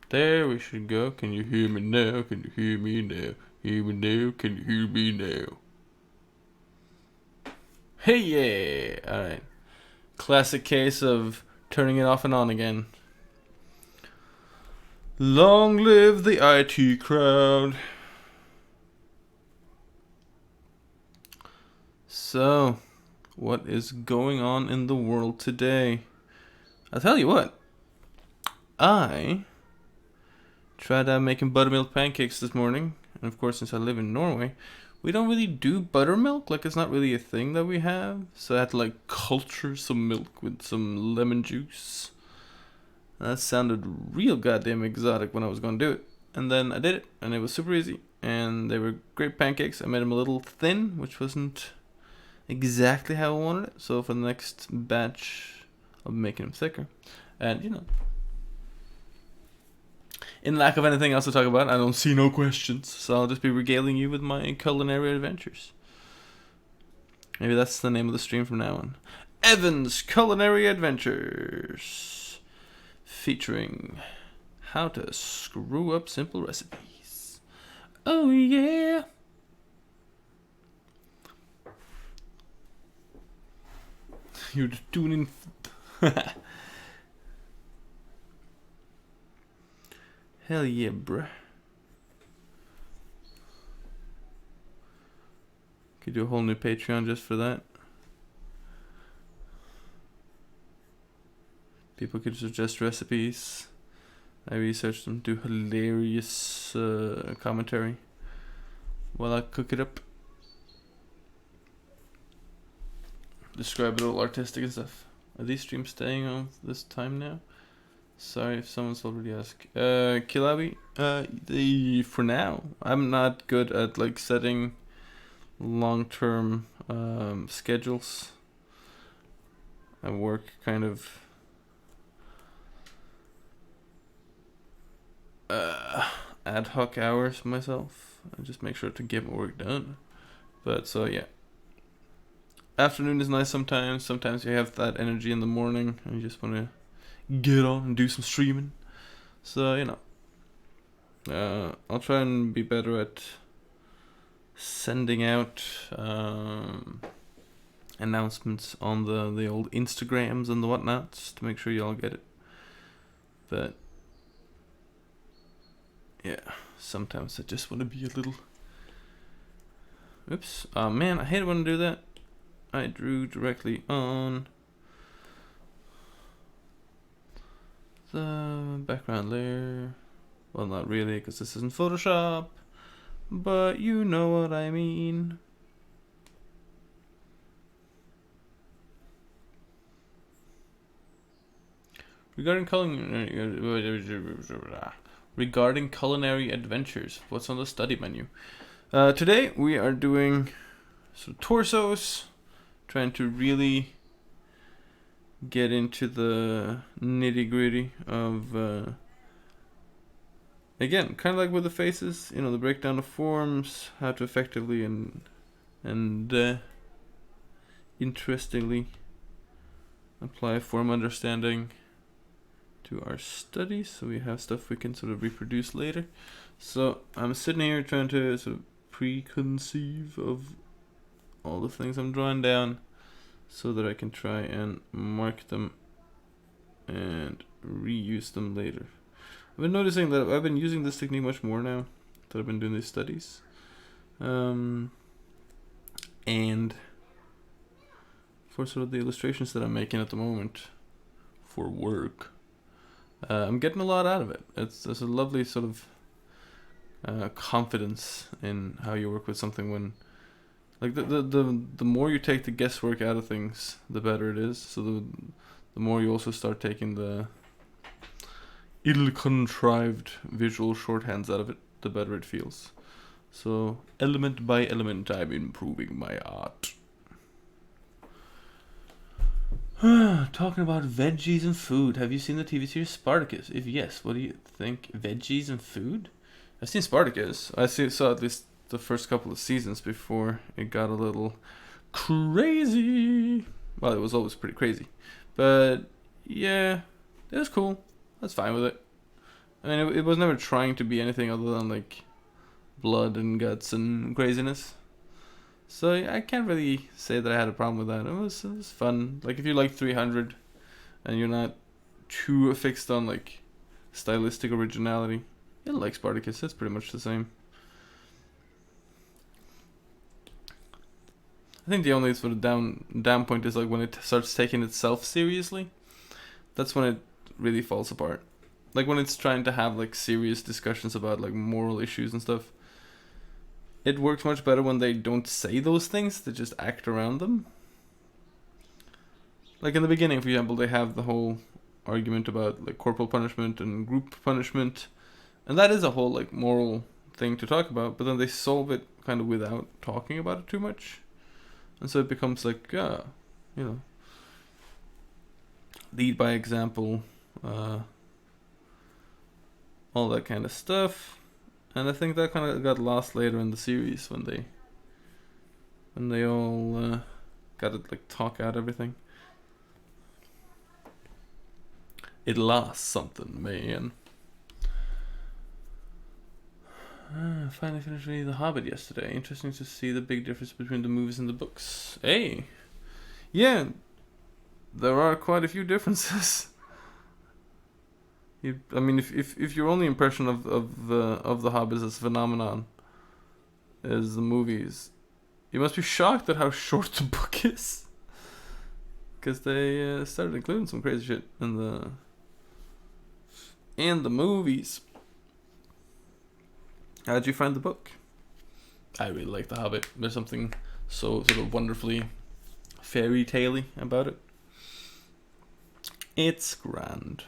There we should go. Can you hear me now? Can you hear me now? Hear me now? Can you hear me now? Hey, yeah! Alright. Classic case of turning it off and on again. Long live the IT crowd. So, what is going on in the world today? I'll tell you what. I tried out making buttermilk pancakes this morning. And of course, since I live in Norway, we don't really do buttermilk. Like, it's not really a thing that we have. So I had to, like, culture some milk with some lemon juice. That sounded real goddamn exotic when I was going to do it. And then I did it, and it was super easy. And they were great pancakes. I made them a little thin, which wasn't exactly how I wanted it. So for the next batch, I'll be making them thicker. And, you know, in lack of anything else to talk about, I don't see no questions. So I'll just be regaling you with my culinary adventures. Maybe that's the name of the stream from now on. Evan's Culinary Adventures. Featuring how to screw up simple recipes. Oh yeah. You're doing Hell yeah, bruh. Could do a whole new Patreon just for that. People could suggest recipes. I research them, do hilarious commentary while I cook it up. Describe it all artistic and stuff. Are these streams staying on this time now? Sorry if someone's already asked. Kilabi, for now, I'm not good at like setting long-term schedules. I work kind of ad hoc hours myself. I just make sure to get my work done. But so yeah. Afternoon is nice sometimes. Sometimes you have that energy in the morning and you just want to get on and do some streaming. So, you know. I'll try and be better at sending out announcements on the old Instagrams and the whatnots to make sure y'all get it. But yeah, sometimes I just want to be a little... Oops. Oh man, I hate it when I do that. I drew directly on the background layer. Well, not really, because this isn't Photoshop. But you know what I mean. Regarding culinary adventures, what's on the study menu? Today we are doing some torsos, trying to really get into the nitty gritty of, again, kind of like with the faces, you know, the breakdown of forms, how to effectively and interestingly apply form understanding to our studies, so we have stuff we can sort of reproduce later. So I'm sitting here trying to sort of preconceive of all the things I'm drawing down so that I can try and mark them and reuse them later. I've been noticing that I've been using this technique much more now that I've been doing these studies. And for sort of the illustrations that I'm making at the moment for work, I'm getting a lot out of it. There's a lovely sort of confidence in how you work with something when, like, the more you take the guesswork out of things, the better it is. So the more you also start taking the ill-contrived visual shorthands out of it, the better it feels. So element by element, I'm improving my art. Talking about veggies and food, have you seen the TV series Spartacus? If yes, what do you think? Veggies and food? I've seen Spartacus. Saw at least the first couple of seasons before it got a little crazy. Well, it was always pretty crazy. But yeah, it was cool. I was fine with it. I mean, it was never trying to be anything other than like blood and guts and craziness. So I can't really say that I had a problem with that. It was fun. Like if you like 300 and you're not too fixed on like stylistic originality, you'll like Spartacus. It's pretty much the same. I think the only sort of down point is like when it starts taking itself seriously. That's when it really falls apart. Like when it's trying to have like serious discussions about like moral issues and stuff. It works much better when they don't say those things, they just act around them. Like in the beginning, for example, they have the whole argument about like corporal punishment and group punishment. And that is a whole like moral thing to talk about, but then they solve it kind of without talking about it too much. And so it becomes like, lead by example, all that kind of stuff. And I think that kind of got lost later in the series when they all got to like talk out everything. It lost something, man. Finally finished reading The Hobbit yesterday. Interesting to see the big difference between the movies and the books. Hey, yeah, there are quite a few differences. I mean, if your only impression of the Hobbit as a phenomenon is the movies, you must be shocked at how short the book is. Because they started including some crazy shit in the movies. How'd you find the book? I really like The Hobbit. There's something so sort of wonderfully fairy tale-y about it. It's grand.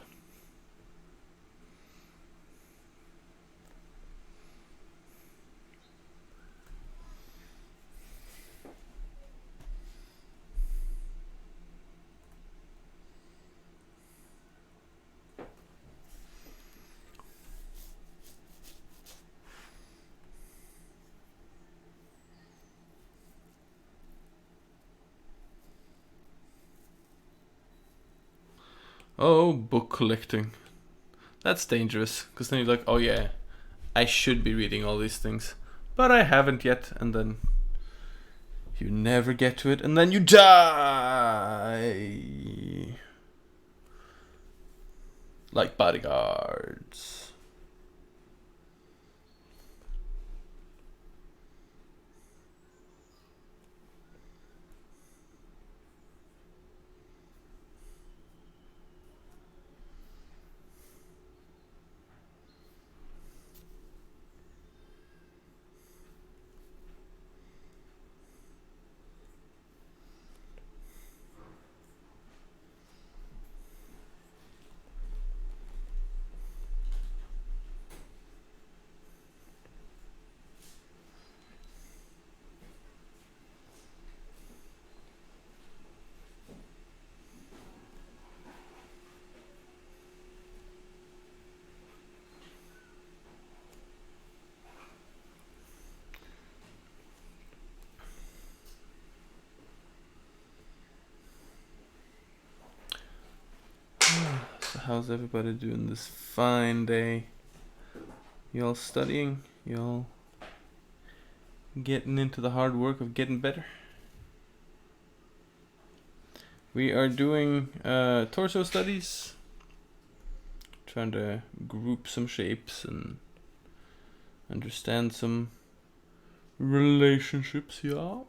Oh, book collecting. That's dangerous, because then you're like, oh yeah, I should be reading all these things, but I haven't yet, and then you never get to it, and then you die. Like bodyguards. So how's everybody doing this fine day? You all studying? You all getting into the hard work of getting better? We are doing torso studies. Trying to group some shapes and understand some relationships, y'all.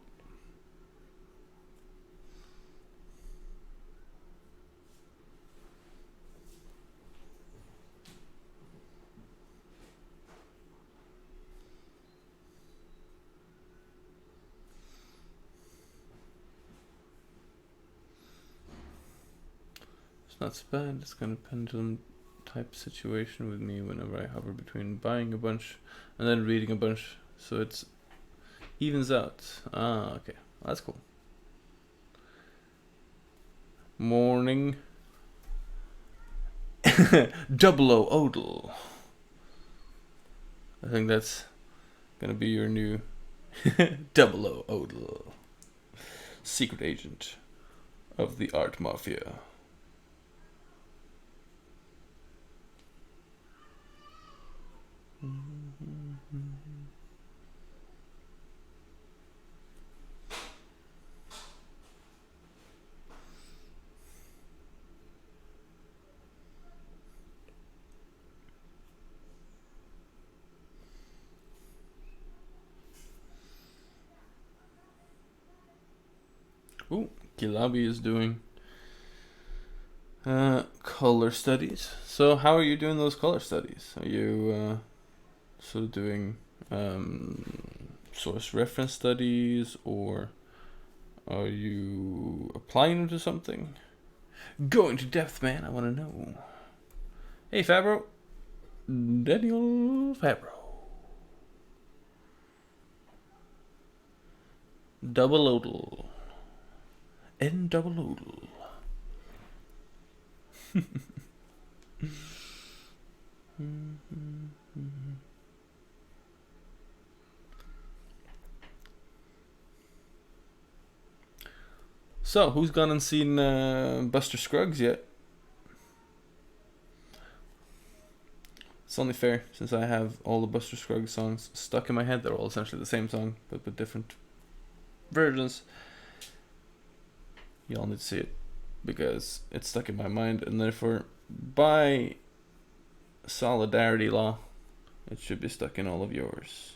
Not so bad. It's kind of pendulum type situation with me whenever I hover between buying a bunch and then reading a bunch, so it's evens out. Ah, okay, that's cool. Morning. Double O Odal. I think that's gonna be your new Double O Odal, secret agent of the art mafia. Ooh, Kilabi is doing color studies. So how are you doing those color studies? Are you sort of doing source reference studies, or are you applying them to something? Go into depth, man. I want to know. Hey, Fabro. Daniel Fabro. Double odal. N double odal. So, who's gone and seen Buster Scruggs yet? It's only fair, since I have all the Buster Scruggs songs stuck in my head. They're all essentially the same song, but with different versions. You all need to see it, because it's stuck in my mind, and therefore, by solidarity law, it should be stuck in all of yours.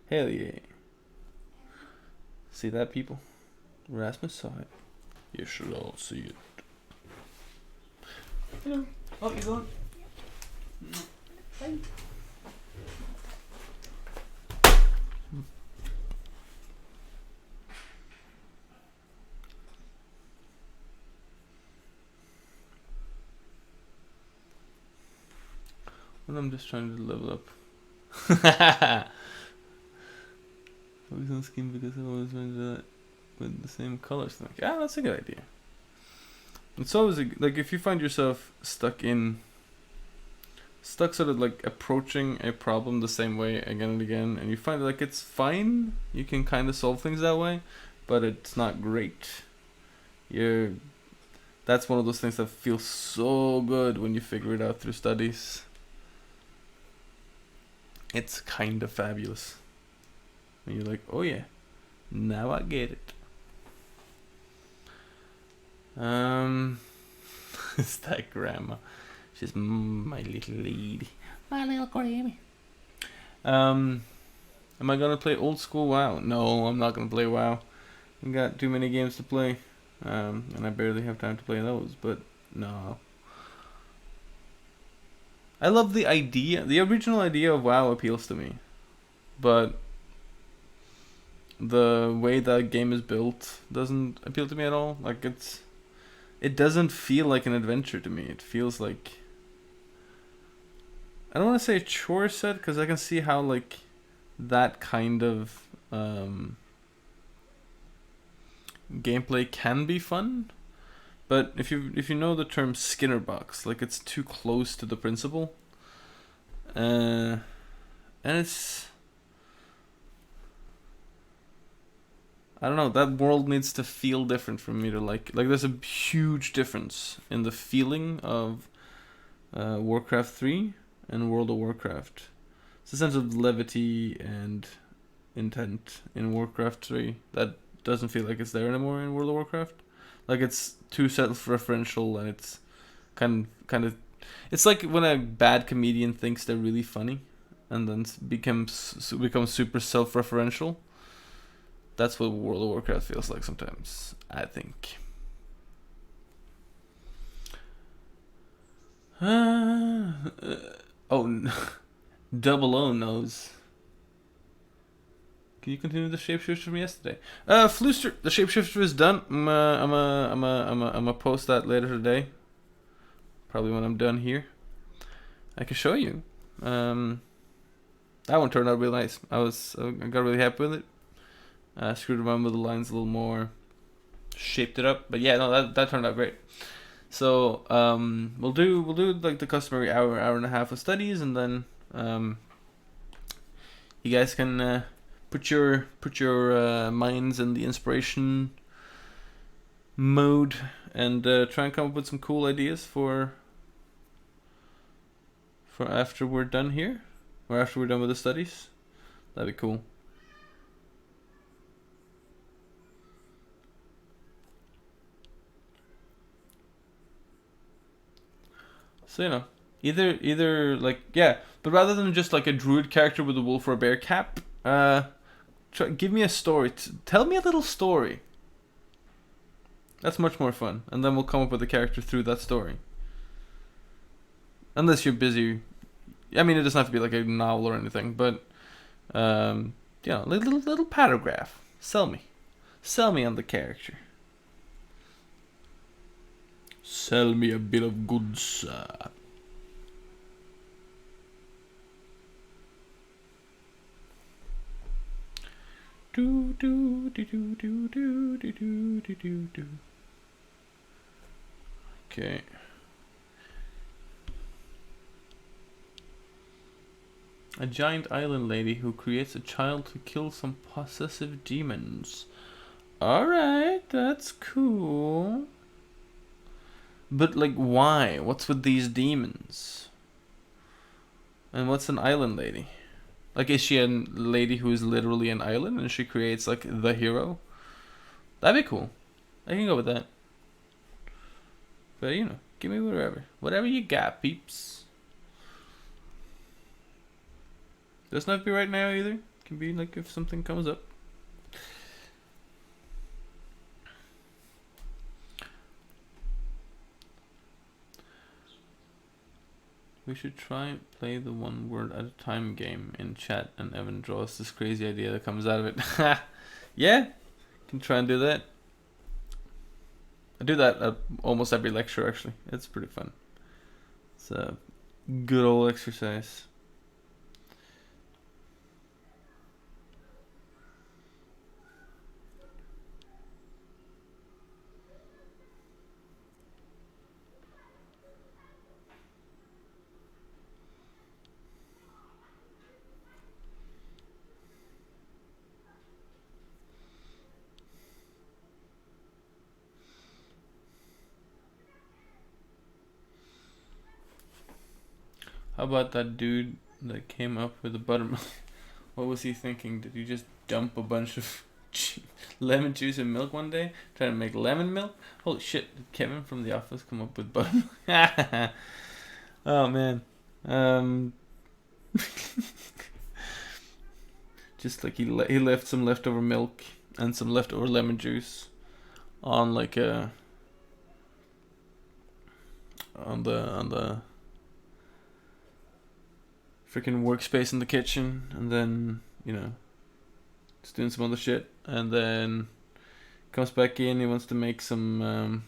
Hell yeah. See that, people? Rasmus saw it. You should all see it. Hello. Oh, you going? Hi. Well, I'm just trying to level up. Focus on skin because I always went that with the same colors. Like, yeah, that's a good idea. It's always like if you find yourself stuck sort of like approaching a problem the same way again and again, and you find like it's fine, you can kind of solve things that way, but it's not great. That's one of those things that feels so good when you figure it out through studies. It's kind of fabulous. And you're like, oh yeah, now I get it. It's that grandma. She's my little lady. My little Grammy. Am I gonna play old school WoW? No, I'm not gonna play WoW. I got too many games to play. And I barely have time to play those, but no. I love the idea. The original idea of WoW appeals to me. But the way that game is built doesn't appeal to me at all. Like it doesn't feel like an adventure to me. It feels like, I don't want to say a chore set, because I can see how like that kind of gameplay can be fun. But if you know the term Skinner box, like it's too close to the principle. And it's, I don't know, that world needs to feel different for me to like there's a huge difference in the feeling of Warcraft 3 and World of Warcraft. It's a sense of levity and intent in Warcraft 3 that doesn't feel like it's there anymore in World of Warcraft. Like it's too self-referential, and it's kind of it's like when a bad comedian thinks they're really funny and then becomes super self-referential. That's what World of Warcraft feels like sometimes, I think. Double O knows. Can you continue the shapeshifter from yesterday? Flooster, the shapeshifter is done. I'm a post that later today. Probably when I'm done here. I can show you. That one turned out really nice. I got really happy with it. Screwed around with the lines a little more, shaped it up. But yeah, no, that turned out great. So we'll do like the customary hour and a half of studies, and then you guys can put your minds in the inspiration mode and try and come up with some cool ideas for after we're done here, or after we're done with the studies. That'd be cool. So, you know, either like, yeah, but rather than just like a druid character with a wolf or a bear cap, give me a story. Tell me a little story. That's much more fun, and then we'll come up with a character through that story. Unless you're busy. I mean, it doesn't have to be like a novel or anything, but you know, little paragraph. Sell me on the character. Sell me a bit of goods. Do do do do do do do do do do. Okay. A giant island lady who creates a child to kill some possessive demons. Alright, that's cool. But, like, why? What's with these demons? And what's an island lady? Like, is she a lady who is literally an island and she creates, like, the hero? That'd be cool. I can go with that. But, you know, give me whatever. Whatever you got, peeps. Doesn't have to be right now either. Can be, like, if something comes up. We should try play the one word at a time game in chat, and Evan draws this crazy idea that comes out of it. Yeah, can try and do that. I do that at almost every lecture actually. It's pretty fun. It's a good old exercise. How about that dude that came up with the buttermilk? What was he thinking? Did he just dump a bunch of lemon juice and milk one day? Trying to make lemon milk? Holy shit, did Kevin from the office come up with buttermilk? Oh man. Just like he left some leftover milk and some leftover lemon juice on like a on the freaking workspace in the kitchen, and then, you know, just doing some other shit, and then comes back in. He wants to make some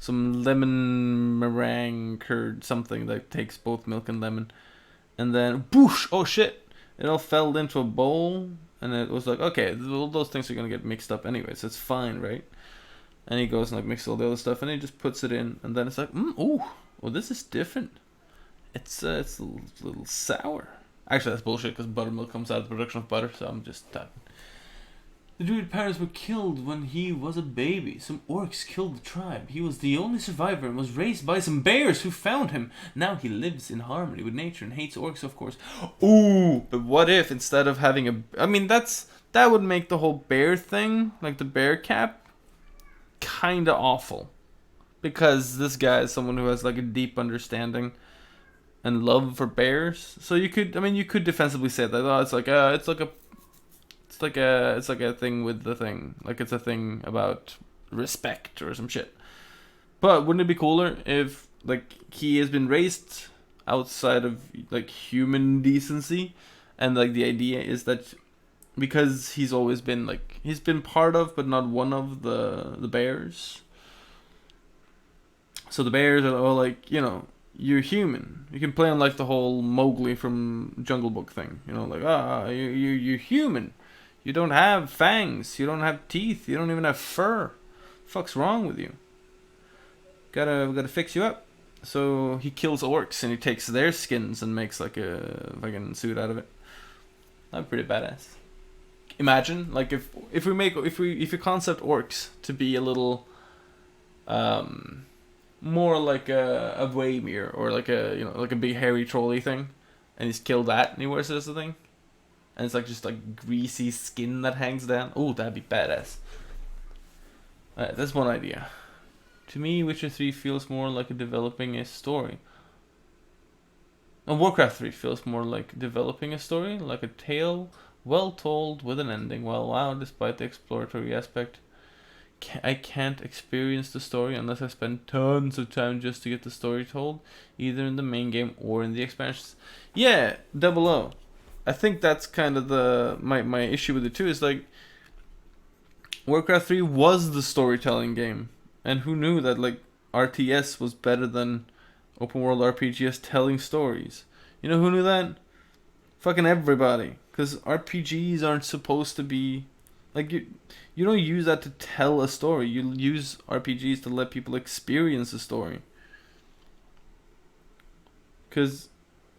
lemon meringue curd, something that takes both milk and lemon, and then boosh! Oh shit! It all fell into a bowl, and it was like, okay, all those things are gonna get mixed up anyway, so it's fine, right? And he goes and like mixes all the other stuff, and he just puts it in, and then it's like, ooh, well this is different. It's a little sour. Actually, that's bullshit because buttermilk comes out of the production of butter, so I'm just typing. The druid parents were killed when he was a baby. Some orcs killed the tribe. He was the only survivor and was raised by some bears who found him. Now he lives in harmony with nature and hates orcs, of course. Ooh, but what if instead of having a... I mean, that would make the whole bear thing, like the bear cap, kinda awful. Because this guy is someone who has like a deep understanding and love for bears. So you could defensively say that, oh, it's like a thing with the thing. Like it's a thing about respect or some shit. But wouldn't it be cooler if like he has been raised outside of like human decency, and like the idea is that because he's always been like, he's been part of but not one of the bears. So the bears are all like, you know, you're human. You can play on like the whole Mowgli from Jungle Book thing. You know, like, you're human. You don't have fangs. You don't have teeth. You don't even have fur. Fuck's wrong with you? Gotta fix you up. So he kills orcs and he takes their skins and makes like a fucking suit out of it. That'd be pretty badass. Imagine like if you concept orcs to be a little more like a Waymir or like a, you know, like a big hairy trolley thing, and he's killed that and he wears it as a thing, and it's like just like greasy skin that hangs down. Oh, that'd be badass. That's one idea. To me, Witcher 3 feels more like developing a story. And Warcraft 3 feels more like developing a story, like a tale well told with an ending. Well, wow, despite the exploratory aspect, I can't experience the story unless I spend tons of time just to get the story told, either in the main game or in the expansions. Yeah, double O. I think that's kind of my issue with it too. Is like Warcraft 3 was the storytelling game, and who knew that like RTS was better than open world RPGs telling stories? You know who knew that? Fucking everybody. Because RPGs aren't supposed to be like you don't use that to tell a story. You use RPGs to let people experience a story. Because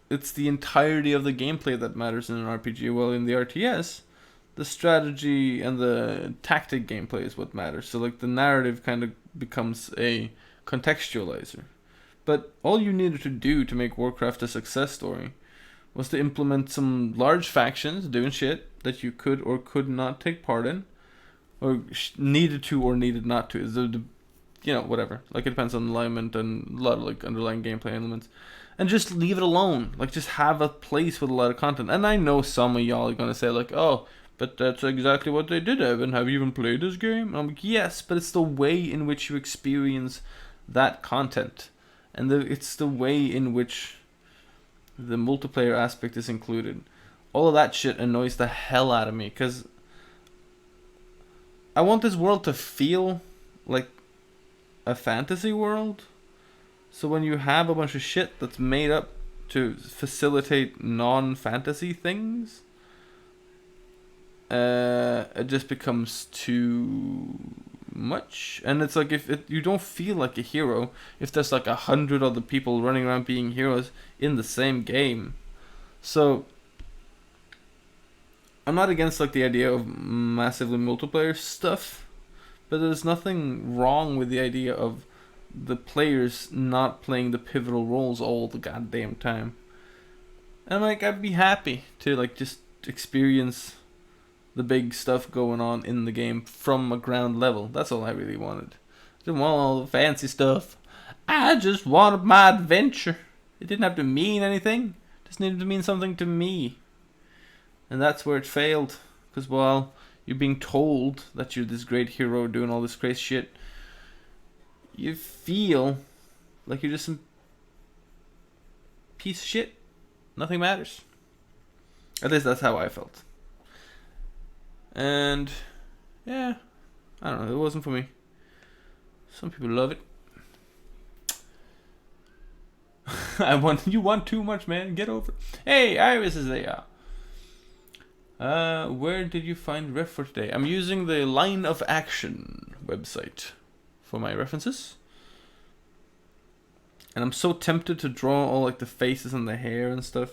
it's the entirety of the gameplay that matters in an RPG. Well, in the RTS, the strategy and the tactic gameplay is what matters. So like the narrative kind of becomes a contextualizer. But all you needed to do to make Warcraft a success story was to implement some large factions doing shit that you could or could not take part in, or needed to or needed not to. You know, whatever. Like, it depends on alignment and a lot of like underlying gameplay elements. And just leave it alone. Like, just have a place with a lot of content. And I know some of y'all are gonna say like, oh, but that's exactly what they did, Evan. Have you even played this game? And I'm like, yes, but it's the way in which you experience that content. And it's the way in which the multiplayer aspect is included. All of that shit annoys the hell out of me, because I want this world to feel like a fantasy world. So when you have a bunch of shit that's made up to facilitate non-fantasy things, it just becomes too much. And it's like, if you don't feel like a hero if there's like 100 other people running around being heroes in the same game. So I'm not against like the idea of massively multiplayer stuff, but there's nothing wrong with the idea of the players not playing the pivotal roles all the goddamn time. And like, I'd be happy to like just experience the big stuff going on in the game from a ground level. That's all I really wanted. I didn't want all the fancy stuff. I just wanted my adventure. It didn't have to mean anything. It just needed to mean something to me. And that's where it failed. Because while you're being told that you're this great hero doing all this crazy shit, you feel like you're just some piece of shit. Nothing matters. At least that's how I felt. And yeah, I don't know, it wasn't for me. Some people love it. You want too much, man. Get over it. Hey, Iris is there. Where did you find ref for today? I'm using the Line of Action website for my references. And I'm so tempted to draw all like the faces and the hair and stuff,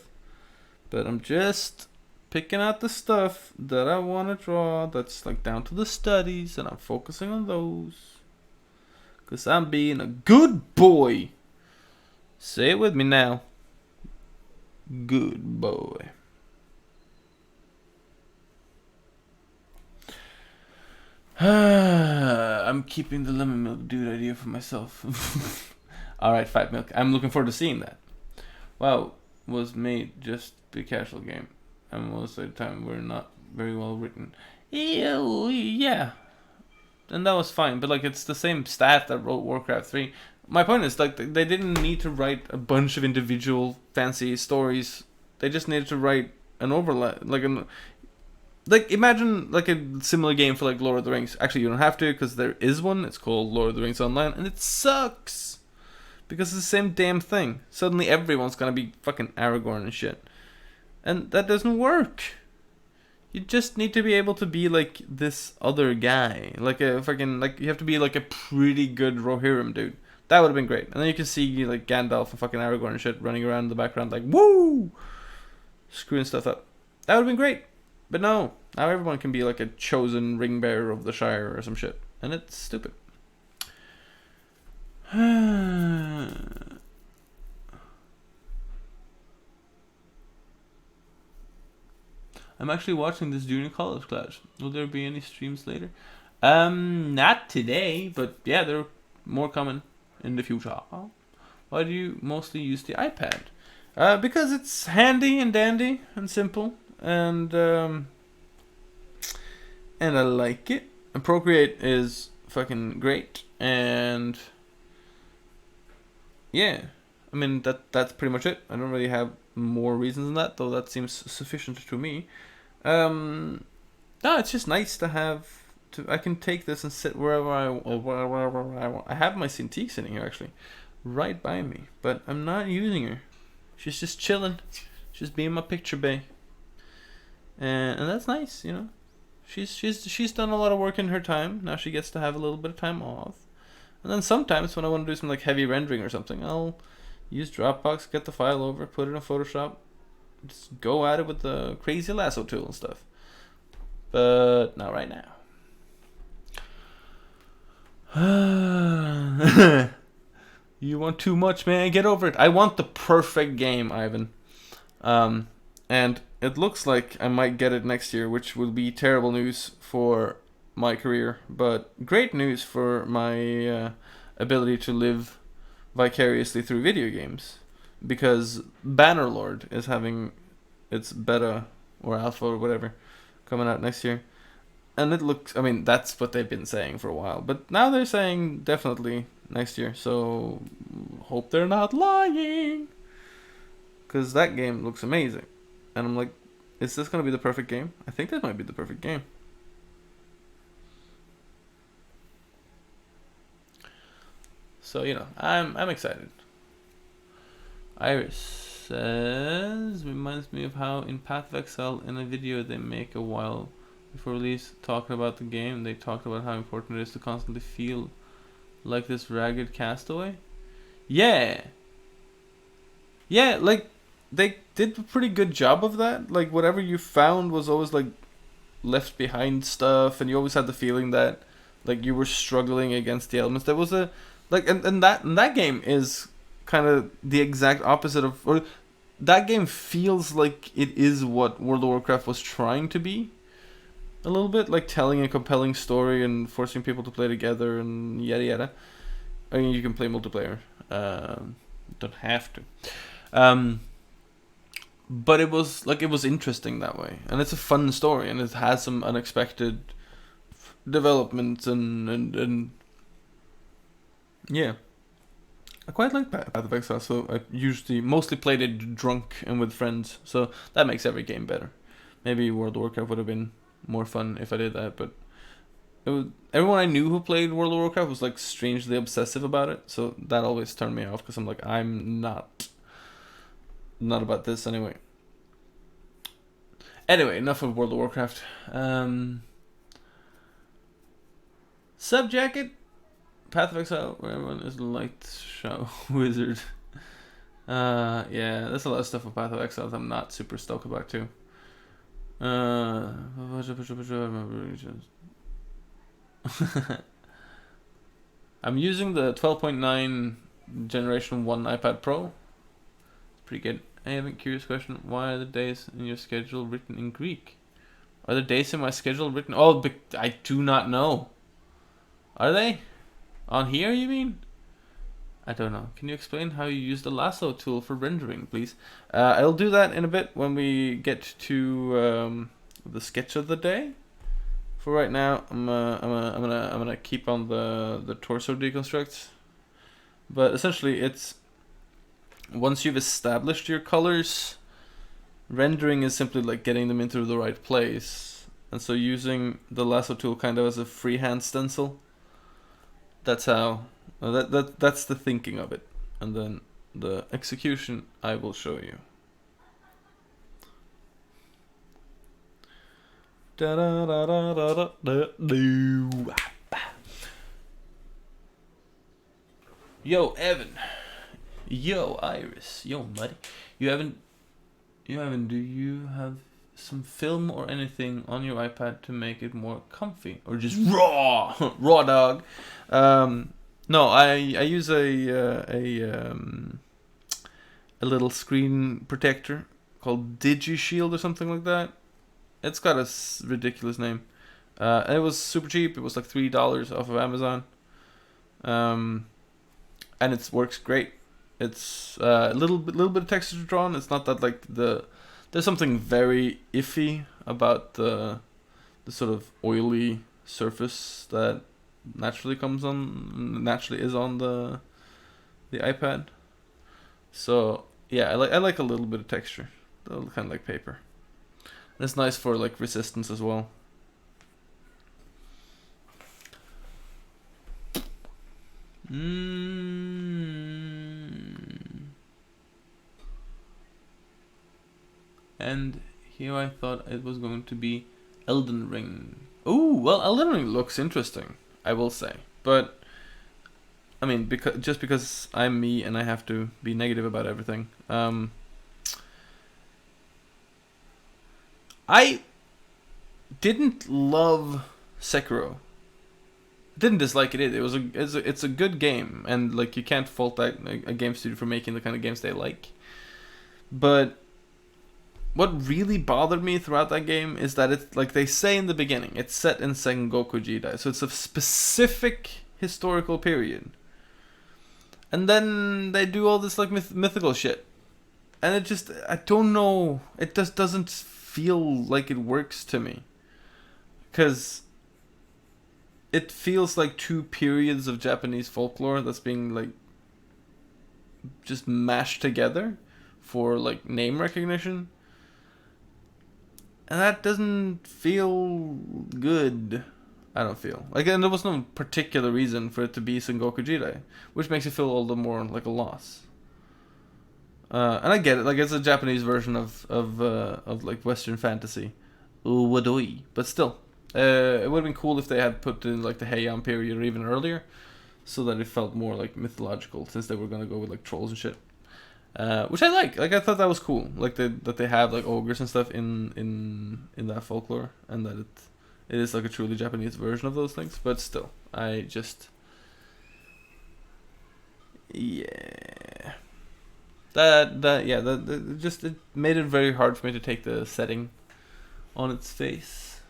but I'm just picking out the stuff that I want to draw that's like down to the studies, and I'm focusing on those because I'm being a good boy. Say it with me now. Good boy. I'm keeping the lemon milk dude idea for myself. Alright, 5 milk. I'm looking forward to seeing that. WoW was made just to be a casual game, and most of the time we're not very well written. Yeah. And that was fine, but like, it's the same staff that wrote Warcraft 3. My point is, like, they didn't need to write a bunch of individual fancy stories. They just needed to write an overlap, like imagine like a similar game for like Lord of the Rings. Actually, you don't have to, because there is one. It's called Lord of the Rings Online, and it sucks because it's the same damn thing. Suddenly everyone's gonna be fucking Aragorn and shit, and that doesn't work. You just need to be able to be like this other guy, like a fucking, like, you have to be like a pretty good Rohirrim dude. That would have been great. And then you can see like Gandalf and fucking Aragorn and shit running around in the background like, woo, screwing stuff up. That would have been great. But no, now everyone can be like a chosen ring bearer of the Shire or some shit. And it's stupid. I'm actually watching this junior college class. Will there be any streams later? Not today, but yeah, there more coming in the future. Why do you mostly use the iPad? Because it's handy and dandy and simple, and I like it. And Procreate is fucking great, and yeah, I mean that's pretty much it. I don't really have more reasons than that, though that seems sufficient to me. No, it's just nice to have. I can take this and sit wherever I want. I have my Cintiq sitting here actually, right by me, but I'm not using her. She's just chilling, she's being my picture bay, and that's nice, you know. She's done a lot of work in her time. Now she gets to have a little bit of time off, and then sometimes when I want to do some like heavy rendering or something, I'll use Dropbox, get the file over, put it in Photoshop, just go at it with the crazy lasso tool and stuff. But not right now. You want too much, man. Get over it. I want the perfect game, Ivan. And it looks like I might get it next year, which will be terrible news for my career, but great news for my ability to live vicariously through video games. Because Bannerlord is having its beta or alpha or whatever coming out next year. And it looks, I mean, that's what they've been saying for a while. But now they're saying definitely next year. So hope they're not lying. Because that game looks amazing. And I'm like, is this going to be the perfect game? I think that might be the perfect game. So, you know, I'm excited. Iris says, reminds me of how in Path of Exile in a video they make a while before release talking about the game, they talked about how important it is to constantly feel like this ragged castaway. Yeah, like they did a pretty good job of that. Like whatever you found was always like left behind stuff, and you always had the feeling that like you were struggling against the elements. There was a like, and that game is kind of the exact opposite of, or that game feels like it is what World of Warcraft was trying to be. A little bit like telling a compelling story and forcing people to play together and yada yada. I mean, you can play multiplayer. Don't have to. But it was interesting that way, and it's a fun story, and it has some unexpected developments and yeah. I quite like Path of Exile, so I usually mostly played it drunk and with friends, so that makes every game better. Maybe World of Warcraft would have been more fun if I did that, but everyone I knew who played World of Warcraft was like strangely obsessive about it, so that always turned me off because I'm like, I'm not about this anyway. Anyway, enough of World of Warcraft. Subjacket, Path of Exile, where everyone is a light show wizard. Yeah, there's a lot of stuff with Path of Exile that I'm not super stoked about too. I'm using the 12.9 Generation 1 iPad Pro. It's pretty good. I have a curious question. Why are the days in your schedule written in Greek? Are the days in my schedule written... Oh, but I do not know. Are they? On here, you mean? I don't know. Can you explain how you use the lasso tool for rendering, please? I'll do that in a bit when we get to the sketch of the day. For right now, I'm gonna keep on the torso deconstructs. But essentially, it's once you've established your colors, rendering is simply like getting them into the right place. And so using the lasso tool kind of as a freehand stencil. That's how. That's the thinking of it, and then the execution I will show you. Yo, Evan. Yo, Iris. Yo, buddy. You haven't. Do you have some film or anything on your iPad to make it more comfy, or just raw, raw dog? No, I use a little screen protector called DigiShield or something like that. It's got a ridiculous name. And it was super cheap. It was like $3 off of Amazon. and it works great. It's a little bit of texture drawn. It's not that like there's something very iffy about the sort of oily surface that naturally is on the iPad. So yeah, I like a little bit of texture, kind of like paper. And it's nice for like resistance as well. And here I thought it was going to be Elden Ring. Ooh, well, Elden Ring looks interesting, I will say. But I mean, because I'm me and I have to be negative about everything. I didn't love Sekiro. Didn't dislike it. It's a good game, and like you can't fault that a game studio for making the kind of games they like. But what really bothered me throughout that game is that it's like they say in the beginning, it's set in Sengoku Jidai, so it's a specific historical period. And then they do all this like mythical shit, and I don't know, it just doesn't feel like it works to me, because it feels like two periods of Japanese folklore that's being like just mashed together for like name recognition. And that doesn't feel good. I don't feel like, and there was no particular reason for it to be Sengoku Jidai, which makes it feel all the more like a loss. And I get it, like it's a Japanese version of like Western fantasy, Wadoi, but still, it would have been cool if they had put in like the Heian period or even earlier, so that it felt more like mythological, since they were gonna go with like trolls and shit. Which I like. Like I thought that was cool. Like that they have like ogres and stuff in that folklore, and that it is like a truly Japanese version of those things. But still, I just yeah. That just it made it very hard for me to take the setting on its face.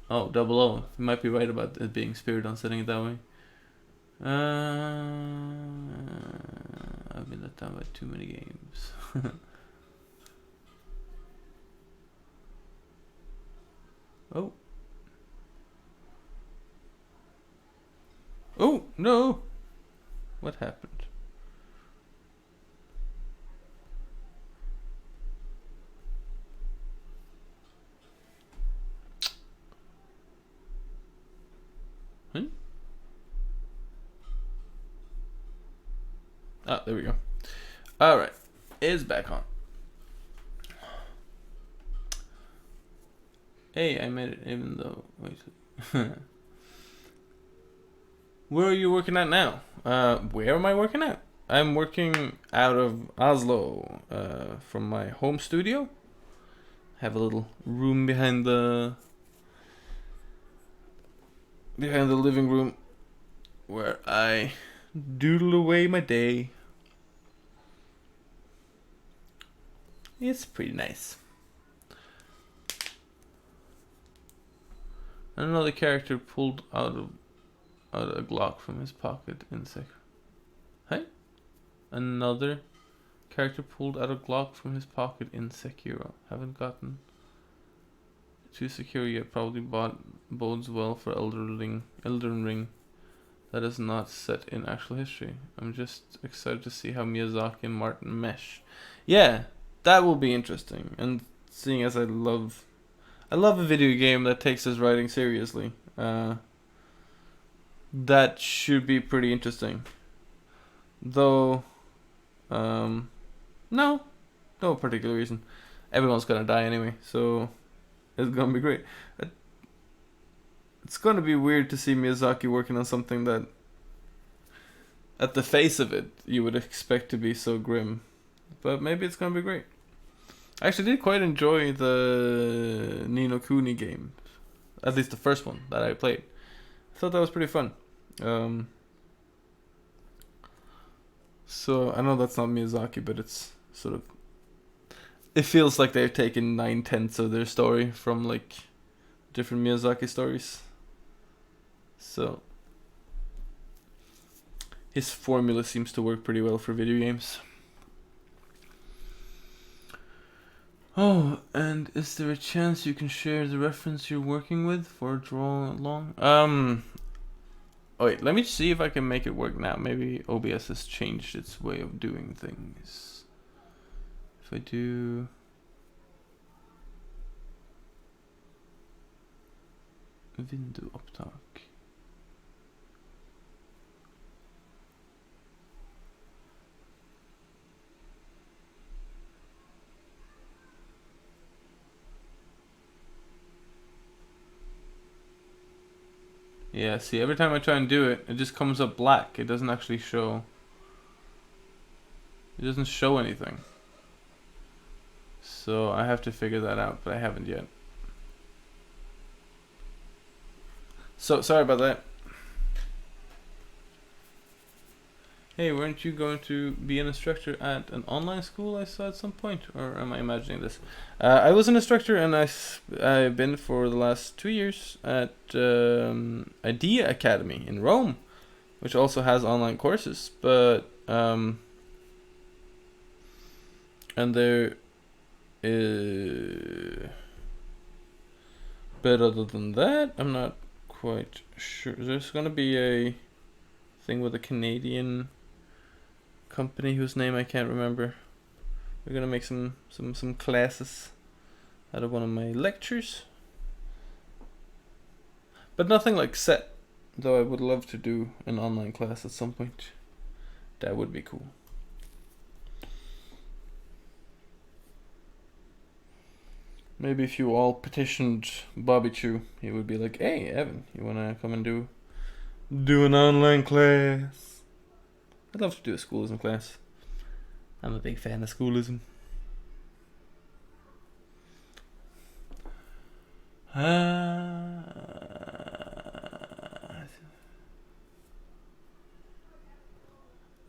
Oh, 00. You might be right about it being Spirit on setting it that way. I've been let down by too many games. Oh. Oh, no! What happened? Hmm? Ah, there we go. Alright. It's back on. Hey, I made it even though... Wait. Where are you working at now? Where am I working at? I'm working out of Oslo, from my home studio. Have a little room behind the living room where I doodle away my day. It's pretty nice. Another character pulled out a Glock from his pocket in Sekiro. Hey? Another character pulled out a Glock from his pocket in Sekiro. Haven't gotten to Sekiro yet. Probably bodes well for Elden Ring. That is not set in actual history. I'm just excited to see how Miyazaki and Martin mesh. Yeah, that will be interesting. And seeing as I love a video game that takes its writing seriously. That should be pretty interesting. Though, no particular reason. Everyone's gonna die anyway, so it's gonna be great. It's gonna be weird to see Miyazaki working on something that, at the face of it, you would expect to be so grim. But maybe it's gonna be great. I actually did quite enjoy the Ni no Kuni game. At least the first one that I played. I thought that was pretty fun. So I know that's not Miyazaki, but it's sort of... It feels like they've taken 9/10 of their story from like different Miyazaki stories. So his formula seems to work pretty well for video games. Oh, and is there a chance you can share the reference you're working with for a draw along? Oh wait, let me see if I can make it work now. Maybe OBS has changed its way of doing things. If I do... Vinduopptak. Yeah, see, every time I try and do it, it just comes up black. It doesn't actually show... It doesn't show anything. So I have to figure that out, but I haven't yet. So, sorry about that. Hey, weren't you going to be an instructor at an online school I saw at some point? Or am I imagining this? I was an instructor, and I've been for the last 2 years at Idea Academy in Rome, which also has online courses. But and there, but other than that, I'm not quite sure. There's gonna be a thing with a Canadian company whose name I can't remember. We're gonna make some classes out of one of my lectures, but nothing like set. Though I would love to do an online class at some point. That would be cool. Maybe if you all petitioned Bobby Chu, he would be like, "Hey, Evan, you wanna come and do an online class?" I'd love to do a schoolism class. I'm a big fan of schoolism.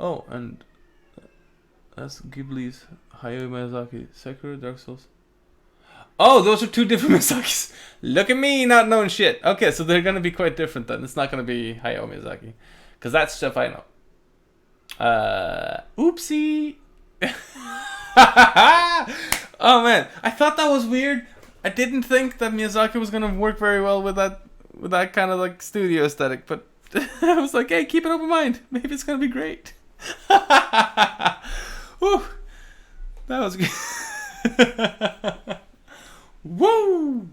Oh, and that's Ghibli's Hayao Miyazaki, Sekiro, Dark Souls. Oh, those are two different Miyazakis. Look at me not knowing shit. Okay, so they're gonna be quite different then. It's not gonna be Hayao Miyazaki, because that's stuff I know. Oopsie. Oh man, I thought that was weird. I didn't think that Miyazaki was gonna work very well with that kind of like studio aesthetic, but I was like, hey, keep an open mind. Maybe it's gonna be great. Woo, that was good. Woo.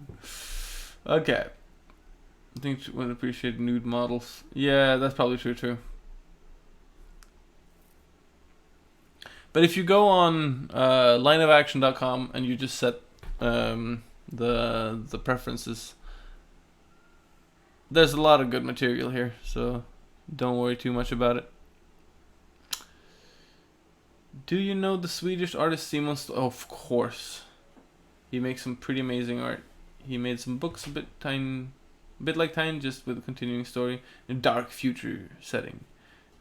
Okay. I think she would appreciate nude models. Yeah, that's probably true too. But if you go on lineofaction.com and you just set the preferences, there's a lot of good material here, so don't worry too much about it. Do you know the Swedish artist Simon of course. He makes some pretty amazing art. He made some books a bit like Tyne, just with a continuing story in a dark future setting.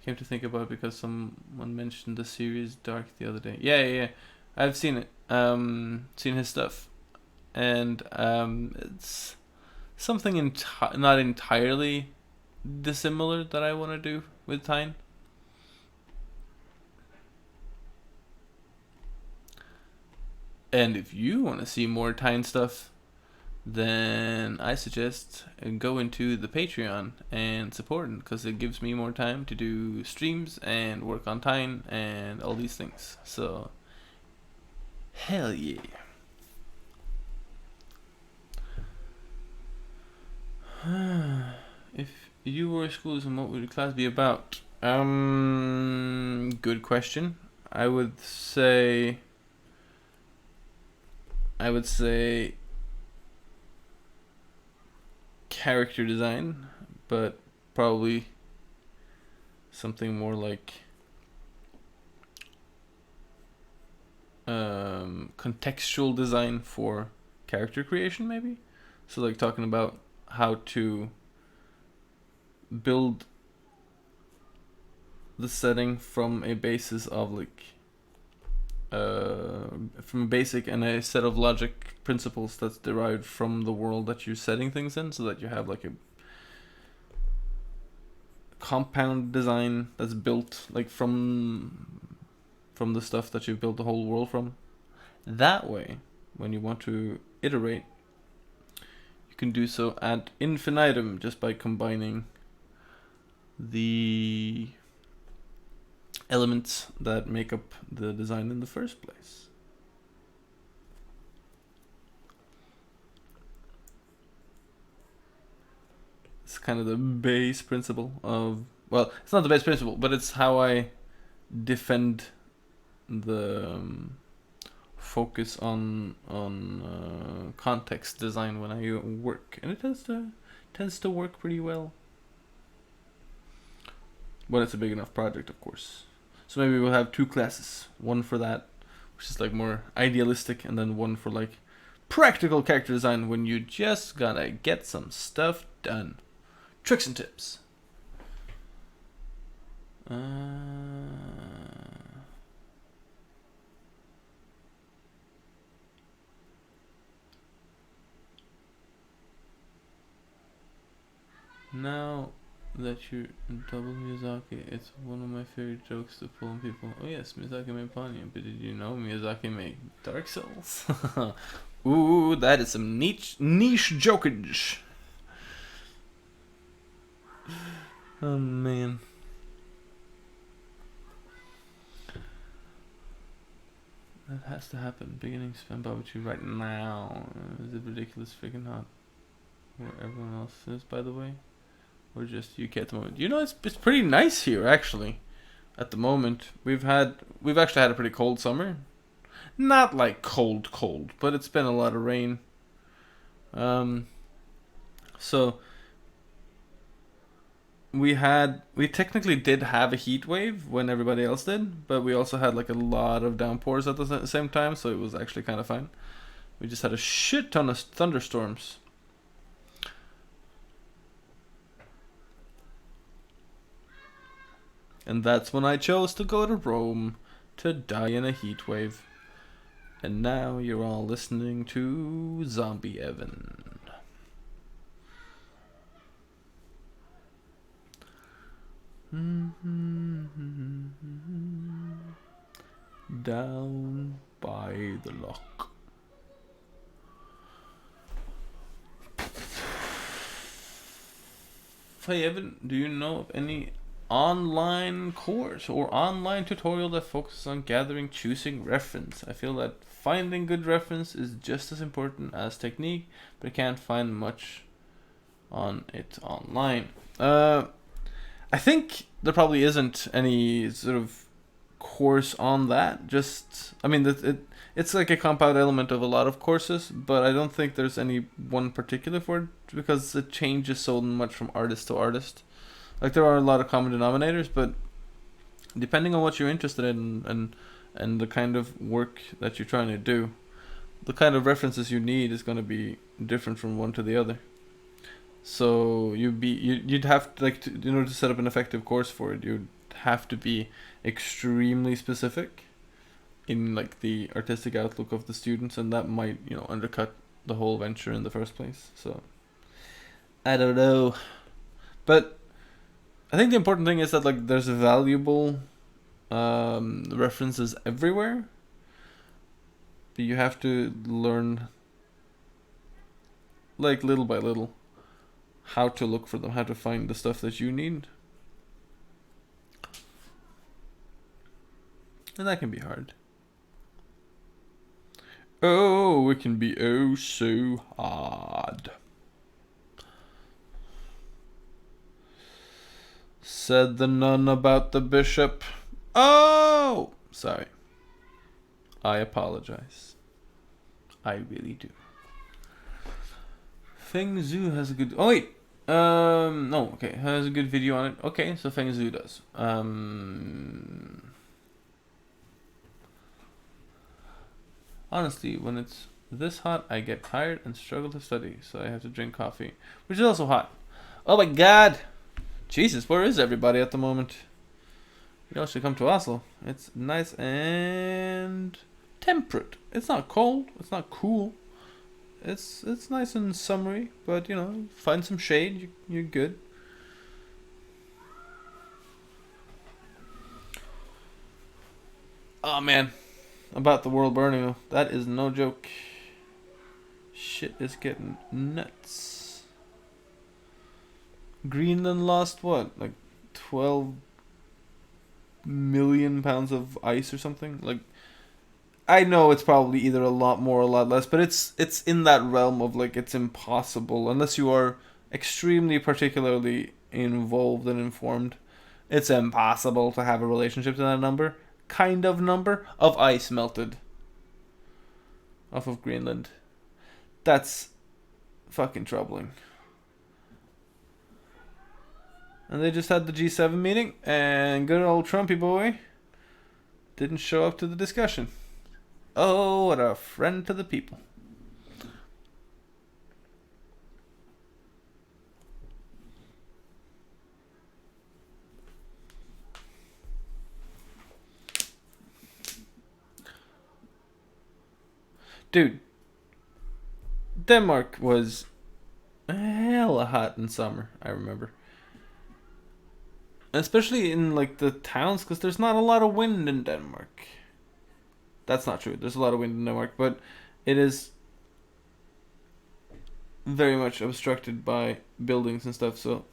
Came to think about it because someone mentioned the series Dark the other day. Yeah. I've seen it. Seen his stuff, and it's something not entirely dissimilar that I want to do with Tyne. And if you want to see more Tyne stuff, then I suggest go into the Patreon and support it, because it gives me more time to do streams and work on Tyne and all these things. So, hell yeah. If you were a schoolism, what would your class be about? Good question. I would say character design, but probably something more like contextual design for character creation, maybe. So like talking about how to build the setting from a basis of like from a basic and a set of logic principles that's derived from the world that you're setting things in, so that you have like a compound design that's built like from the stuff that you've built the whole world from. That way, when you want to iterate, you can do so ad infinitum just by combining the elements that make up the design in the first place. It's kind of the base principle of, well, it's not the base principle, but it's how I defend the focus on context design when I work, and it tends to work pretty well when it's a big enough project, of course. So maybe we'll have 2 classes, one for that, which is like more idealistic, and then one for like practical character design when you just gotta get some stuff done. Tricks and tips. Now that you're in double Miyazaki, it's one of my favorite jokes to pull on people. Oh yes, Miyazaki made Ponyo, but did you know Miyazaki made Dark Souls? Ooh, that is some niche jokage. Oh man. That has to happen. Beginning spam barbecue right now. Is it ridiculous freaking hot? Where everyone else is, by the way? Or just UK at the moment? You know, it's pretty nice here actually. At the moment, we've actually had a pretty cold summer. Not like cold, but it's been a lot of rain. So we technically did have a heat wave when everybody else did, but we also had like a lot of downpours at the same time, so it was actually kind of fine. We just had a shit ton of thunderstorms. And that's when I chose to go to Rome to die in a heat wave. And now you're all listening to Zombie Evan. Down by the lock. Hey Evan, do you know of any online course or online tutorial that focuses on gathering, choosing reference? I feel that finding good reference is just as important as technique, but I can't find much on it online. I think there probably isn't any sort of course on that. Just, I mean, it's like a compound element of a lot of courses, but I don't think there's any one particular for it because it changes so much from artist to artist. Like there are a lot of common denominators, but depending on what you're interested in and the kind of work that you're trying to do, the kind of references you need is going to be different from one to the other. So you'd have to, like, in order to set up an effective course for it, you'd have to be extremely specific in like the artistic outlook of the students, and that might, undercut the whole venture in the first place. So I don't know, but I think the important thing is that like there's valuable references everywhere, but you have to learn like little by little how to look for them, how to find the stuff that you need. And that can be hard. Oh, it can be oh so hard. Said the nun about the bishop. Oh! Sorry. I apologize. I really do. Feng Zhu has a good... Oh, wait. No, okay. Has a good video on it. Okay, so Feng Zhu does. Honestly, when it's this hot, I get tired and struggle to study, so I have to drink coffee, which is also hot. Oh my god! Jesus, where is everybody at the moment? You all should come to Oslo. It's nice and temperate. It's not cold. It's not cool. It's nice and summery, but you know, find some shade. You're good. Oh man, about the world burning though. That is no joke. Shit is getting nuts. Greenland lost what? Like 12 million pounds of ice or something? Like, I know it's probably either a lot more or a lot less, but it's in that realm of like it's impossible unless you are extremely particularly involved and informed. It's impossible to have a relationship to that number of ice melted off of Greenland. That's fucking troubling. And they just had the G7 meeting, and good old Trumpy boy didn't show up to the discussion. Oh, what a friend to the people. Dude, Denmark was hella hot in summer, I remember. Especially in like the towns, because there's not a lot of wind in Denmark. That's not true. There's a lot of wind in Denmark, but it is very much obstructed by buildings and stuff. So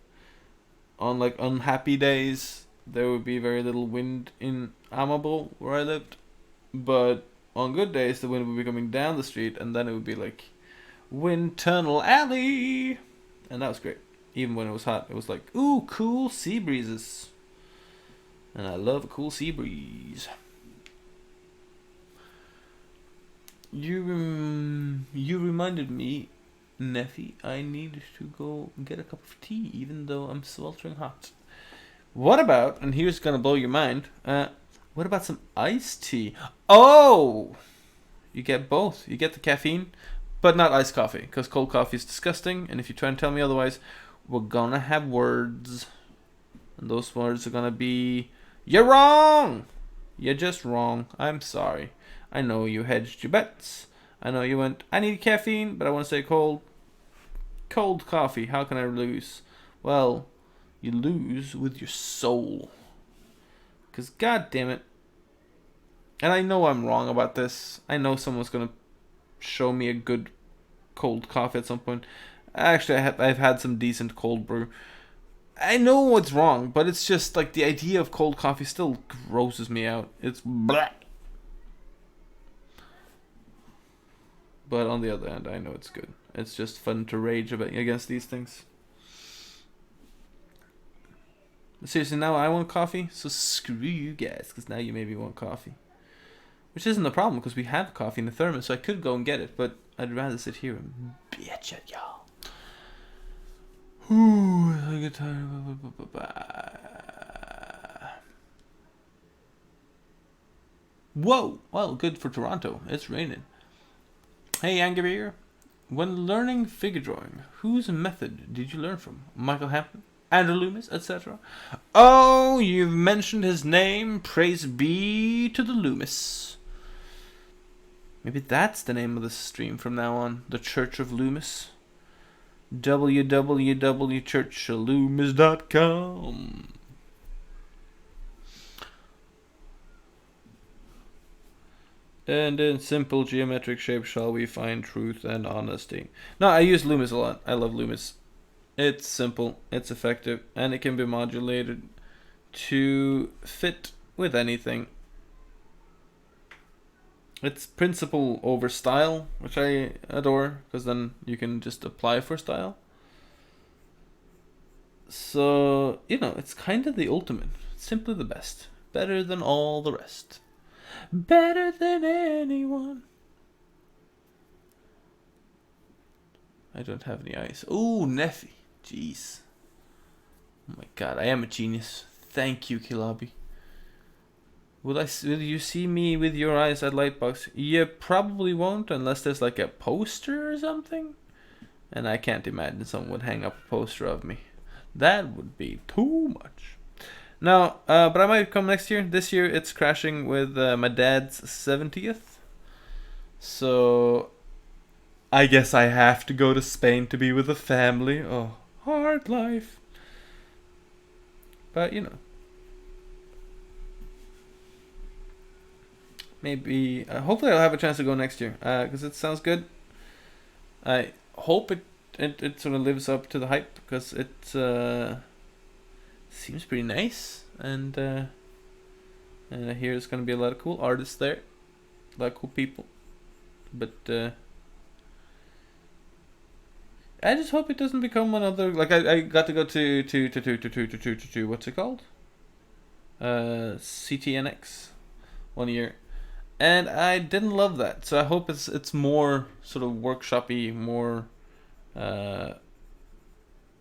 on like unhappy days, there would be very little wind in Amabo, where I lived. But on good days, the wind would be coming down the street, and then it would be like Wind Tunnel Alley, and that was great. Even when it was hot, it was like, ooh, cool sea breezes. And I love a cool sea breeze. You reminded me, Neffy, I need to go get a cup of tea, even though I'm sweltering hot. What about, and here's gonna blow your mind, what about some iced tea? Oh! You get both. You get the caffeine, but not iced coffee, because cold coffee is disgusting, and if you try and tell me otherwise, we're gonna have words. And those words are gonna be, you're wrong! You're just wrong. I'm sorry. I know you hedged your bets. I know you went, I need caffeine, but I want to say cold. Cold coffee. How can I lose? Well, you lose with your soul. Because god damn it. And I know I'm wrong about this. I know someone's gonna show me a good cold coffee at some point. Actually, I've had some decent cold brew. I know what's wrong, but it's just like the idea of cold coffee still grosses me out. It's blah. But on the other hand, I know it's good. It's just fun to rage against these things. Seriously, now I want coffee, so screw you guys, because now you maybe want coffee. Which isn't a problem, because we have coffee in the thermos, so I could go and get it, but I'd rather sit here and bitch at y'all. Ooh, I get tired. Whoa! Well, good for Toronto. It's raining. Hey, Angevir. When learning figure drawing, whose method did you learn from? Michael Hampton? Andrew Loomis, etc.? Oh, you've mentioned his name. Praise be to the Loomis. Maybe that's the name of the stream from now on. The Church of Loomis. www.churchaloomis.com. And in simple geometric shape shall we find truth and honesty. No, I use Loomis a lot. I love Loomis. It's simple, it's effective, and it can be modulated to fit with anything. It's principle over style, which I adore, because then you can just apply for style. So, you know, it's kind of the ultimate. Simply the best. Better than all the rest. Better than anyone. I don't have any eyes. Ooh, Neffy. Jeez. Oh my god, I am a genius. Thank you, Kilabi. Will you see me with your eyes at Lightbox? You probably won't unless there's like a poster or something. And I can't imagine someone would hang up a poster of me. That would be too much. No, but I might come next year. This year it's crashing with my dad's 70th. So I guess I have to go to Spain to be with the family. Oh, hard life. But, you know. Maybe, hopefully I'll have a chance to go next year. Because it sounds good. I hope it sort of lives up to the hype. Because it seems pretty nice. And I hear there's going to be a lot of cool artists there. A lot of cool people. But I just hope it doesn't become another, like I got to go to what's it called? CTNX 1 year, and I didn't love that. So I hope it's more sort of workshopy, more that,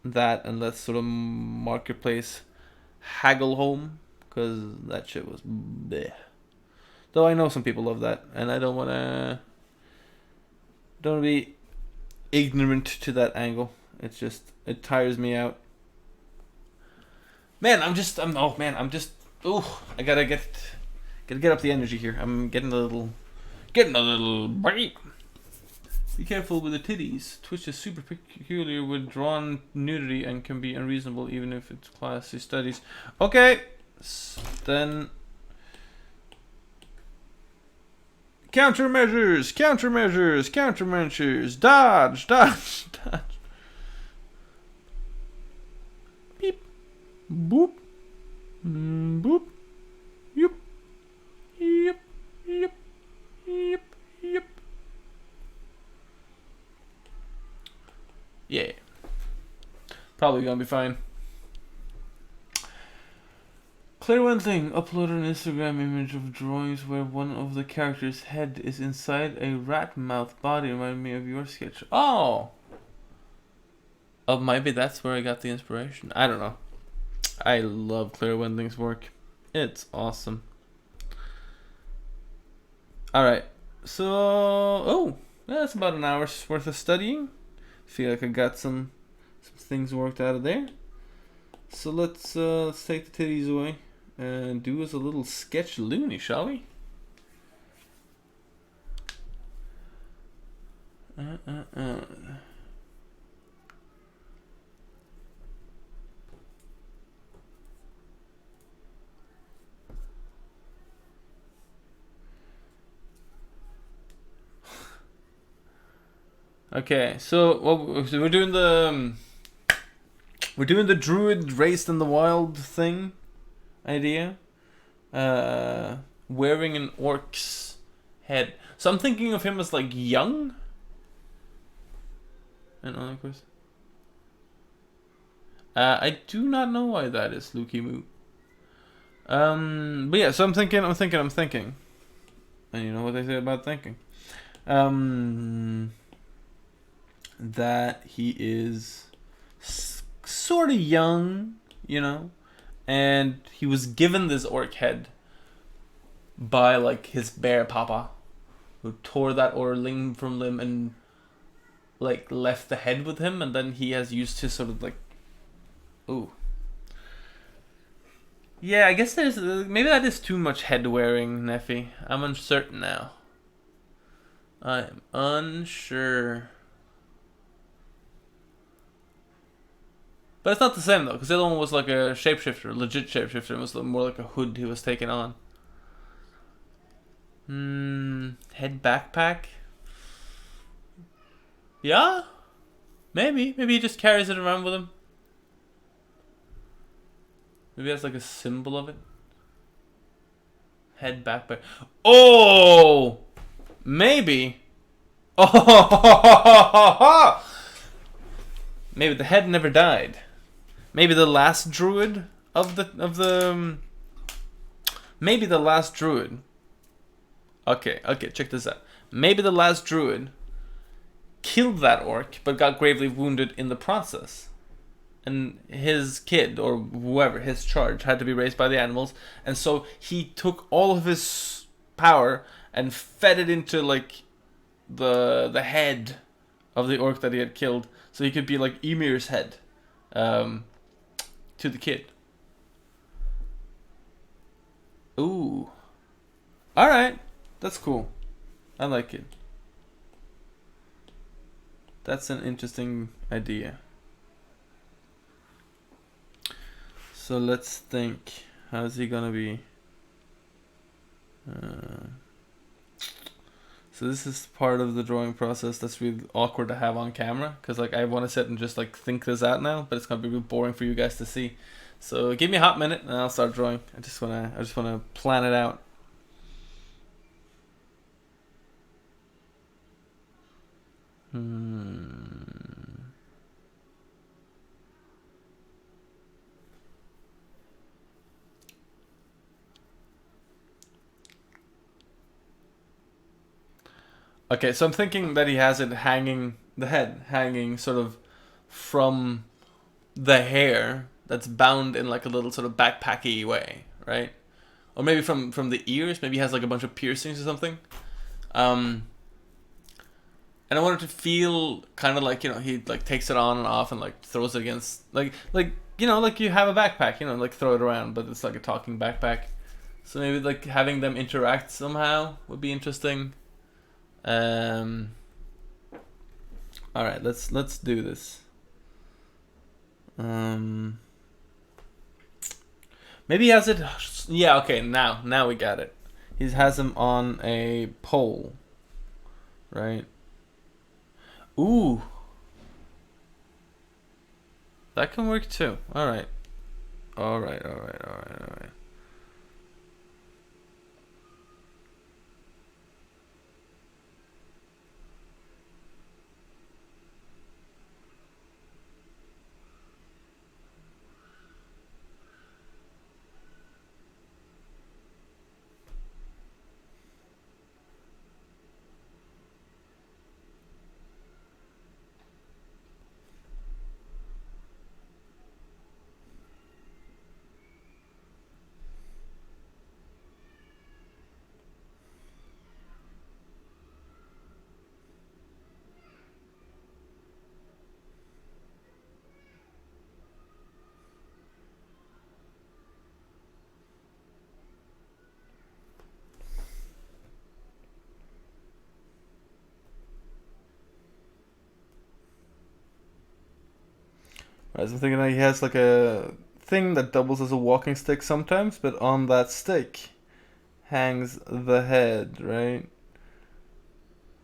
and less sort of marketplace haggle home, because that shit was bleh. Though I know some people love that, and I don't wanna be ignorant to that angle. It's just, it tires me out. Man, I'm just I gotta get up the energy here. I'm getting a little break. Be careful with the titties. Twitch is super peculiar with drawn nudity and can be unreasonable even if it's classy studies. Okay, then countermeasures, dodge. Beep, boop, boop, yep, yep, yep, yep, yep. Yeah, probably gonna be fine. Clear one thing, upload an Instagram image of drawings where one of the characters' head is inside a rat mouth body. Remind me of your sketch. Oh, maybe that's where I got the inspiration. I don't know. I love Clear Wendling's work. It's awesome. Alright, so that's about an hour's worth of studying. Feel like I got some things worked out of there. So let's take the titties away and do us a little sketch loony, shall we? Okay, so we're doing the druid raised in the wild thing idea. Wearing an orc's head. So I'm thinking of him as like young. And all, of course. I do not know why that is, Luki Moo. But yeah, so I'm thinking. And you know what they say about thinking. That he is sort of young, you know, and he was given this orc head by like his bear papa, who tore that orc limb from limb and like left the head with him, and then he has used his sort of like, yeah, I guess there's maybe that is too much head wearing, Neffy. I'm uncertain now. I'm unsure. But it's not the same though, because the other one was like a shapeshifter, legit shapeshifter. It was more like a hood he was taking on. Head backpack? Yeah? Maybe he just carries it around with him. Maybe that's like a symbol of it. Head backpack. Oh! Maybe. Oh! Maybe the head never died. Maybe the last druid maybe the last druid. Okay, check this out. Maybe the last druid killed that orc, but got gravely wounded in the process. And his kid, or whoever, his charge, had to be raised by the animals. And so he took all of his power and fed it into, like, the head of the orc that he had killed. So he could be like Emir's head to the kid. Ooh. Alright. That's cool. I like it. That's an interesting idea. So let's think. How's he gonna be? So this is part of the drawing process that's really awkward to have on camera, because like I want to sit and just like think this out now, but it's gonna be really boring for you guys to see. So give me a hot minute and I'll start drawing. I just wanna plan it out. Okay, so I'm thinking that he has it hanging, the head hanging sort of from the hair that's bound in like a little sort of backpacky way, right? Or maybe from the ears. Maybe he has like a bunch of piercings or something. And I want it to feel kind of like, you know, he like takes it on and off and like throws it against like you know, like you have a backpack, you know, like throw it around, but it's like a talking backpack. So maybe like having them interact somehow would be interesting. All right, let's do this. Maybe he has it. Yeah, okay. Now we got it. He has him on a pole, right? Ooh, that can work too. All right, all right, all right, all right, all right. Right, so I'm thinking that he has like a thing that doubles as a walking stick sometimes, but on that stick hangs the head, right?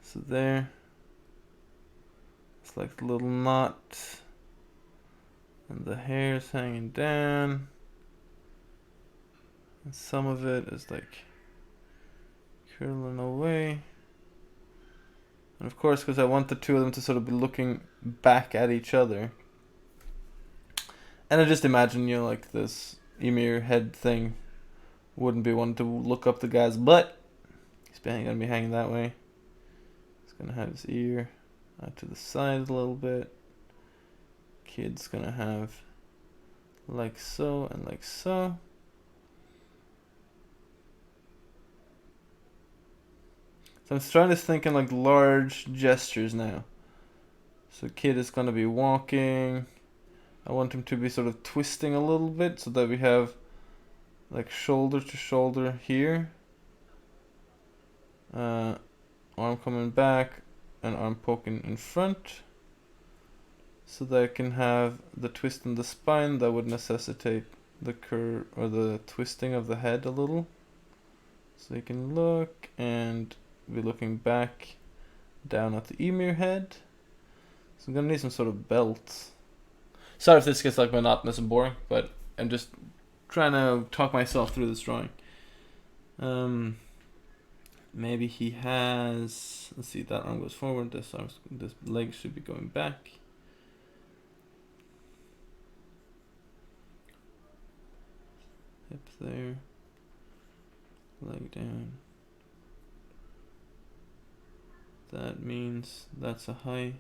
So there, it's like the little knot, and the hair's hanging down, and some of it is like curling away. And of course, because I want the two of them to sort of be looking back at each other. And I just imagine, you know, like this Emir head thing wouldn't be one to look up the guy's butt. He's gonna be hanging that way. He's gonna have his ear out to the side a little bit. Kid's gonna have like so and like so. So I'm trying to think in like large gestures now. So kid is gonna be walking. I want him to be sort of twisting a little bit so that we have like shoulder to shoulder here. Arm coming back and arm poking in front. So that I can have the twist in the spine that would necessitate the curve or the twisting of the head a little. So you can look and be looking back down at the Emir head. So I'm gonna need some sort of belt. Sorry if this gets like monotonous and boring, but I'm just trying to talk myself through this drawing. Maybe he has. Let's see. That arm goes forward. This leg should be going back. Hip there. Leg down. That means that's a high,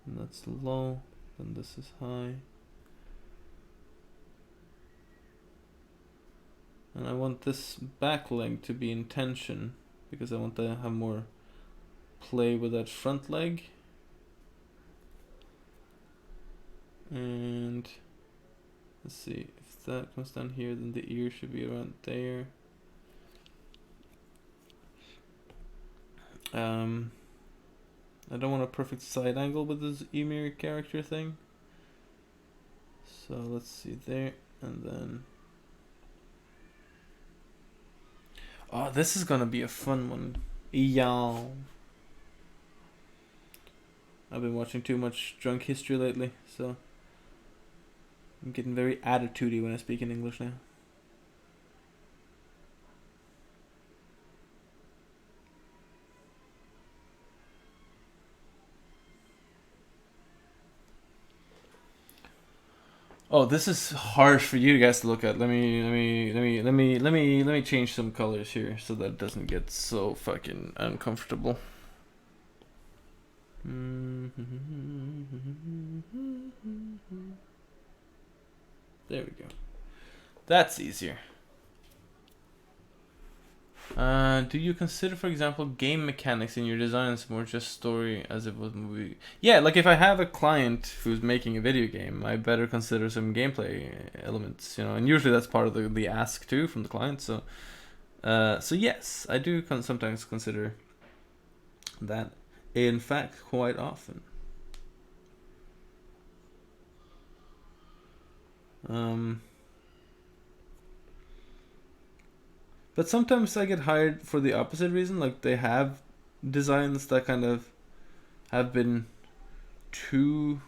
and that's low. Then this is high. And I want this back leg to be in tension because I want to have more play with that front leg. And let's see, if that comes down here, then the ear should be around there. I don't want a perfect side angle with this Emir character thing. So let's see there, and then... Oh, this is gonna be a fun one. Yeah. I've been watching too much drunk history lately, so I'm getting very attitudey when I speak in English now. Oh, this is hard for you guys to look at. Let me change some colors here so that it doesn't get so fucking uncomfortable. There we go. That's easier. Do you consider, for example, game mechanics in your designs more just story as it was movie? Yeah, like if I have a client who's making a video game, I better consider some gameplay elements, you know, and usually that's part of the ask too from the client. So yes, I do sometimes consider that. In fact, quite often. But sometimes I get hired for the opposite reason. Like they have designs that kind of have been too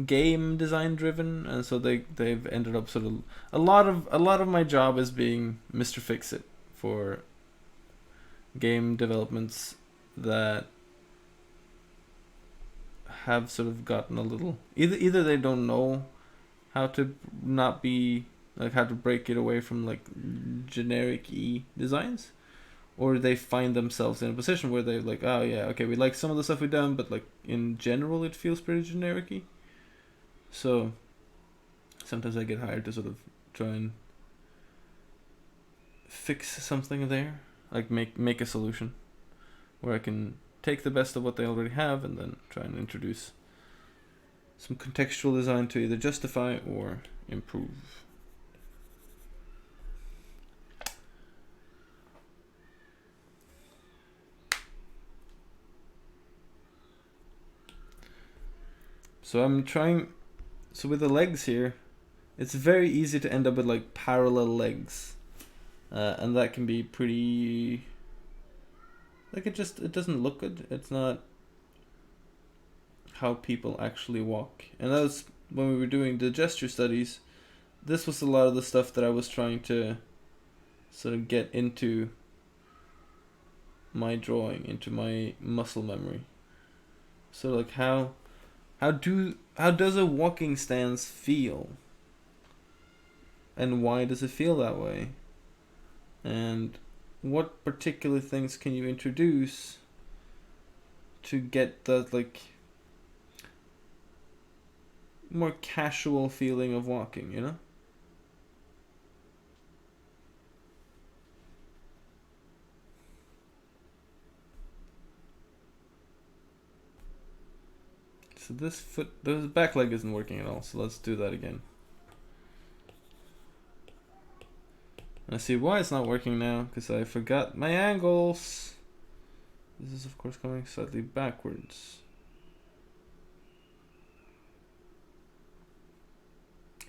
game design driven, and so they've ended up sort of a lot of my job is being Mr. Fix It for game developments that have sort of gotten a little either they don't know how to not be like how to break it away from like generic designs, or they find themselves in a position where they're like, oh yeah, okay, we like some of the stuff we've done, but like in general it feels pretty generic-y. So sometimes I get hired to sort of try and fix something there, like make a solution where I can take the best of what they already have and then try and introduce some contextual design to either justify or improve. So I'm trying. So with the legs here, it's very easy to end up with like parallel legs, and that can be pretty. Like it doesn't look good. It's not how people actually walk, and that was when we were doing the gesture studies. This was a lot of the stuff that I was trying to sort of get into my drawing, into my muscle memory. So like how does a walking stance feel? And why does it feel that way? And what particular things can you introduce to get that like more casual feeling of walking, you know? So this back leg isn't working at all, so let's do that again. And I see why it's not working now, because I forgot my angles. This is of course coming slightly backwards.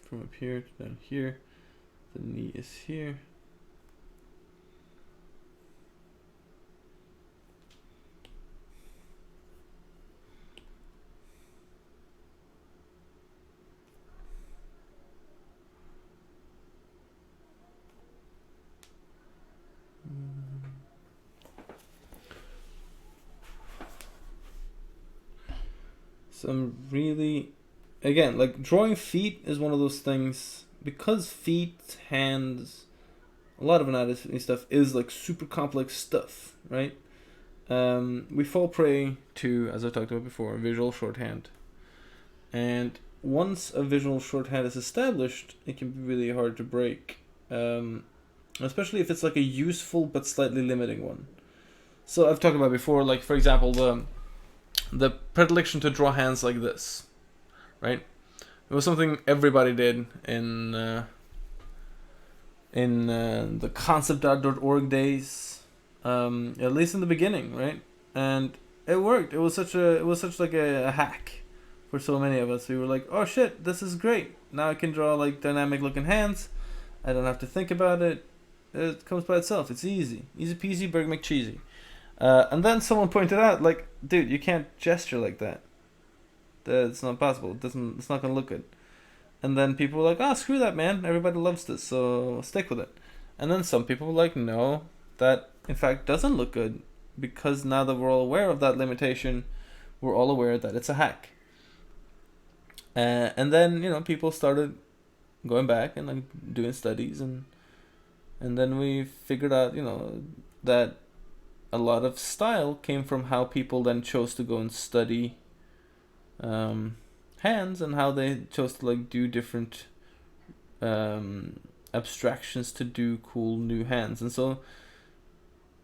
From up here to down here. The knee is here. So I'm really, again, like drawing feet is one of those things, because feet, hands, a lot of anatomy stuff is like super complex stuff, right? We fall prey to, as I talked about before, visual shorthand. And once a visual shorthand is established, it can be really hard to break. Especially if it's like a useful but slightly limiting one. So I've talked about before, like for example, the predilection to draw hands like this, right? It was something everybody did in the concept.org days, At least in the beginning, right? And it worked. It was such like a hack for so many of us. We were like, oh shit, this is great. Now I can draw like dynamic looking hands. I don't have to think about it. It comes by itself. It's easy, easy peasy, Berkh McCheesy. And then someone pointed out, like, dude, you can't gesture like that. That's not possible. It doesn't. It's not gonna look good. And then people were like, "Ah, oh, screw that, man. Everybody loves this, so stick with it." And then some people were like, "No, that in fact doesn't look good because now that we're all aware of that limitation, we're all aware that it's a hack." And then people started going back and like doing studies, and then we figured out that a lot of style came from how people then chose to go and study hands and how they chose to like do different abstractions to do cool new hands. And so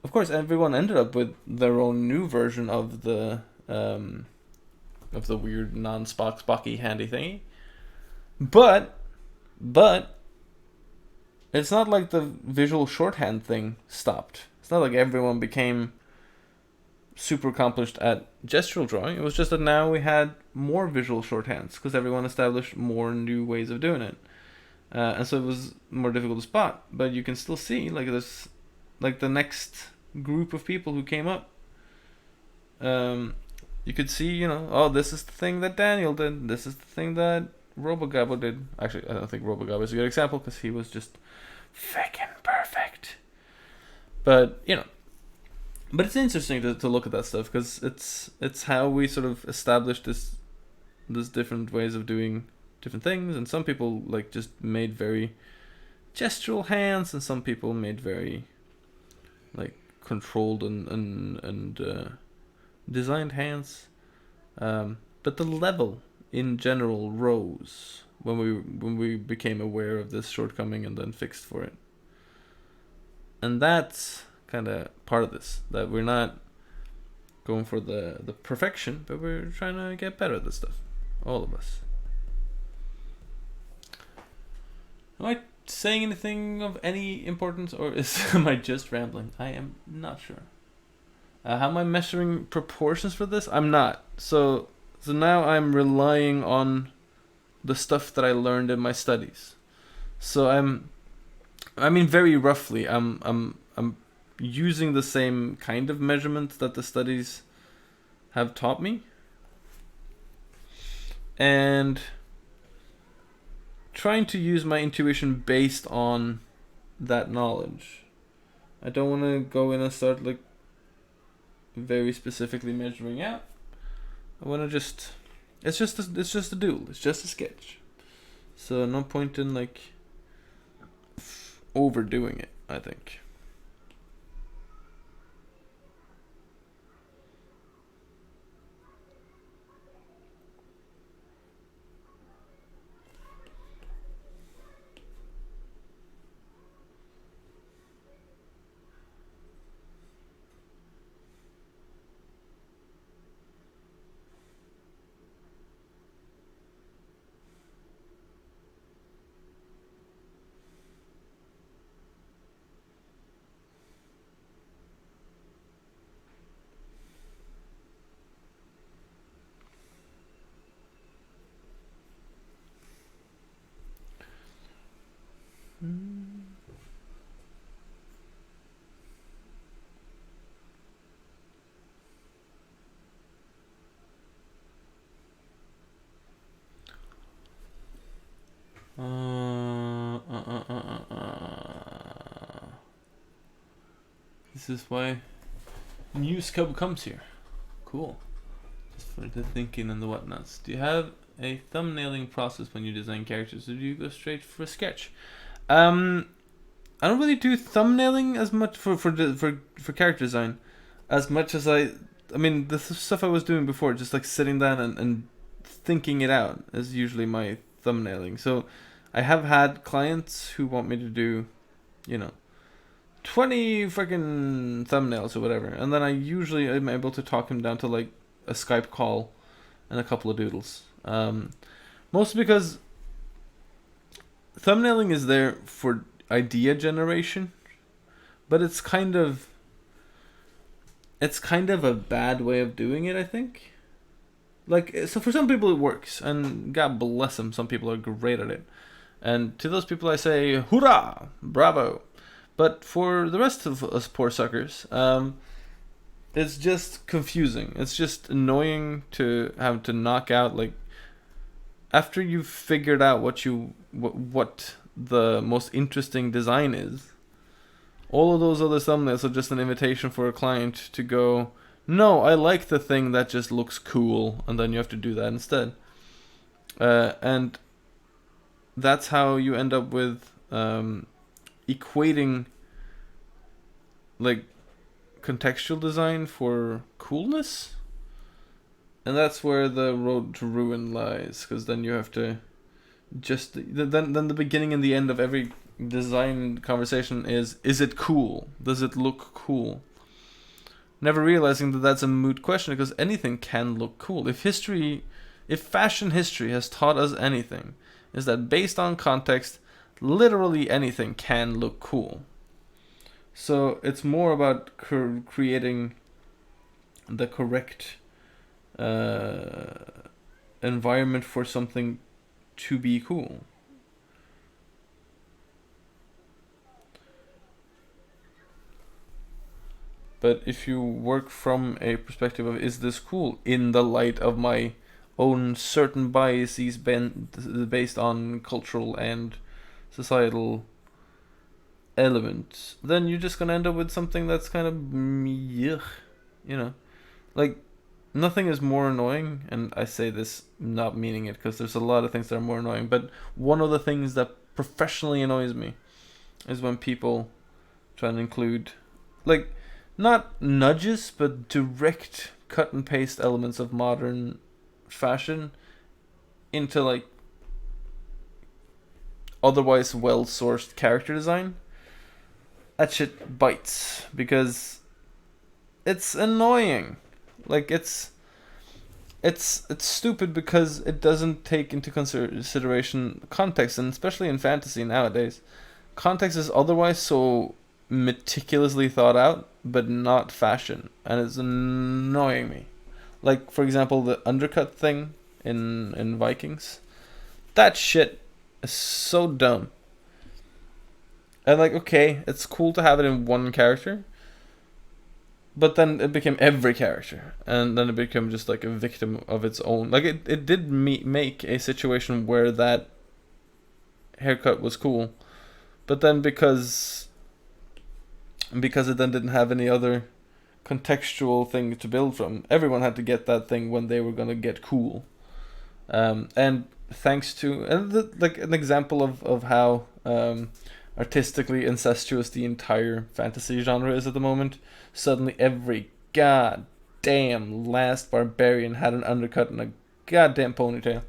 of course everyone ended up with their own new version of the weird non-Spocky handy thingy. But it's not like the visual shorthand thing stopped. It's not like everyone became super accomplished at gestural drawing. It was just that now we had more visual shorthands because everyone established more new ways of doing it, and so it was more difficult to spot. But you can still see like this, like the next group of people who came up. You could see, oh, this is the thing that Daniel did. This is the thing that Robogabo did. Actually, I don't think Robogabo is a good example because he was just fucking perfect. But but it's interesting to look at that stuff because it's how we sort of established this different ways of doing different things, and some people like just made very gestural hands, and some people made very like controlled and designed hands. But the level in general rose when we became aware of this shortcoming and then fixed for it. And that's kind of part of this, that we're not going for the perfection, but we're trying to get better at this stuff, all of us. Am I saying anything of any importance, or am I just rambling? I am not sure. How am I measuring proportions for this? I'm not. So now I'm relying on the stuff that I learned in my studies. So I mean very roughly I'm using the same kind of measurement that the studies have taught me, and trying to use my intuition based on that knowledge. I don't want to go in and start like very specifically measuring out. I want to just it's just a doodle. It's just a sketch. So no point in like overdoing it, I think. This is why News Cub comes here. Cool. Just for the thinking and the whatnots. Do you have a thumbnailing process when you design characters, or do you go straight for a sketch? I don't really do thumbnailing as much for character design, as much as I mean the stuff I was doing before, just like sitting down and thinking it out is usually my thumbnailing. So I have had clients who want me to do, 20 freaking thumbnails or whatever, and then I usually am able to talk him down to like a Skype call and a couple of doodles. Mostly because thumbnailing is there for idea generation, but it's kind of it's kind of a bad way of doing it, I think. Like, so for some people it works, and God bless them, some people are great at it. And to those people I say, hoorah, bravo. But for the rest of us poor suckers, it's just confusing. It's just annoying to have to knock out, like, after you've figured out what the most interesting design is, all of those other thumbnails are just an invitation for a client to go, no, I like the thing that just looks cool, and then you have to do that instead. And that's how you end up with equating, like, contextual design for coolness. And that's where the road to ruin lies, because then you have to then the beginning and the end of every design conversation is it cool? Does it look cool? Never realizing that that's a moot question, because anything can look cool. If fashion history has taught us anything, is that based on context, literally anything can look cool. So it's more about creating the correct environment for something to be cool. But if you work from a perspective of, is this cool in the light of my own certain biases based on cultural and societal elements, then you're just gonna end up with something that's kind of yuck, you know. Like, nothing is more annoying, and I say this not meaning it, because there's a lot of things that are more annoying, but one of the things that professionally annoys me is when people try and include, like, not nudges, but direct cut and paste elements of modern fashion into, like, otherwise well-sourced character design. That shit bites, because it's annoying. Like, it's stupid because it doesn't take into consideration context, and especially in fantasy nowadays, context is otherwise so meticulously thought out, but not fashion, and it's annoying me. Like, for example, the undercut thing in Vikings. That shit is so dumb. And, like, okay, it's cool to have it in one character, but then it became every character, and then it became just like a victim of its own. Like, it did make a situation where that haircut was cool, but then because it then didn't have any other contextual thing to build from, everyone had to get that thing when they were gonna get cool. And thanks to, and like, an example of how artistically incestuous the entire fantasy genre is at the moment. Suddenly every goddamn last barbarian had an undercut and a goddamn ponytail.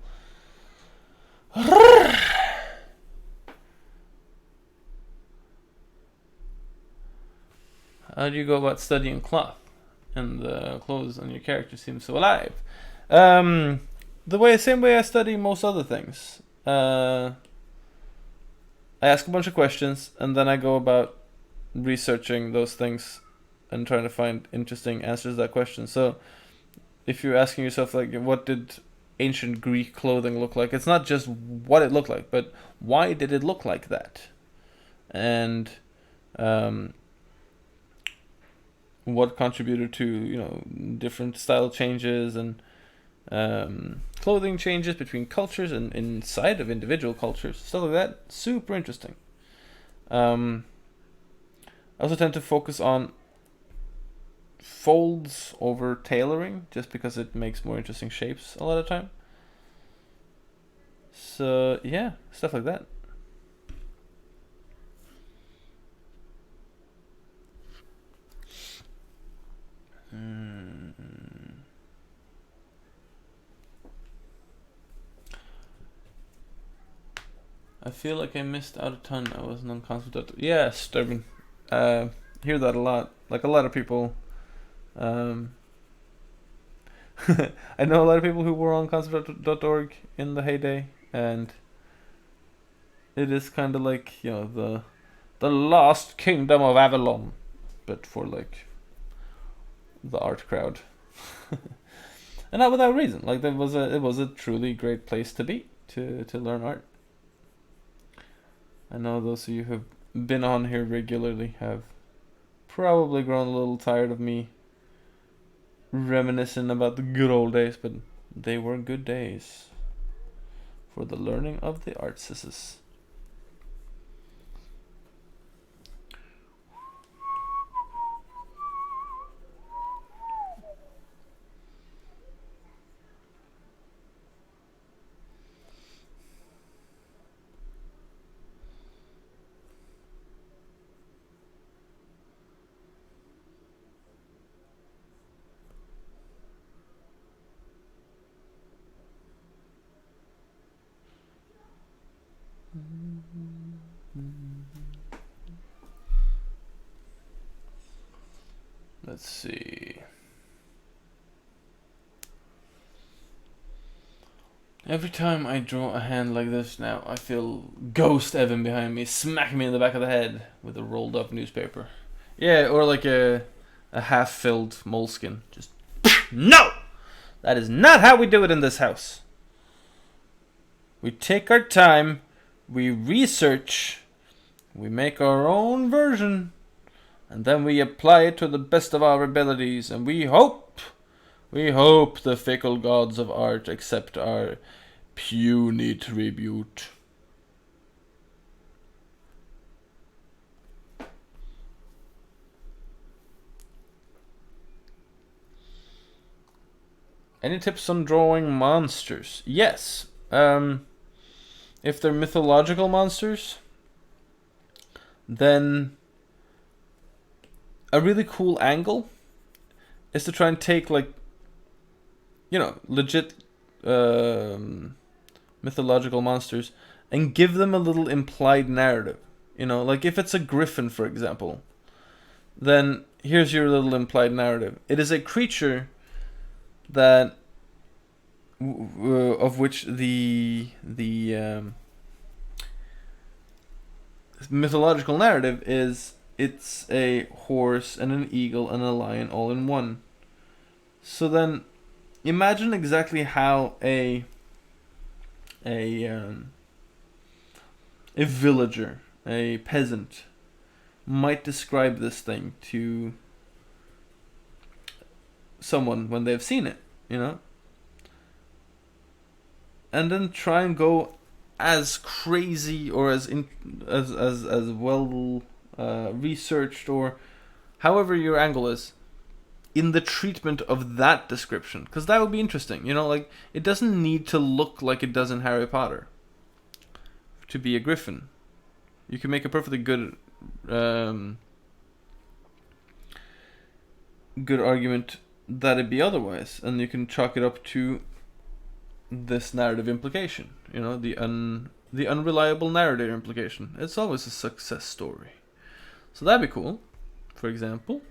How do you go about studying cloth? And the clothes on your character seem so alive. Same way I study most other things. I ask a bunch of questions, and then I go about researching those things and trying to find interesting answers to that question. So if you're asking yourself, like, what did ancient Greek clothing look like? It's not just what it looked like, but why did it look like that? And what contributed to, you know, different style changes and clothing changes between cultures and inside of individual cultures, stuff like that. Super interesting. I also tend to focus on folds over tailoring, just because it makes more interesting shapes a lot of time. So yeah, stuff like that. I feel like I missed out a ton. I wasn't on concept. Yeah, disturbing. Hear that a lot. Like, a lot of people. I know a lot of people who were on concept.org in the heyday, and it is kind of like, you know, the lost kingdom of Avalon, but for, like, the art crowd. And not without reason. Like it was a truly great place to be to learn art. I know those of you who've been on here regularly have probably grown a little tired of me reminiscing about the good old days, but they were good days for the learning of the arts. Let's see. Every time I draw a hand like this now, I feel Ghost Evan behind me smacking me in the back of the head with a rolled up newspaper. Yeah, or like a half-filled moleskin. Just, no! That is not how we do it in this house. We take our time, we research, we make our own version, and then we apply it to the best of our abilities, and we hope the fickle gods of art accept our puny tribute. Any tips on drawing monsters? Yes. If they're mythological monsters, then a really cool angle is to try and take, like, you know, legit mythological monsters and give them a little implied narrative. You know, like if it's a griffin, for example, then here's your little implied narrative. It is a creature that of which the mythological narrative is it's a horse and an eagle and a lion all in one. So then imagine exactly how a villager, a peasant, might describe this thing to someone when they've seen it, you know? And then try and go as crazy or as well researched, or however your angle is, in the treatment of that description, because that would be interesting. You know, like it doesn't need to look like it does in Harry Potter to be a griffin. You can make a perfectly good good argument that it be otherwise, and you can chalk it up to this narrative implication. You know, the unreliable narrator implication. It's always a success story. So that'd be cool. For example,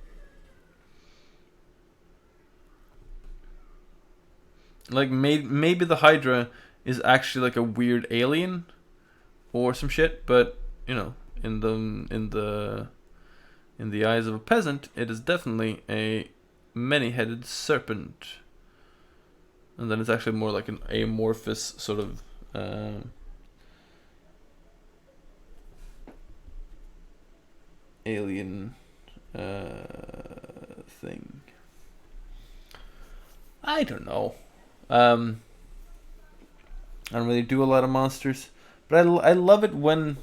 like maybe the Hydra is actually like a weird alien or some shit, but you know, in the eyes of a peasant, it is definitely a many-headed serpent. And then it's actually more like an amorphous sort of alien thing. I don't know. I don't really do a lot of monsters, but I love it when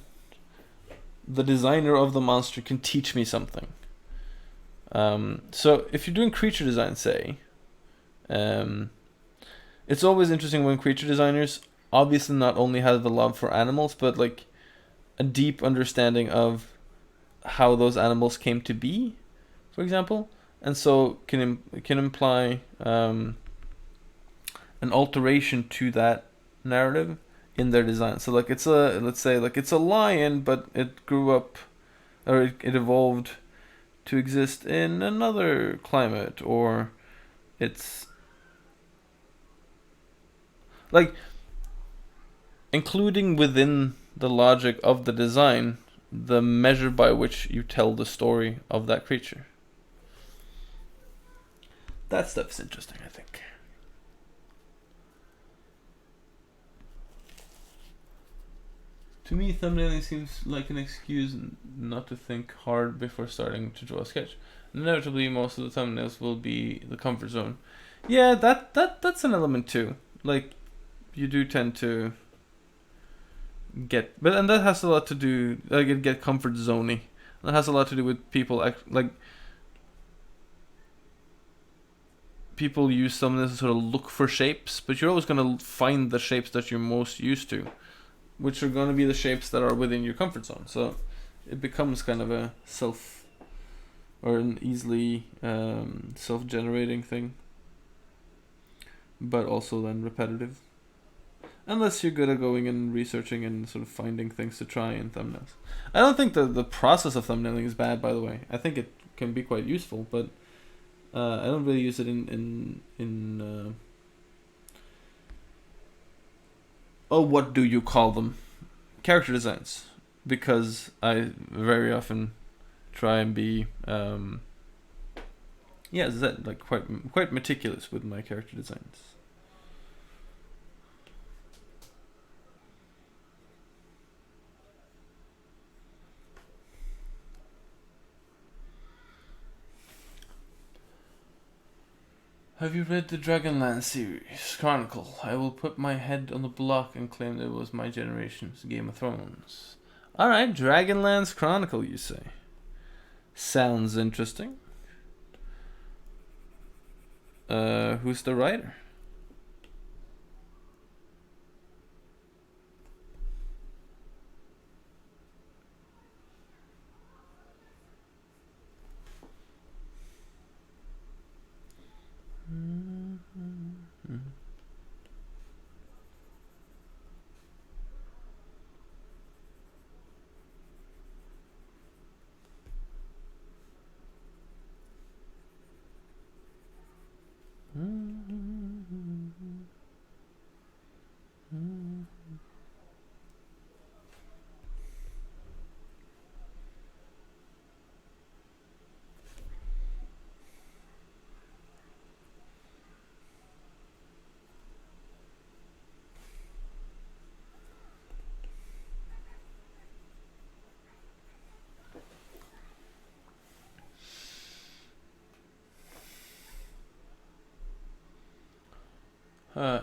the designer of the monster can teach me something. So if you're doing creature design, say, it's always interesting when creature designers obviously not only have the love for animals, but like a deep understanding of how those animals came to be, for example, and so can imply an alteration to that narrative in their design. So like let's say it's a lion, but it grew up, or it evolved to exist in another climate, or it's like including within the logic of the design the measure by which you tell the story of that creature. That stuff's interesting, I think. To me, thumbnailing seems like an excuse not to think hard before starting to draw a sketch. Inevitably, most of the thumbnails will be the comfort zone. Yeah, that's an element too. Like, you do tend to get, but and that has a lot to do. Get comfort zoney. That has a lot to do with people like people use thumbnails to sort of look for shapes, but you're always gonna find the shapes that you're most used to, which are going to be the shapes that are within your comfort zone. So it becomes kind of a an easily self-generating thing, but also then repetitive. Unless you're good at going and researching and sort of finding things to try in thumbnails. I don't think the process of thumbnailing is bad, by the way. I think it can be quite useful, but I don't really use it in what do you call them? Character designs. Because I very often try and be quite meticulous with my character designs. Have you read the Dragonlance series, Chronicle? I will put my head on the block and claim that it was my generation's Game of Thrones. Alright, Dragonlance Chronicle, you say? Sounds interesting. Who's the writer?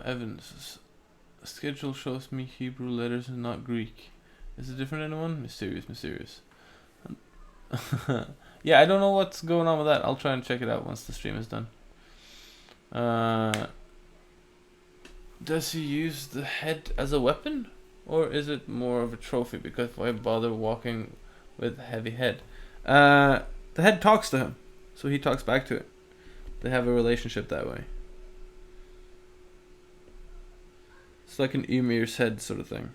Evans' schedule shows me Hebrew letters and not Greek. Is it different anyone? Mysterious. Yeah, I don't know what's going on with that. I'll try and check it out once the stream is done. Does he use the head as a weapon? Or is it more of a trophy? Because why bother walking with a heavy head? The head talks to him, so he talks back to it. They have a relationship that way. It's like an Emir's head sort of thing.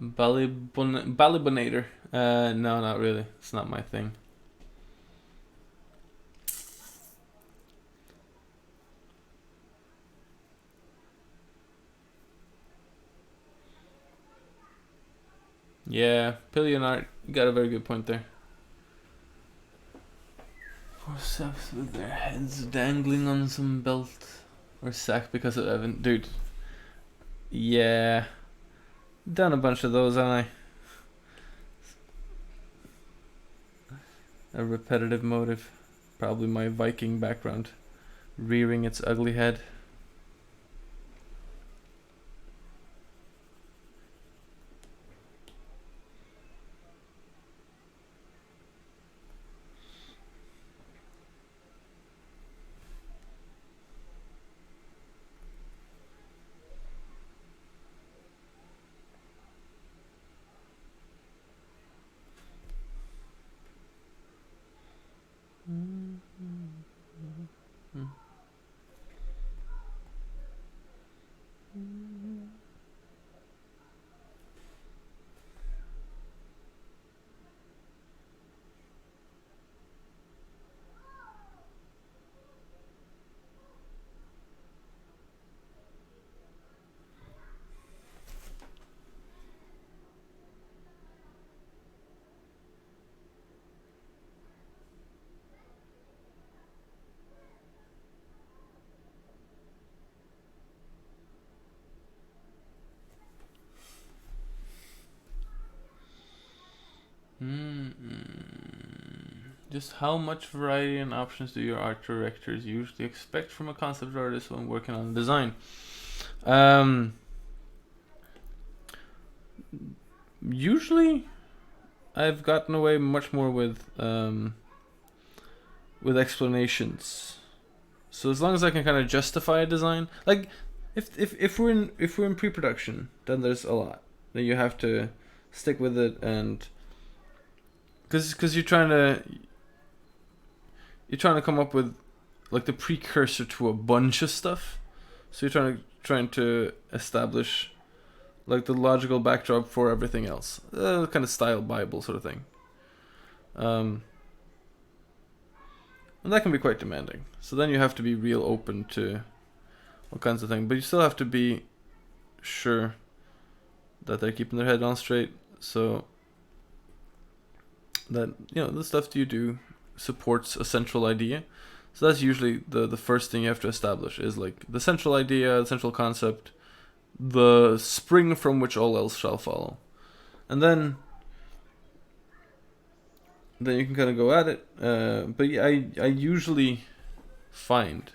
Ballybonator. No, not really. It's not my thing. Yeah, Pillion art. You got a very good point there. Four subs with their heads dangling on some belt. Or sacked because of Evan. Dude. Yeah. Done a bunch of those, haven't I? A repetitive motive. Probably my Viking background. Rearing its ugly head. Just how much variety and options do your art directors usually expect from a concept artist when working on a design? Usually, I've gotten away much more with explanations. So as long as I can kind of justify a design, like if we're in pre-production, then there's a lot that you have to stick with it, and because you're trying to come up with like the precursor to a bunch of stuff. So you're trying to establish like the logical backdrop for everything else, kind of style Bible sort of thing. And that can be quite demanding. So then you have to be real open to all kinds of things, but you still have to be sure that they're keeping their head on straight, so that the stuff you do supports a central idea. So that's usually the first thing you have to establish is like the central idea, the central concept, the spring from which all else shall follow, and then you can kind of go at it. But I usually find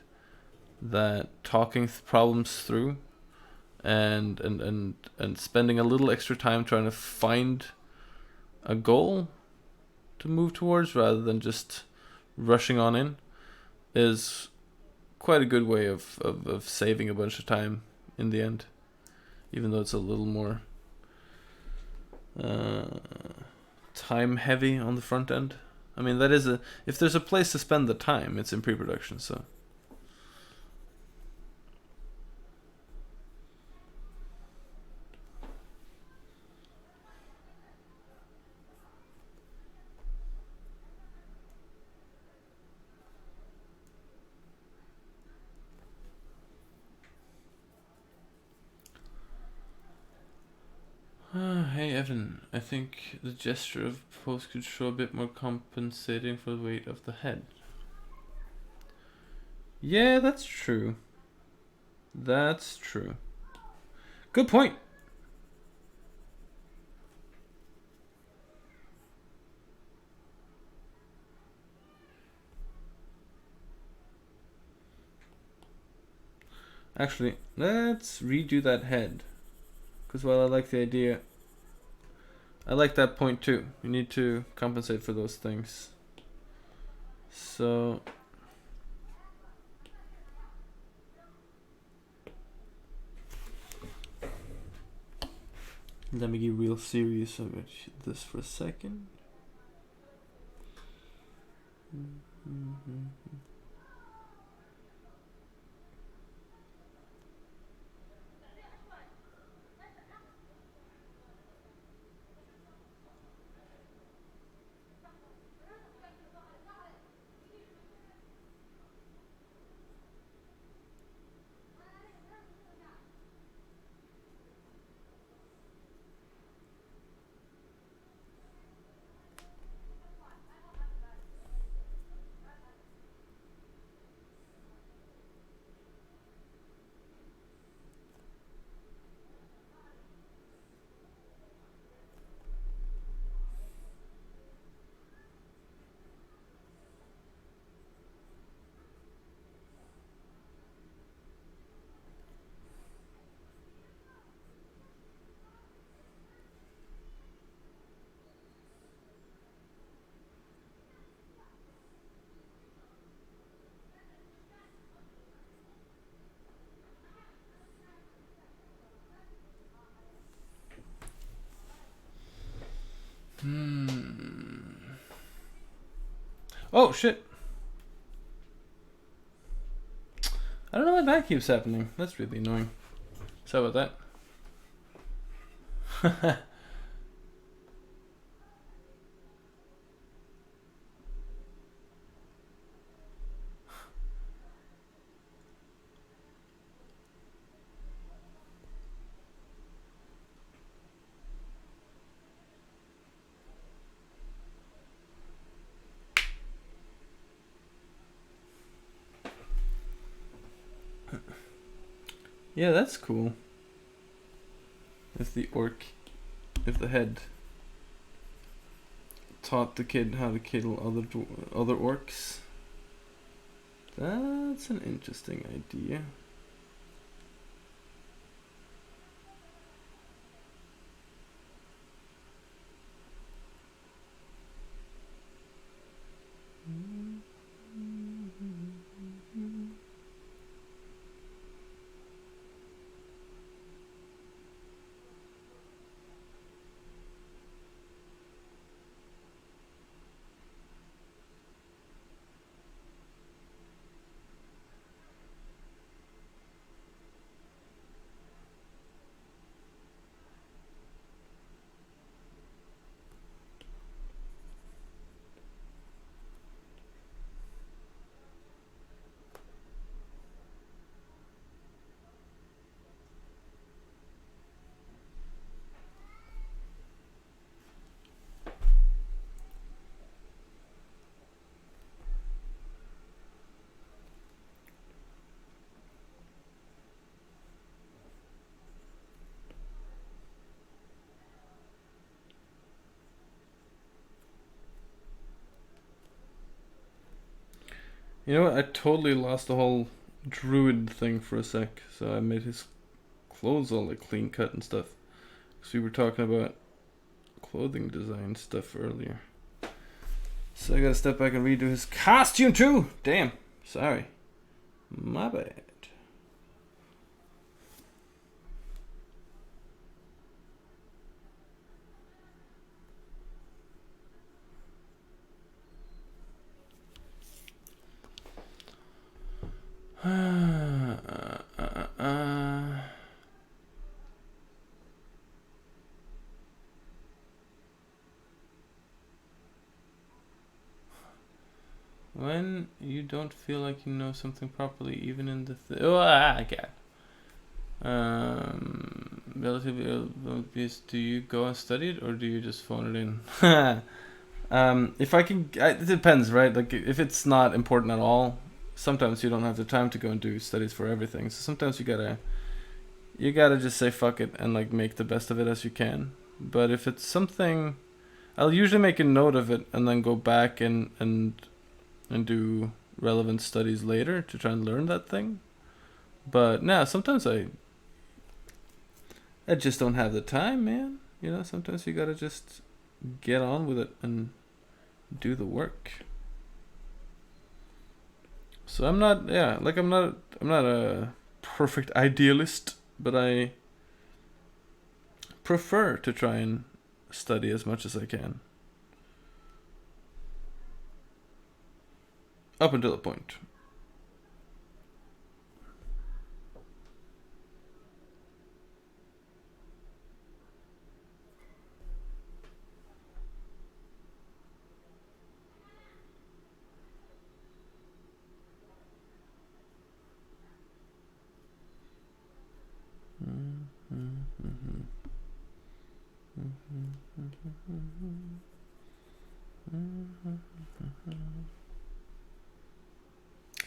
that talking problems through and spending a little extra time trying to find a goal to move towards rather than just rushing on in is quite a good way of saving a bunch of time in the end, even though it's a little more time heavy on the front end. I mean, that is if there's a place to spend the time, it's in pre-production. So hey Evan, I think the gesture of pose could show a bit more compensating for the weight of the head. Yeah, that's true. That's true. Good point. Actually, let's redo that head. Because while I like the idea, I like that point too. You need to compensate for those things. So let me get real serious about this for a second. Oh, shit. I don't know why that keeps happening. That's really annoying. Sorry about that. Yeah, that's cool. If the head taught the kid how to kill other orcs, that's an interesting idea. You know what? I totally lost the whole druid thing for a sec. So I made his clothes all like clean cut and stuff. Because we were talking about clothing design stuff earlier. So I gotta step back and redo his costume too. Damn. Sorry. My bad. When you don't feel like you know something properly, even in the I get. Relatively, do you go and study it or do you just phone it in? If I can, it depends, right? Like if it's not important at all, sometimes you don't have the time to go and do studies for everything. So sometimes you gotta just say fuck it and like make the best of it as you can. But if it's something, I'll usually make a note of it and then go back and do relevant studies later to try and learn that thing. But nah, sometimes I just don't have the time, man. You know, sometimes you gotta just get on with it and do the work. So I'm not a perfect idealist, but I prefer to try and study as much as I can. Up until a point.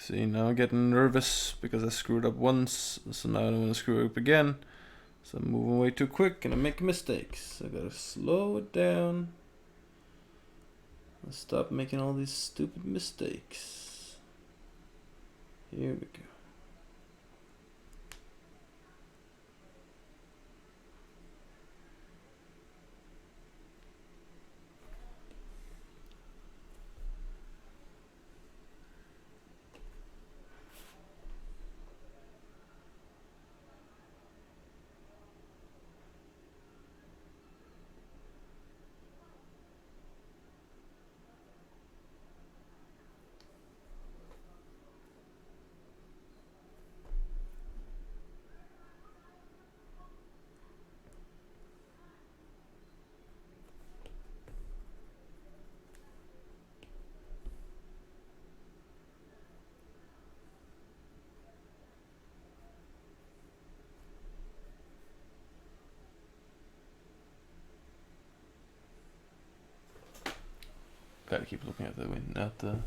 See, now I'm getting nervous because I screwed up once, so now I don't want to screw up again. So I'm moving way too quick and I'm making mistakes. I gotta slow it down and stop making all these stupid mistakes. Here we go. Gotta keep looking at the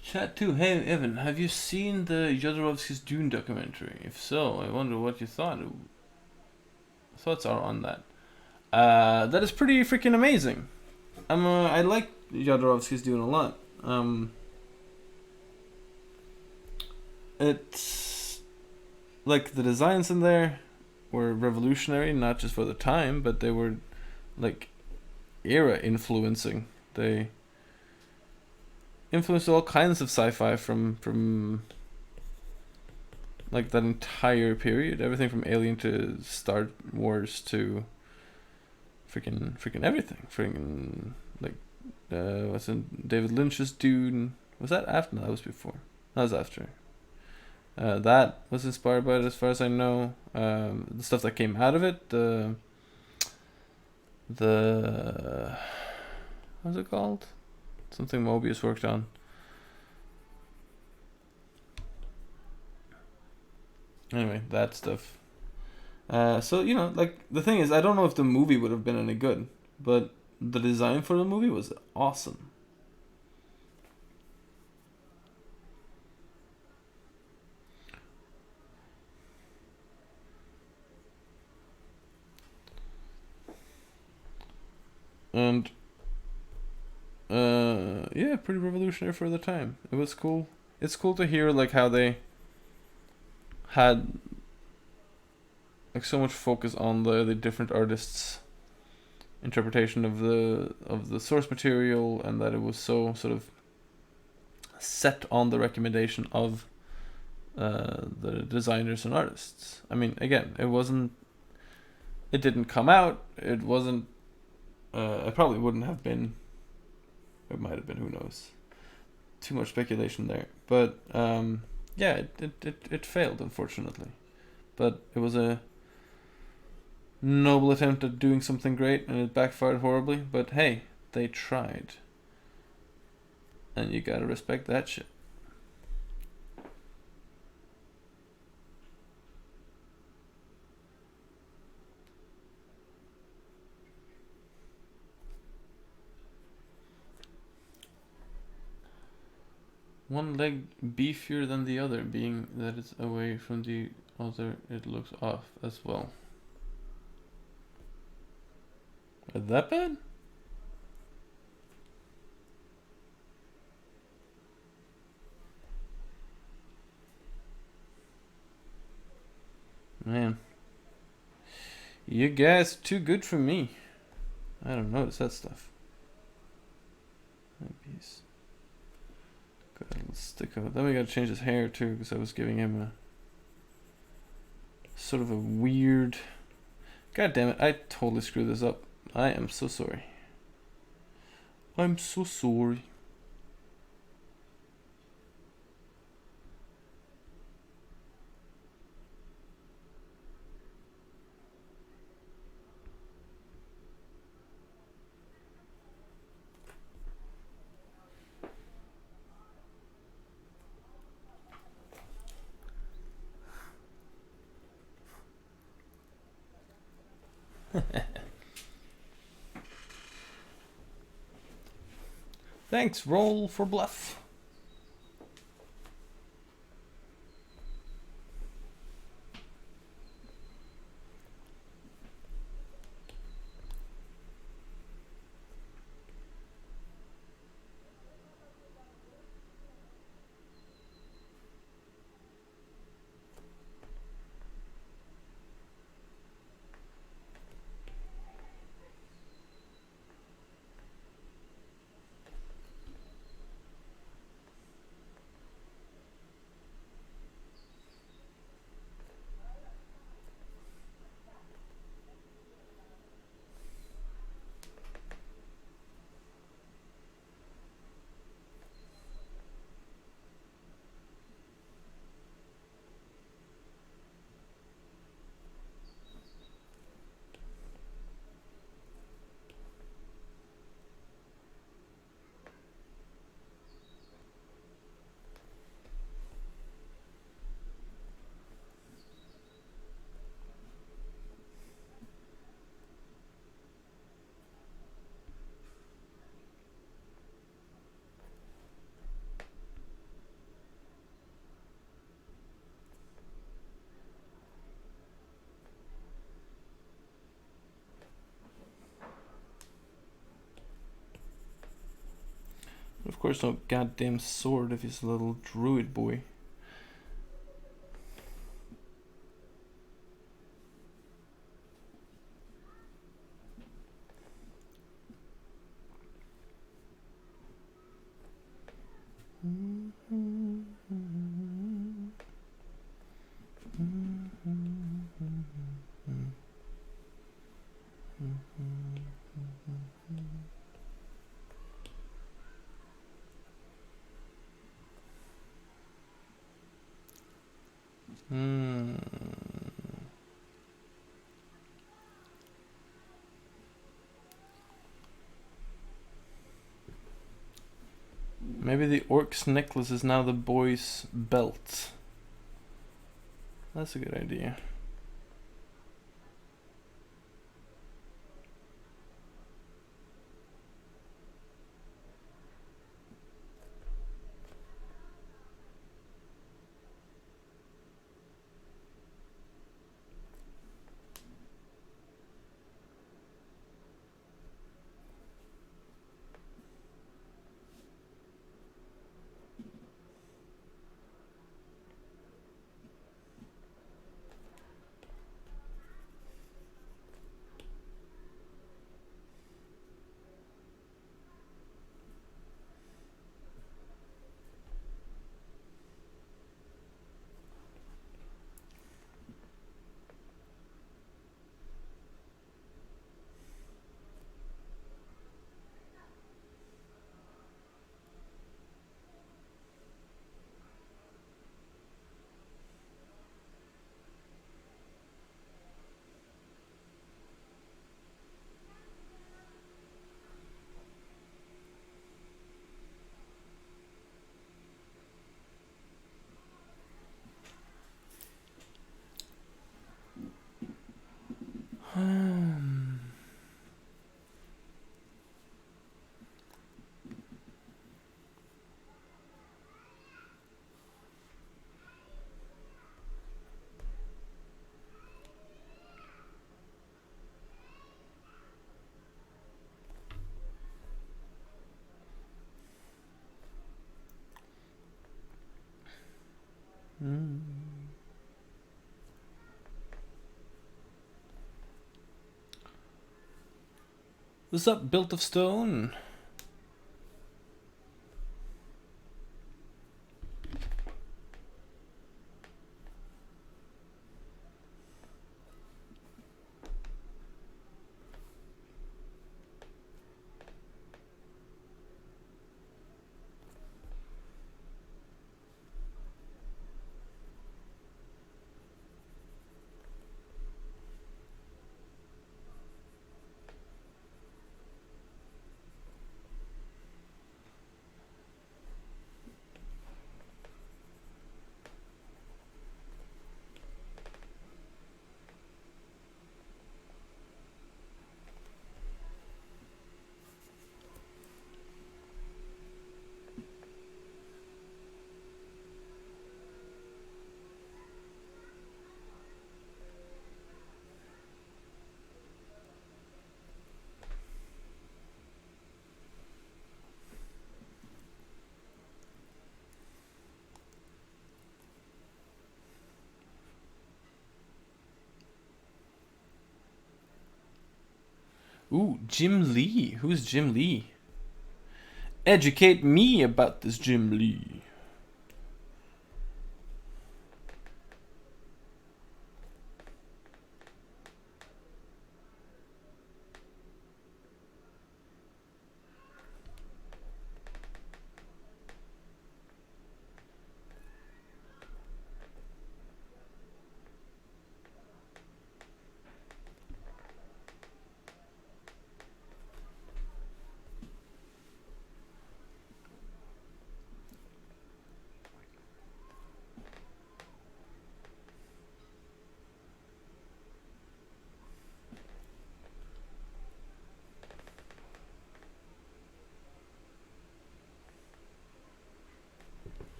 chat too. Hey Evan, have you seen the Jodorowsky's Dune documentary? If so, I wonder what your thoughts are on that. That is pretty freaking amazing. I like Jodorowsky's Dune a lot. It's like the designs in there were revolutionary, not just for the time, but they were like era influencing. They influenced all kinds of sci-fi from like that entire period, everything from Alien to Star Wars to freaking everything, freaking like what's in David Lynch's Dune? Was that after? No, that was before. That was after. That was inspired by it, as far as I know. The stuff that came out of it, the what's it called? Something Mobius worked on. Anyway, that stuff. So like the thing is, I don't know if the movie would have been any good, but the design for the movie was awesome. And yeah, pretty revolutionary for the time. It was cool. It's cool to hear like how they had like so much focus on the different artists' interpretation of the source material, and that it was so sort of set on the recommendation of the designers and artists. I mean, again, it didn't come out. It wasn't. It probably wouldn't have been. It might have been. Who knows? Too much speculation there. But yeah, it failed, unfortunately. But it was a noble attempt at doing something great, and it backfired horribly. But hey, they tried, and you gotta respect that shit. One leg beefier than the other, being that it's away from the other, it looks off as well. Is that bad? Man. You guys are too good for me. I don't notice that stuff. Piece. Got a little stick of it. Then we gotta change his hair too, because I was giving him a sort of a weird. God damn it! I totally screwed this up. I am so sorry. I'm so sorry. Thanks, roll for bluff. course, no goddamn sword if he's a little druid boy. Maybe the orc's necklace is now the boy's belt. That's a good idea. What's up, built of stone? Ooh, Jim Lee. Who's Jim Lee? Educate me about this Jim Lee.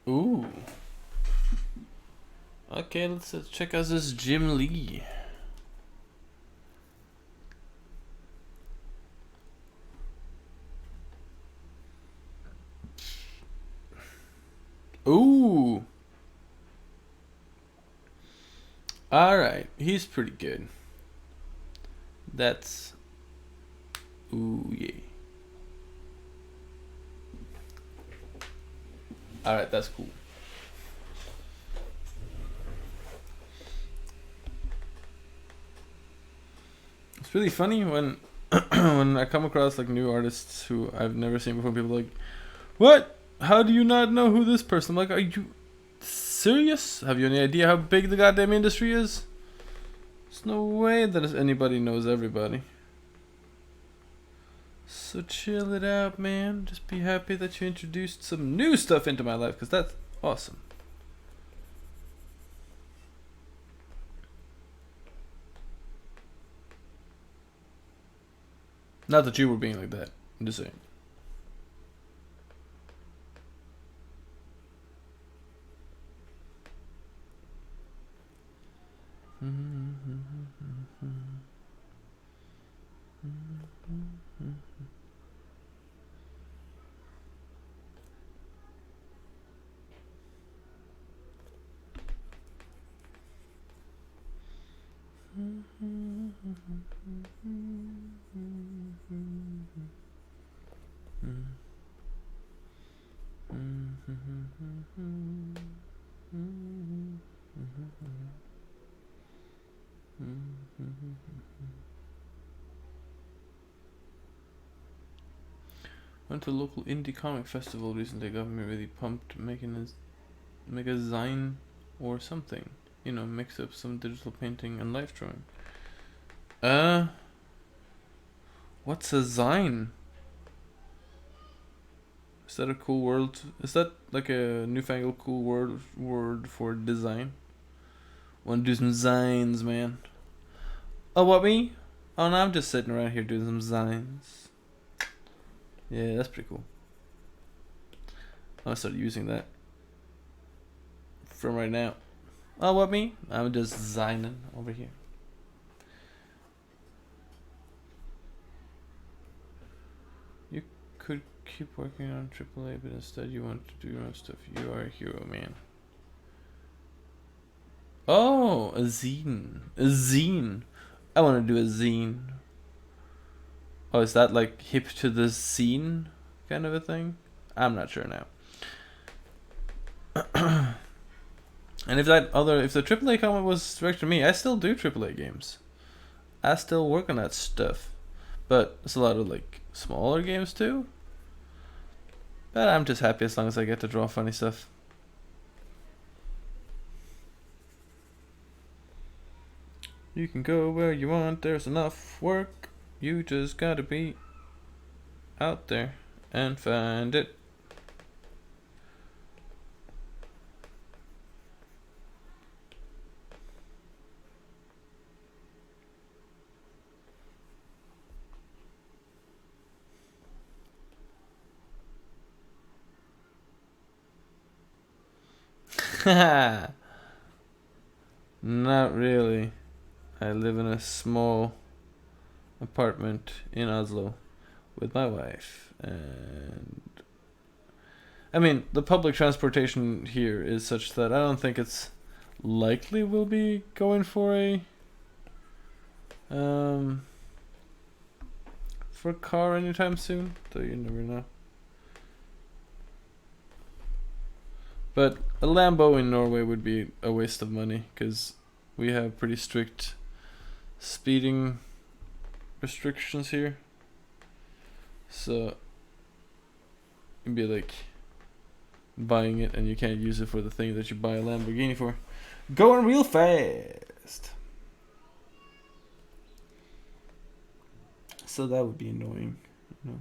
Ooh. Okay, let's check out this Jim Lee. Ooh. Alright, he's pretty good. That's... Ooh, yeah. Alright, that's cool. It's really funny when when I come across like new artists who I've never seen before. People are like, what? How do you not know who this person? I'm like, are you serious? Have you any idea how big the goddamn industry is? There's no way that anybody knows everybody. So chill it out, man. Just be happy that you introduced some new stuff into my life, because that's awesome. Not that you were being like that. I'm just saying. Went to a local indie comic festival recently. Got me really pumped. Make a zine or something. You know, mix up some digital painting and life drawing. What's a zine? Is that a cool word? Is that like a newfangled cool word for design? Wanna do some zines, man? Oh, what me? Oh no, I'm just sitting around here doing some zines. Yeah, that's pretty cool. I'm gonna start using that from right now. Oh, what me? I'm just zining over here. You could keep working on AAA, but instead you want to do your own stuff. You are a hero, man. Oh, a zine. A zine. I want to do a zine. Oh, is that like hip to the scene kind of a thing? I'm not sure now. And if the AAA comic was directed to me, I still do AAA games. I still work on that stuff. But it's a lot of like smaller games too. But I'm just happy as long as I get to draw funny stuff. You can go where you want, there's enough work. You just gotta be out there and find it. Not really. I live in a small apartment in Oslo with my wife, and I mean the public transportation here is such that I don't think it's likely we'll be going for a car anytime soon, though you never know. But a Lambo in Norway would be a waste of money because we have pretty strict speeding restrictions here. So you'd be like buying it and you can't use it for the thing that you buy a Lamborghini for. Going real fast. So that would be annoying, you know.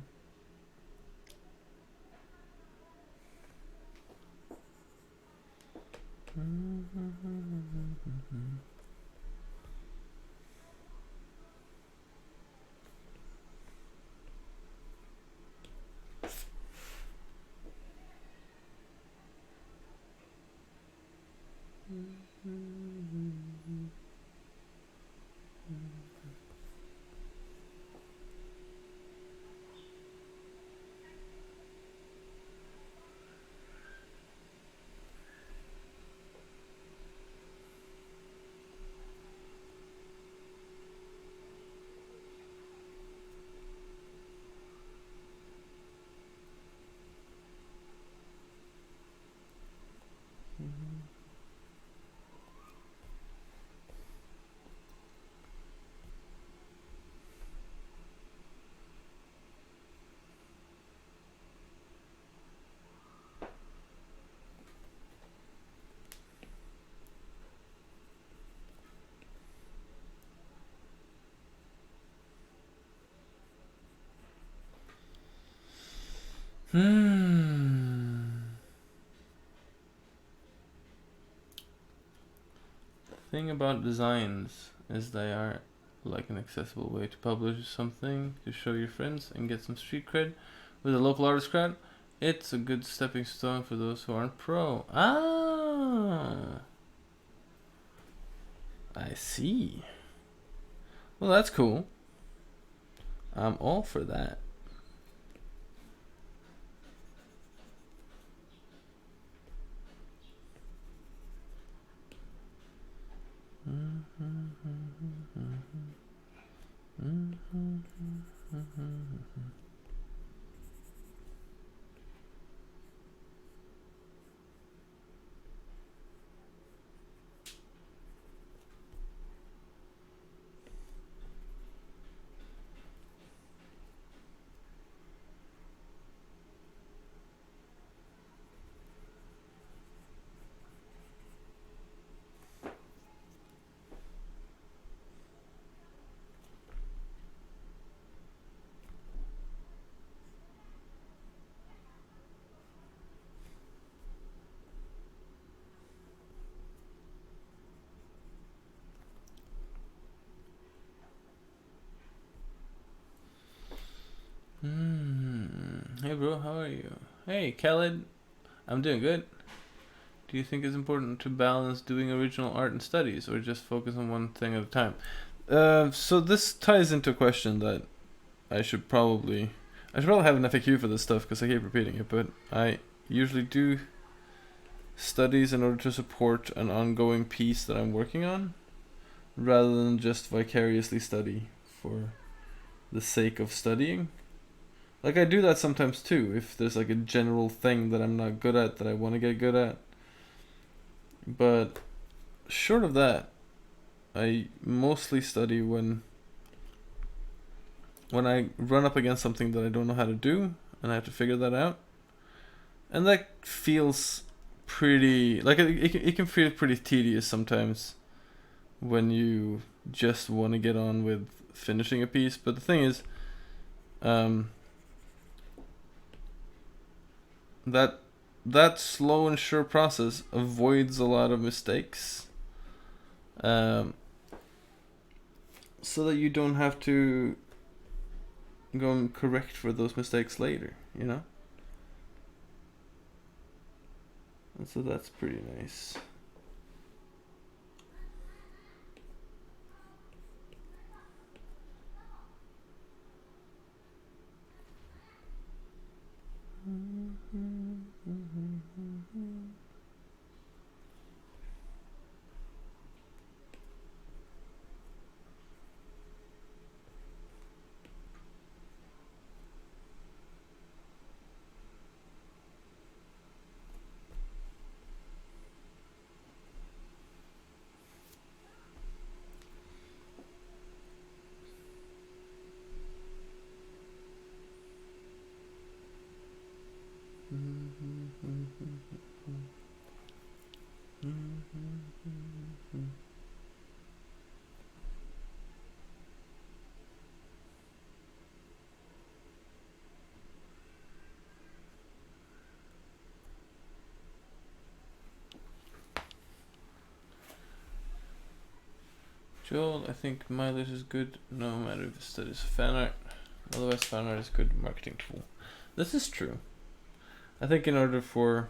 Thing about designs is they are like an accessible way to publish something, to show your friends and get some street cred with a local artist crowd. It's a good stepping stone for those who aren't pro. Ah, I see. Well, that's cool. I'm all for that. Hey bro, how are you? Hey Khaled, I'm doing good. Do you think it's important to balance doing original art and studies, or just focus on one thing at a time? So this ties into a question that I should probably have an FAQ for this stuff because I keep repeating it. But I usually do studies in order to support an ongoing piece that I'm working on, rather than just vicariously study for the sake of studying. Like, I do that sometimes too, if there's like a general thing that I'm not good at that I want to get good at. But short of that, I mostly study when I run up against something that I don't know how to do and I have to figure that out. And that feels pretty, like, it can feel pretty tedious sometimes when you just want to get on with finishing a piece. But the thing is, that slow and sure process avoids a lot of mistakes, so that you don't have to go and correct for those mistakes later, you know? And so that's pretty nice. Joel, I think mileage is good no matter if the studies fan art. Otherwise, fan art is a good marketing tool. This is true. I think in order for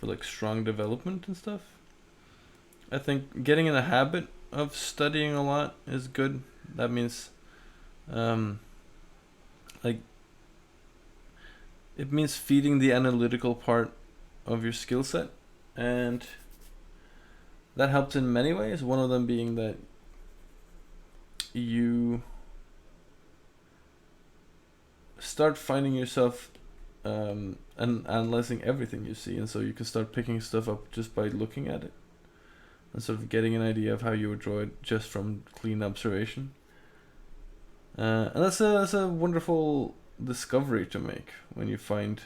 like strong development and stuff, I think getting in a habit of studying a lot is good. That means, like, it means feeding the analytical part of your skill set, and that helps in many ways. One of them being that you start finding yourself and analyzing everything you see, and so you can start picking stuff up just by looking at it and sort of getting an idea of how you would draw it just from clean observation. And that's a wonderful discovery to make when you find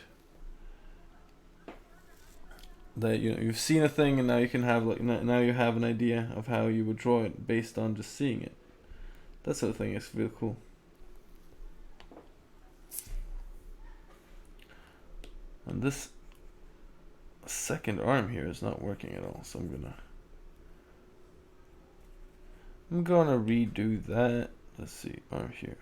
that you've seen a thing and now you can have now you have an idea of how you would draw it based on just seeing it. That sort of thing is really cool. And this second arm here is not working at all, so I'm gonna redo that. Let's see, arm here.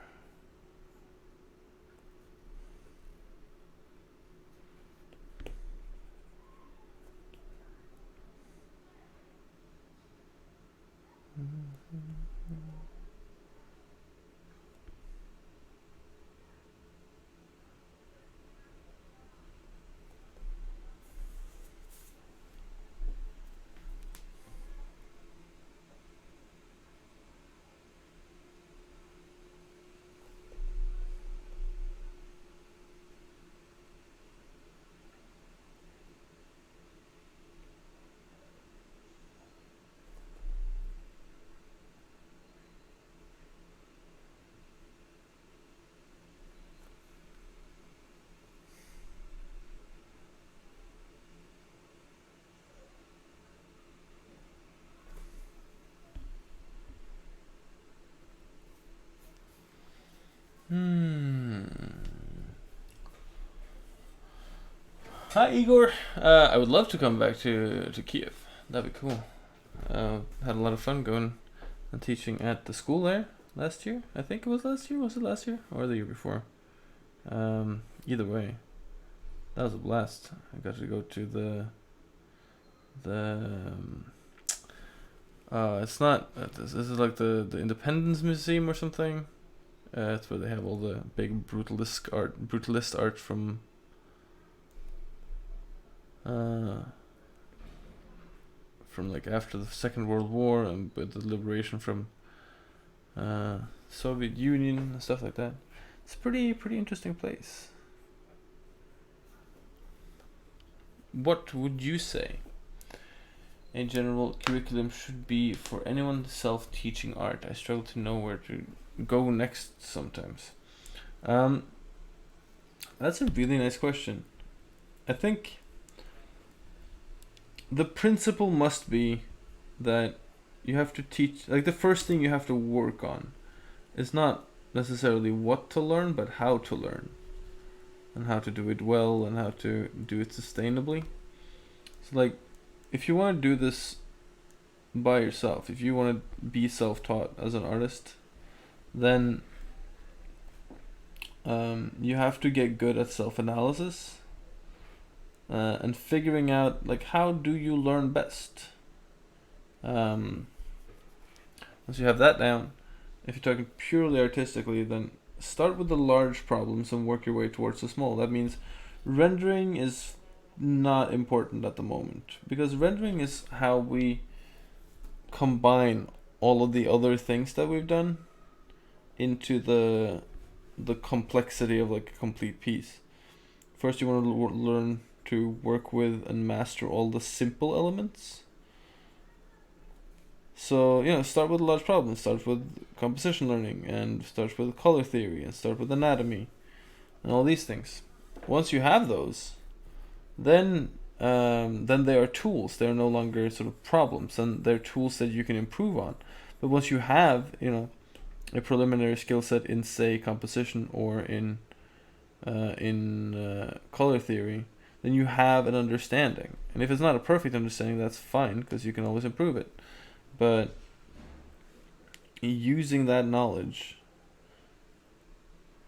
Hi Igor. I would love to come back to Kiev. That'd be cool. Had a lot of fun going and teaching at the school there last year. I think it was last year. Was it last year or the year before? Either way, that was a blast. I got to go to it's not. This is like the Independence Museum or something. It's where they have all the big brutalist art from like after the Second World War and with the liberation from Soviet Union and stuff like that. It's a pretty interesting place. What would you say a general curriculum should be for anyone self-teaching art? I struggle to know where to go next sometimes. That's a really nice question. I think the principle must be that you have to teach, like the first thing you have to work on is not necessarily what to learn, but how to learn and how to do it well and how to do it sustainably. So like, if you want to do this by yourself, if you want to be self-taught as an artist, then you have to get good at self-analysis and figuring out like how do you learn best. Once you have that down, if you're talking purely artistically, then start with the large problems and work your way towards the small. That means rendering is not important at the moment, because rendering is how we combine all of the other things that we've done into the complexity of like a complete piece. First you want to learn to work with and master all the simple elements. So, start with large problems, start with composition learning, and start with color theory, and start with anatomy, and all these things. Once you have those, then they are tools. They are no longer sort of problems, and they're tools that you can improve on. But once you have, a preliminary skill set in, say, composition or in color theory, then you have an understanding. And if it's not a perfect understanding, that's fine, because you can always improve it. But using that knowledge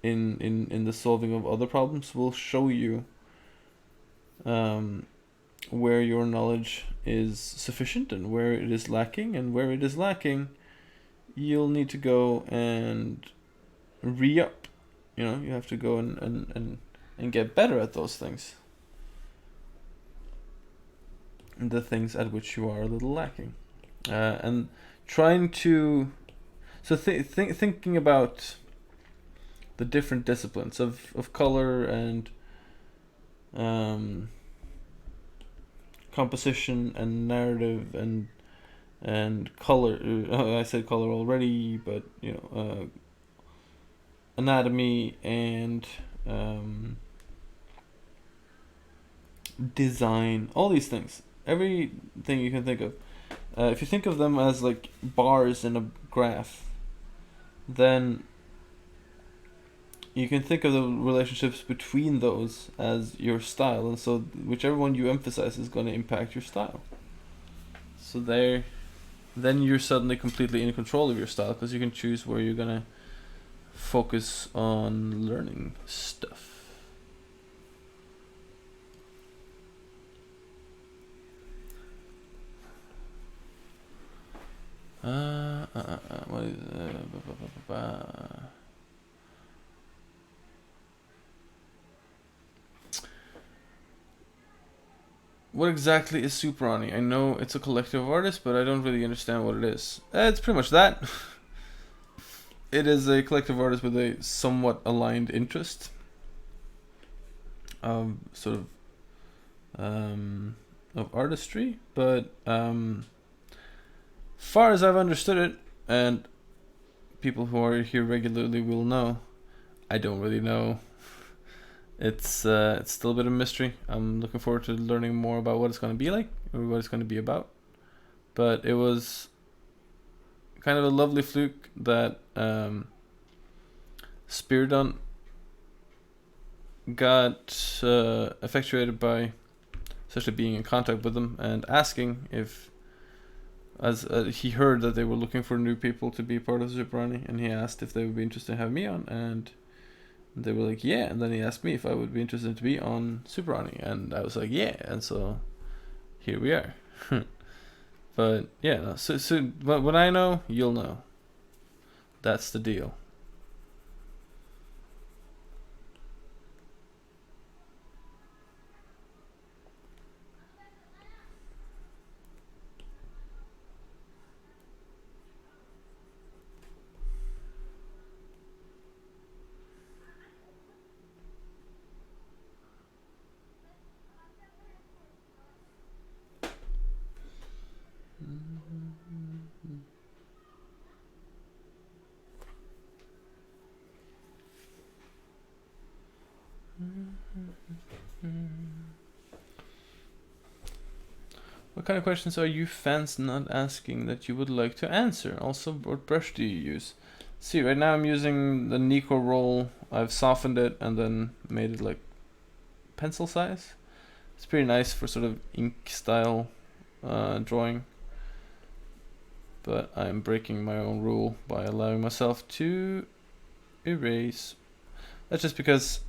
in the solving of other problems will show you where your knowledge is sufficient and where it is lacking, and where it is lacking, you'll need to go and re-up. You have to go and get better at those things. The things at which you are a little lacking. And trying to... So thinking about the different disciplines of color and composition and narrative and color. I said color already, but anatomy and design, all these things, everything you can think of. If you think of them as like bars in a graph, then you can think of the relationships between those as your style, and so whichever one you emphasize is going to impact your style. So then you're suddenly completely in control of your style because you can choose where you're gonna focus on learning stuff. What is What exactly is Superani? I know it's a collective of artists, but I don't really understand what it is. It's pretty much that. It is a collective of artists with a somewhat aligned interest. Sort of artistry, but far as I've understood it, and people who are here regularly will know, I don't really know. It's still a bit of a mystery. I'm looking forward to learning more about what it's going to be like or what it's going to be about. But it was kind of a lovely fluke that Spiridon got effectuated by essentially being in contact with them and asking if, as he heard that they were looking for new people to be part of Superani, and he asked if they would be interested in having me on, and they were like, yeah, and then he asked me if I would be interested to be on Superani, and I was like, yeah, and so here we are. But yeah, no, so when I know, you'll know. That's the deal. What kind of questions are you fans not asking that you would like to answer? Also, what brush do you use? See, right now I'm using the Nico roll. I've softened it and then made it like pencil size. It's pretty nice for sort of ink style drawing. But I'm breaking my own rule by allowing myself to erase. That's just because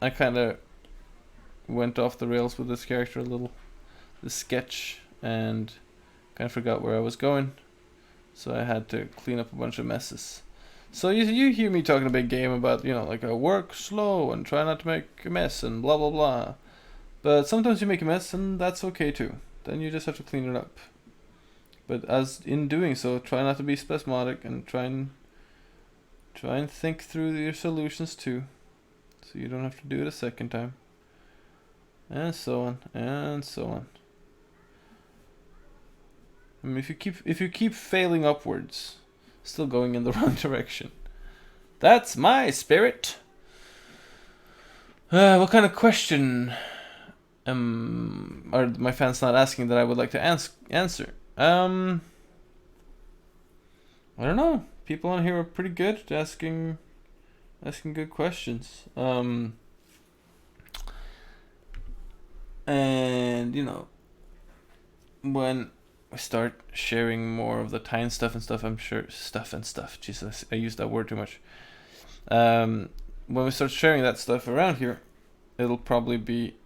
I kind of went off the rails with this character a little. The sketch, and kind of forgot where I was going, so I had to clean up a bunch of messes. So you hear me talking a big game about, you know, like I work slow and try not to make a mess and blah blah blah, but sometimes you make a mess and that's okay too. Then you just have to clean it up. But as in doing so, try not to be spasmodic and try and think through your solutions too, so you don't have to do it a second time, and so on and so on. I mean, if you keep failing upwards, still going in the wrong direction. That's my spirit. What kind of question are my fans not asking that I would like to answer? I don't know. People on here are pretty good at asking good questions. And you know, when I start sharing more of the Tyne stuff and stuff, I'm sure stuff. Jesus, I used that word too much. When we start sharing that stuff around here, it'll probably be,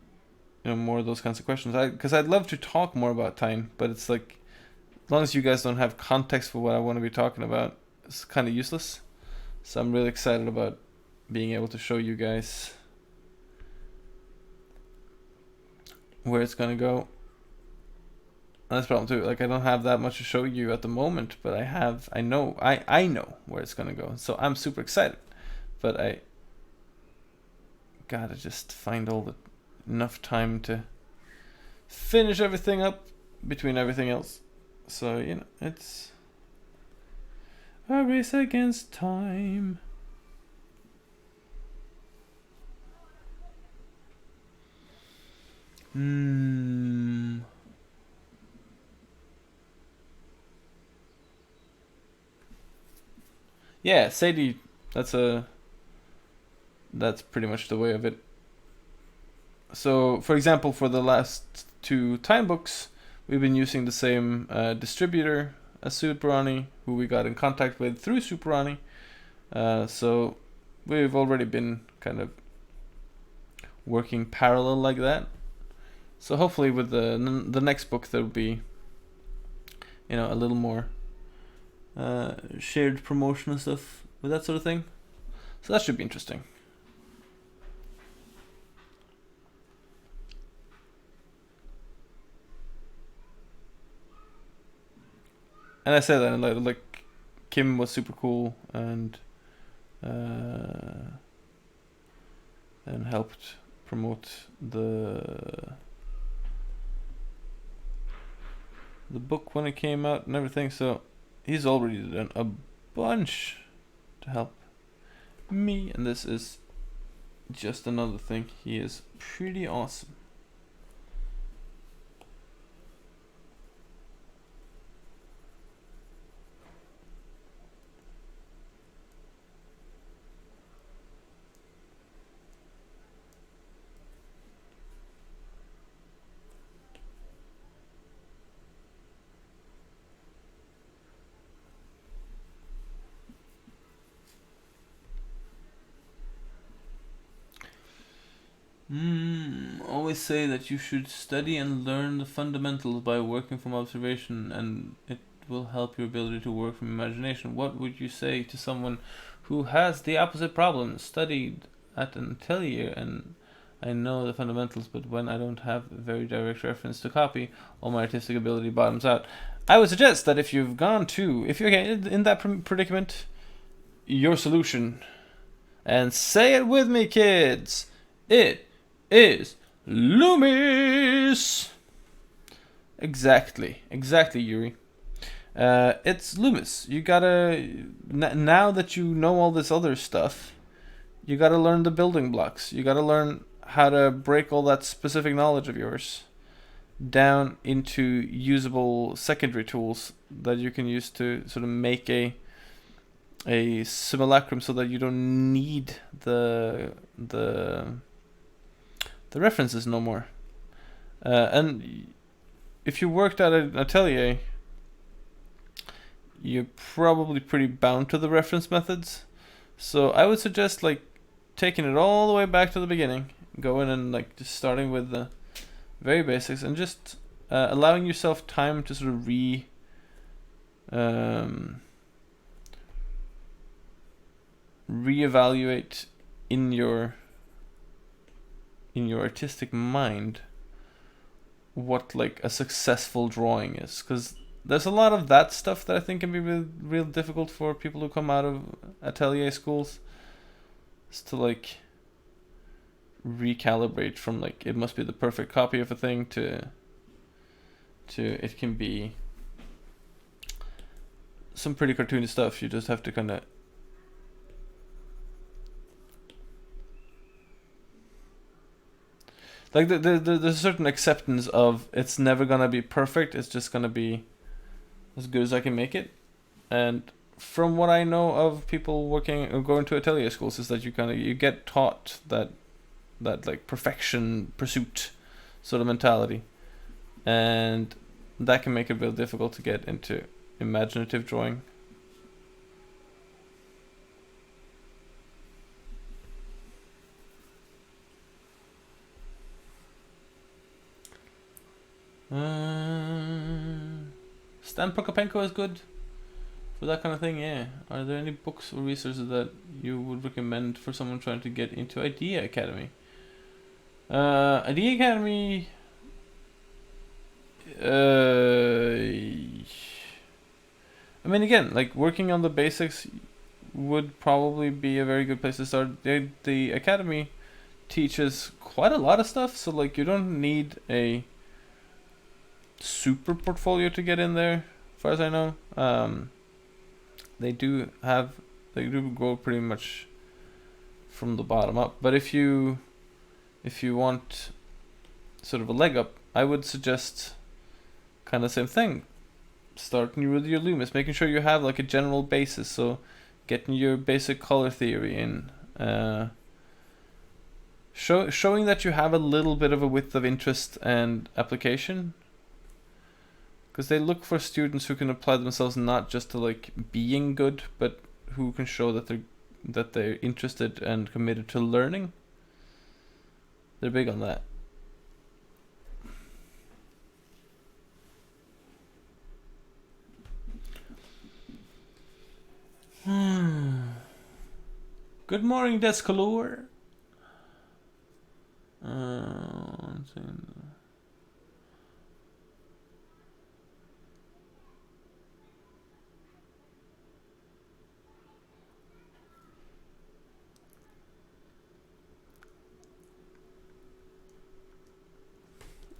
you know, more of those kinds of questions. Because I'd love to talk more about Tyne, but it's like, as long as you guys don't have context for what I want to be talking about, it's kind of useless. So I'm really excited about being able to show you guys where it's gonna go. And that's the problem too. Like, I don't have that much to show you at the moment, but I know where it's gonna go. So I'm super excited, but I gotta just find enough time to finish everything up between everything else. So, you know, it's a race against time. Yeah, Sadie, that's a that's pretty much the way of it. So, for example, for the last 2 time books, we've been using the same distributor as Superani, who we got in contact with through Superani. So we've already been kind of working parallel like that. So hopefully with the next book there'll be, a little more shared promotion and stuff with that sort of thing. So that should be interesting. And I said that, and like Kim was super cool and helped promote the book when it came out and everything. So he's already done a bunch to help me, and this is just another thing. He is pretty awesome. Always say that you should study and learn the fundamentals by working from observation, and it will help your ability to work from imagination. What would you say to someone who has the opposite problem, studied at an atelier and I know the fundamentals, but when I don't have a very direct reference to copy, all my artistic ability bottoms out? I would suggest that if you're in that predicament, your solution, and say it with me, kids, it is Loomis. Exactly, Yuri. It's Loomis. You gotta, now that you know all this other stuff, you gotta learn the building blocks. You gotta learn how to break all that specific knowledge of yours down into usable secondary tools that you can use to sort of make a simulacrum, so that you don't need the references no more. And if you worked at an atelier, you're probably pretty bound to the reference methods. So I would suggest like taking it all the way back to the beginning, going and like just starting with the very basics, and just allowing yourself time to sort of reevaluate in your artistic mind what like a successful drawing is, because there's a lot of that stuff that I think can be real difficult for people who come out of atelier schools, is to like recalibrate from like it must be the perfect copy of a thing to it can be some pretty cartoony stuff. You just have to kind of like there's a certain acceptance of it's never gonna be perfect. It's just gonna be as good as I can make it. And from what I know of people working or going to atelier schools, is that you get taught that like perfection pursuit sort of mentality, and that can make it real difficult to get into imaginative drawing. Stan Prokopenko is good for that kind of thing, yeah. Are there any books or resources that you would recommend for someone trying to get into Idea Academy? Idea Academy... I mean, again, like working on the basics would probably be a very good place to start. The Academy teaches quite a lot of stuff, so like you don't need a super portfolio to get in there, as far as I know. They do go pretty much from the bottom up, but if you want sort of a leg up, I would suggest kind of same thing, starting with your Loomis, making sure you have like a general basis, so getting your basic color theory in, showing that you have a little bit of a width of interest and application, because they look for students who can apply themselves not just to like being good, but who can show that they're interested and committed to learning. They're big on that. Good morning, Descolor.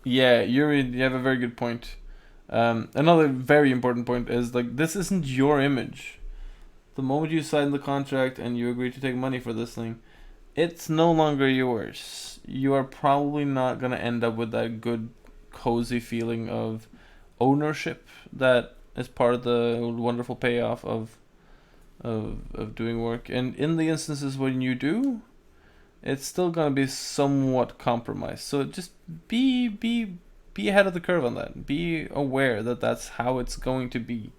Yeah, Yuri, you have a very good point. Another very important point is like this isn't your image. The moment you sign the contract and you agree to take money for this thing, it's no longer yours. You are probably not gonna end up with that good, cozy feeling of ownership that is part of the wonderful payoff of doing work. And in the instances when you do, it's still gonna be somewhat compromised. So just be ahead of the curve on that. Be aware that that's how it's going to be,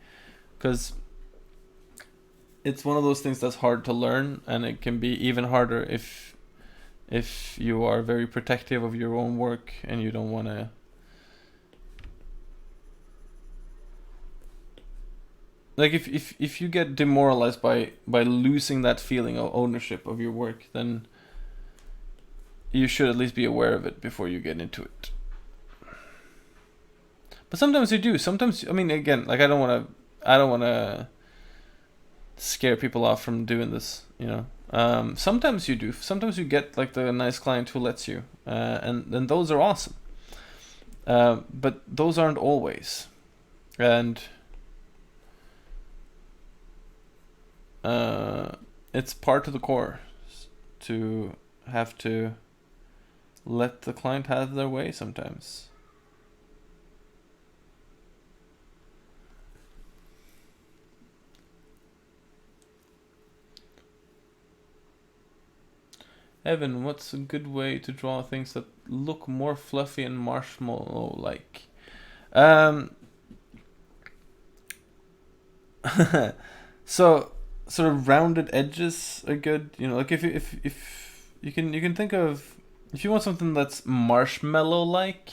because it's one of those things that's hard to learn, and it can be even harder if you are very protective of your own work and you don't want to like if you get demoralized by losing that feeling of ownership of your work, then you should at least be aware of it before you get into it. But sometimes you do. Sometimes, I mean, again, like I don't want to scare people off from doing this, you know. Sometimes you do. Sometimes you get like the nice client who lets you, and those are awesome. But those aren't always, and it's part of the core to have to let the client have their way sometimes. Evan, what's a good way to draw things that look more fluffy and marshmallow-like? So sort of rounded edges are good. You know, like if you can think of, if you want something that's marshmallow-like,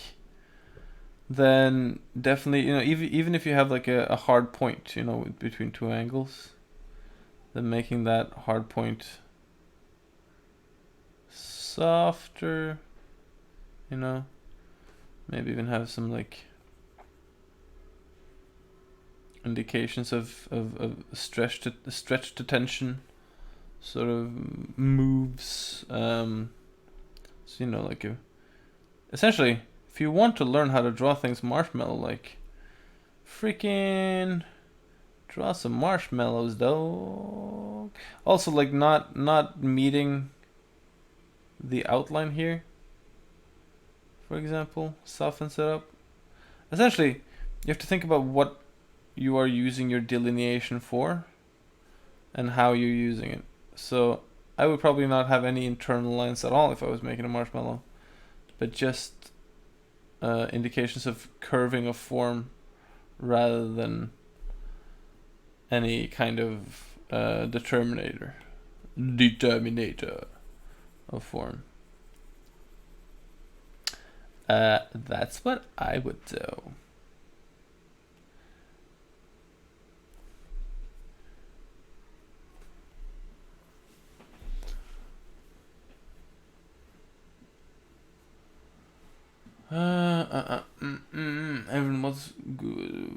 then definitely, you know, even if you have like a hard point, you know, between two angles, then making that hard point softer, you know, maybe even have some like indications of stretch to tension sort of moves. So you know, like essentially, if you want to learn how to draw things marshmallow like, freaking draw some marshmallows, though. Also, like not meeting the outline here, for example, softens it up. Essentially, you have to think about what you are using your delineation for and how you're using it. So I would probably not have any internal lines at all if I was making a marshmallow, but just indications of curving of form rather than any kind of determinator of form. That's what I would do. Everyone, what's good?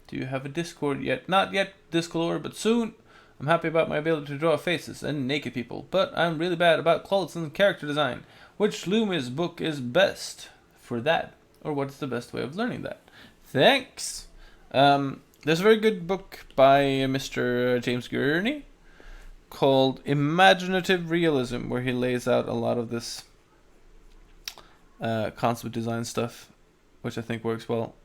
Do you have a Discord yet? Not yet, Discolor, but soon. I'm happy about my ability to draw faces and naked people, but I'm really bad about clothes and character design. Which Loomis book is best for that? Or what's the best way of learning that? Thanks! There's a very good book by Mr. James Gurney called Imaginative Realism, where he lays out a lot of this concept design stuff, which I think works well.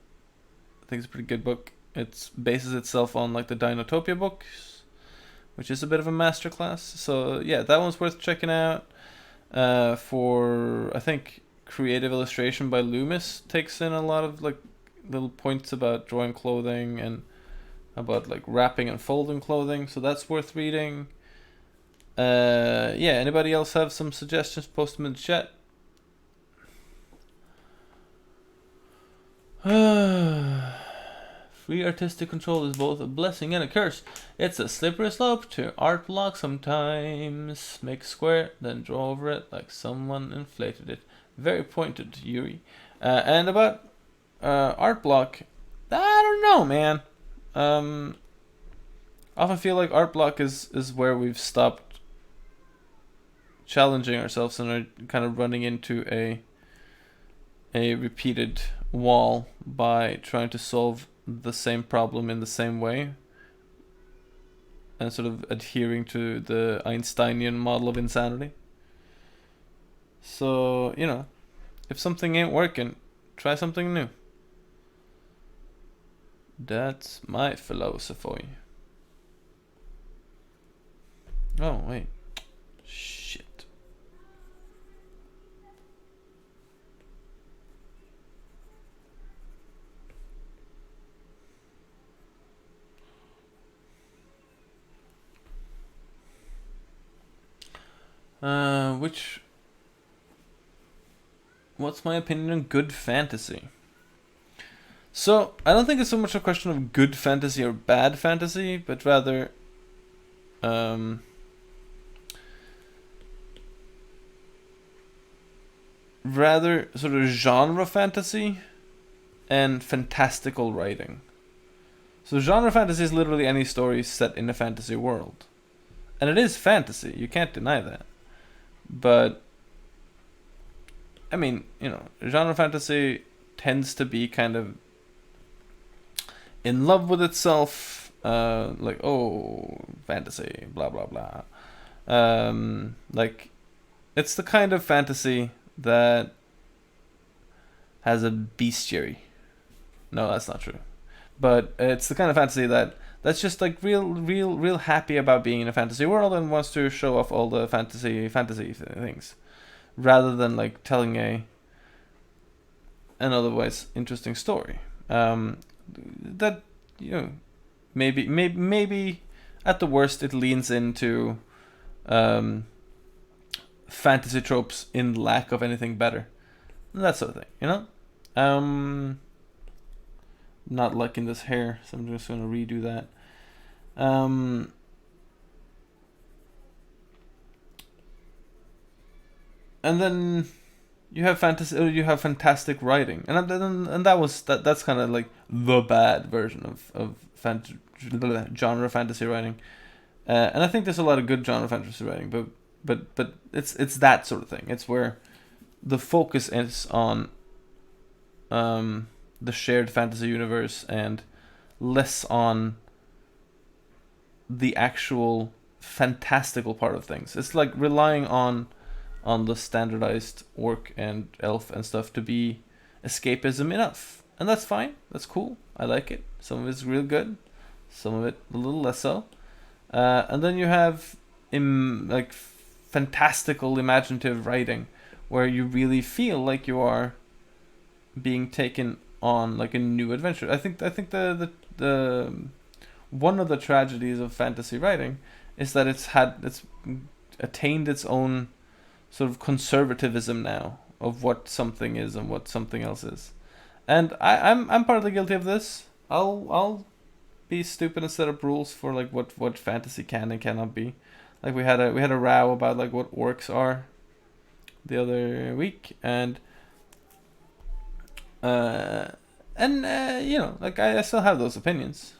I think it's a pretty good book. It bases itself on like the Dinotopia books, which is a bit of a masterclass. So yeah, that one's worth checking out. For I think creative illustration by Loomis takes in a lot of like little points about drawing clothing and about like wrapping and folding clothing, so that's worth reading. Yeah, anybody else have some suggestions? Post them in the chat. Free artistic control is both a blessing and a curse. It's a slippery slope to art block sometimes. Make a square, then draw over it like someone inflated it. Very pointed, Yuri. And about art block, I don't know, man. I often feel like art block is where we've stopped challenging ourselves and are kind of running into a repeated wall by trying to solve the same problem in the same way and sort of adhering to the Einsteinian model of insanity. So, you know, if something ain't working, try something new. That's my philosophy. Oh, wait. Shit. What's my opinion on good fantasy? So, I don't think it's so much a question of good fantasy or bad fantasy, but rather, sort of genre fantasy and fantastical writing. So, genre fantasy is literally any story set in a fantasy world. And it is fantasy, you can't deny that. But, I mean, you know, genre fantasy tends to be kind of in love with itself, like, oh, fantasy, blah, blah, blah. Like, it's the kind of fantasy that has a bestiary. No, that's not true. But it's the kind of fantasy that's just like real happy about being in a fantasy world and wants to show off all the fantasy things, rather than like telling an otherwise interesting story. That, you know, maybe at the worst it leans into fantasy tropes in lack of anything better, that sort of thing, you know. Not liking this hair, so I'm just gonna redo that. And then you have fantastic writing, and that's kind of like the bad version of genre fantasy writing. And I think there's a lot of good genre fantasy writing, but it's that sort of thing. It's where the focus is on the shared fantasy universe and less on the actual fantastical part of things. It's like relying on the standardized orc and elf and stuff to be escapism enough. And that's fine. That's cool. I like it. Some of it's real good. Some of it a little less so. And then you have like fantastical imaginative writing where you really feel like you are being taken on like a new adventure. I think the one of the tragedies of fantasy writing is that it's attained its own sort of conservatism now of what something is and what something else is. And I'm partly guilty of this. I'll be stupid and set up rules for like what fantasy can and cannot be. Like we had a row about like what orcs are the other week, and you know, like I still have those opinions.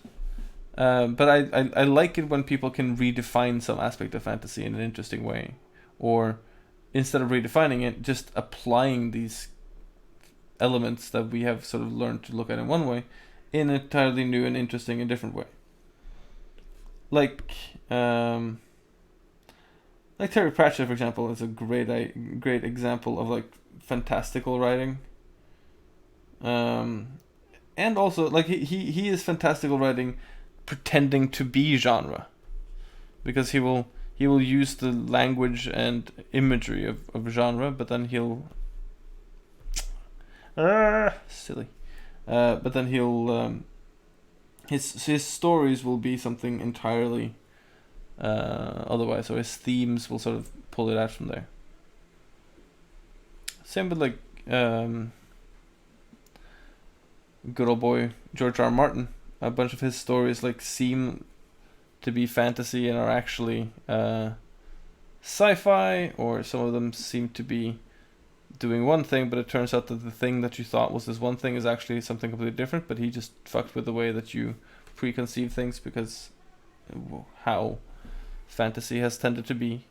But I like it when people can redefine some aspect of fantasy in an interesting way, or instead of redefining it, just applying these elements that we have sort of learned to look at in one way in an entirely new and interesting and different way. Like Terry Pratchett, for example, is a great example of like fantastical writing. And also like he is fantastical writing pretending to be genre, because he he will use the language and imagery of genre, but then he'll silly. But then he'll his stories will be something entirely otherwise, so his themes will sort of pull it out from there. Same with like good old boy George R. R. Martin. A bunch of his stories like seem to be fantasy and are actually sci-fi, or some of them seem to be doing one thing, but it turns out that the thing that you thought was this one thing is actually something completely different, but he just fucked with the way that you preconceive things because how fantasy has tended to be.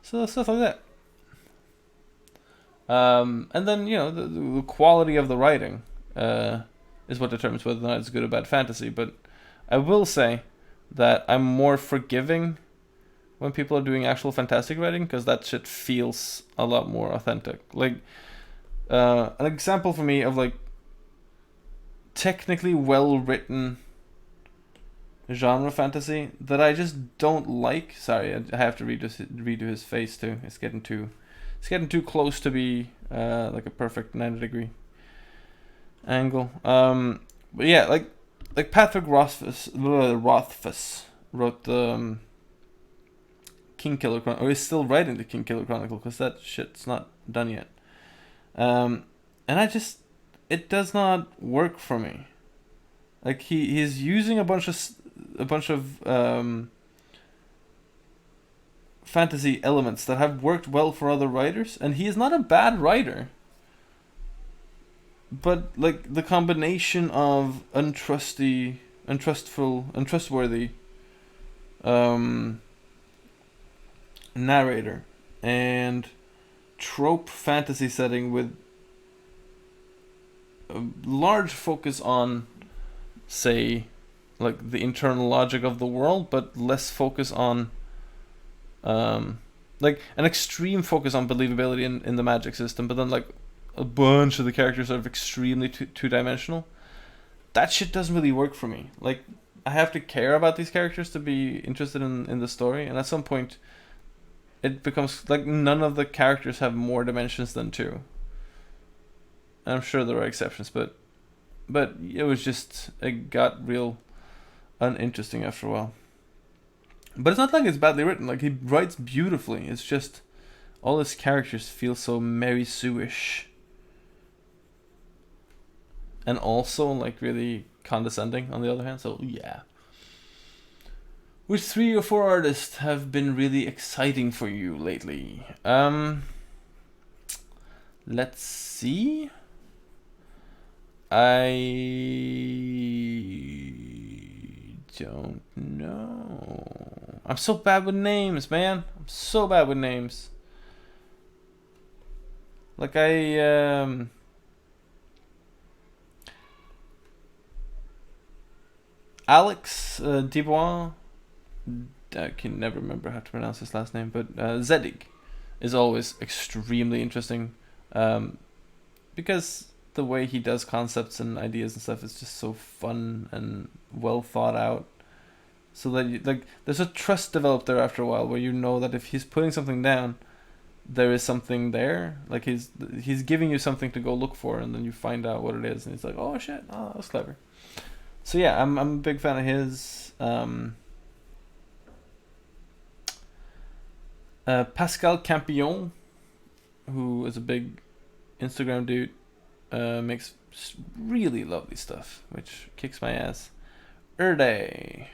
So stuff like that. And then, you know, the quality of the writing is what determines whether or not it's good or bad fantasy. But I will say that I'm more forgiving when people are doing actual fantastic writing, because that shit feels a lot more authentic. Like, an example for me of like technically well written genre fantasy that I just don't like. Sorry, I have to redo his face too. It's getting too close to be like a perfect 90-degree angle. But yeah, like Patrick Rothfuss wrote the King Killer Chronicle, or is still writing the King Killer Chronicle, because that shit's not done yet. And it does not work for me. Like he's using a bunch of fantasy elements that have worked well for other writers, and he is not a bad writer. But like the combination of untrustworthy narrator and trope fantasy setting with a large focus on, say, like the internal logic of the world, but less focus on like an extreme focus on believability in the magic system, but then like a bunch of the characters are extremely two-dimensional. That shit doesn't really work for me. Like, I have to care about these characters to be interested in the story, and at some point it becomes like none of the characters have more dimensions than two. And I'm sure there are exceptions, but it got real uninteresting after a while. But it's not like it's badly written. Like, he writes beautifully. It's just all his characters feel so Mary Sue-ish. And also, like, really condescending on the other hand. So, yeah. Which 3 or 4 artists have been really exciting for you lately? Let's see. I don't know. I'm so bad with names, man. I'm so bad with names. Like Alex Dubois, I can never remember how to pronounce his last name, but Zedig is always extremely interesting, because the way he does concepts and ideas and stuff is just so fun and well thought out. So that there's a trust developed there after a while, where you know that if he's putting something down, there is something there. Like he's giving you something to go look for, and then you find out what it is, and it's like, oh shit, oh, that's clever. So yeah, I'm a big fan of his. Pascal Campion, who is a big Instagram dude, makes really lovely stuff, which kicks my ass. Erde.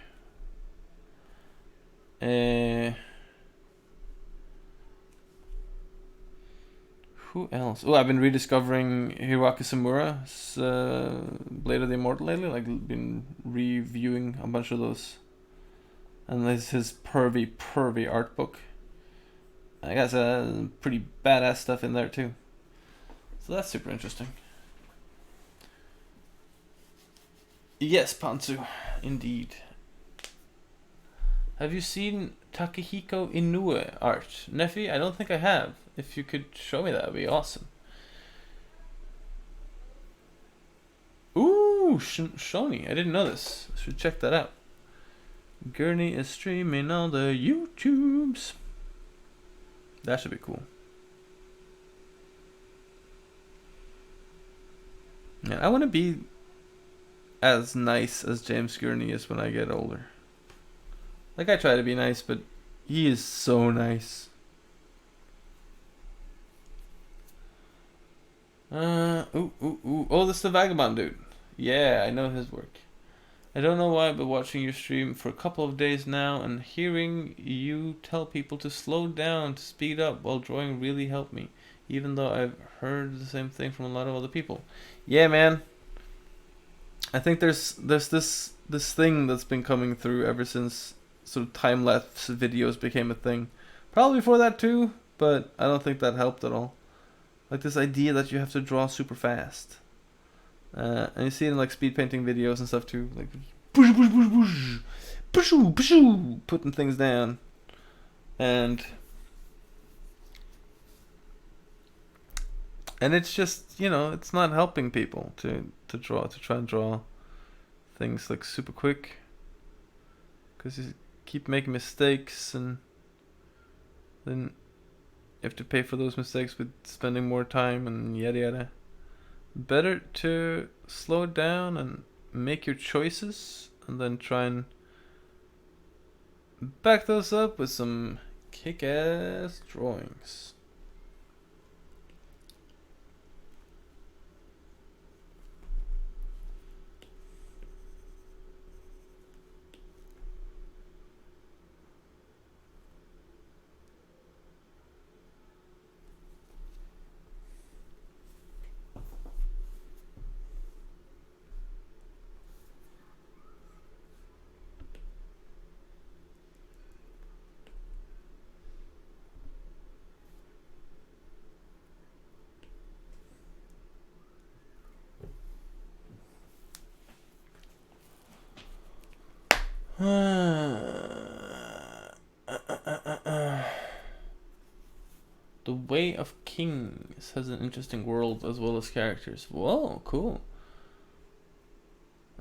Who else? Oh, I've been rediscovering Hiroaki Samura's Blade of the Immortal lately. Like, been reviewing a bunch of those. And there's his pervy art book. I got some pretty badass stuff in there too. So that's super interesting. Yes, Pantsu, indeed. Have you seen Takehiko Inoue art? Neffy, I don't think I have. If you could show me that, would be awesome. Ooh, Shoni, I didn't know this. I should check that out. Gurney is streaming on the YouTubes. That should be cool. Yeah, I want to be as nice as James Gurney is when I get older. Like, I try to be nice, but he is so nice. Oh, this is the Vagabond dude. Yeah, I know his work. I don't know why, but watching your stream for a couple of days now and hearing you tell people to slow down, to speed up while drawing really helped me. Even though I've heard the same thing from a lot of other people. Yeah, man. I think there's this thing that's been coming through ever since sort of time lapse videos became a thing. Probably before that too, but I don't think that helped at all. Like this idea that you have to draw super fast. And you see it in like speed painting videos and stuff too, like putting things down, and it's just, you know, it's not helping people to try and draw things like super quick, because you keep making mistakes and then you have to pay for those mistakes with spending more time and yada yada. Better to slow down and make your choices and then try and back those up with some kick-ass drawings. The Way of Kings has an interesting world as well as characters. Whoa, cool.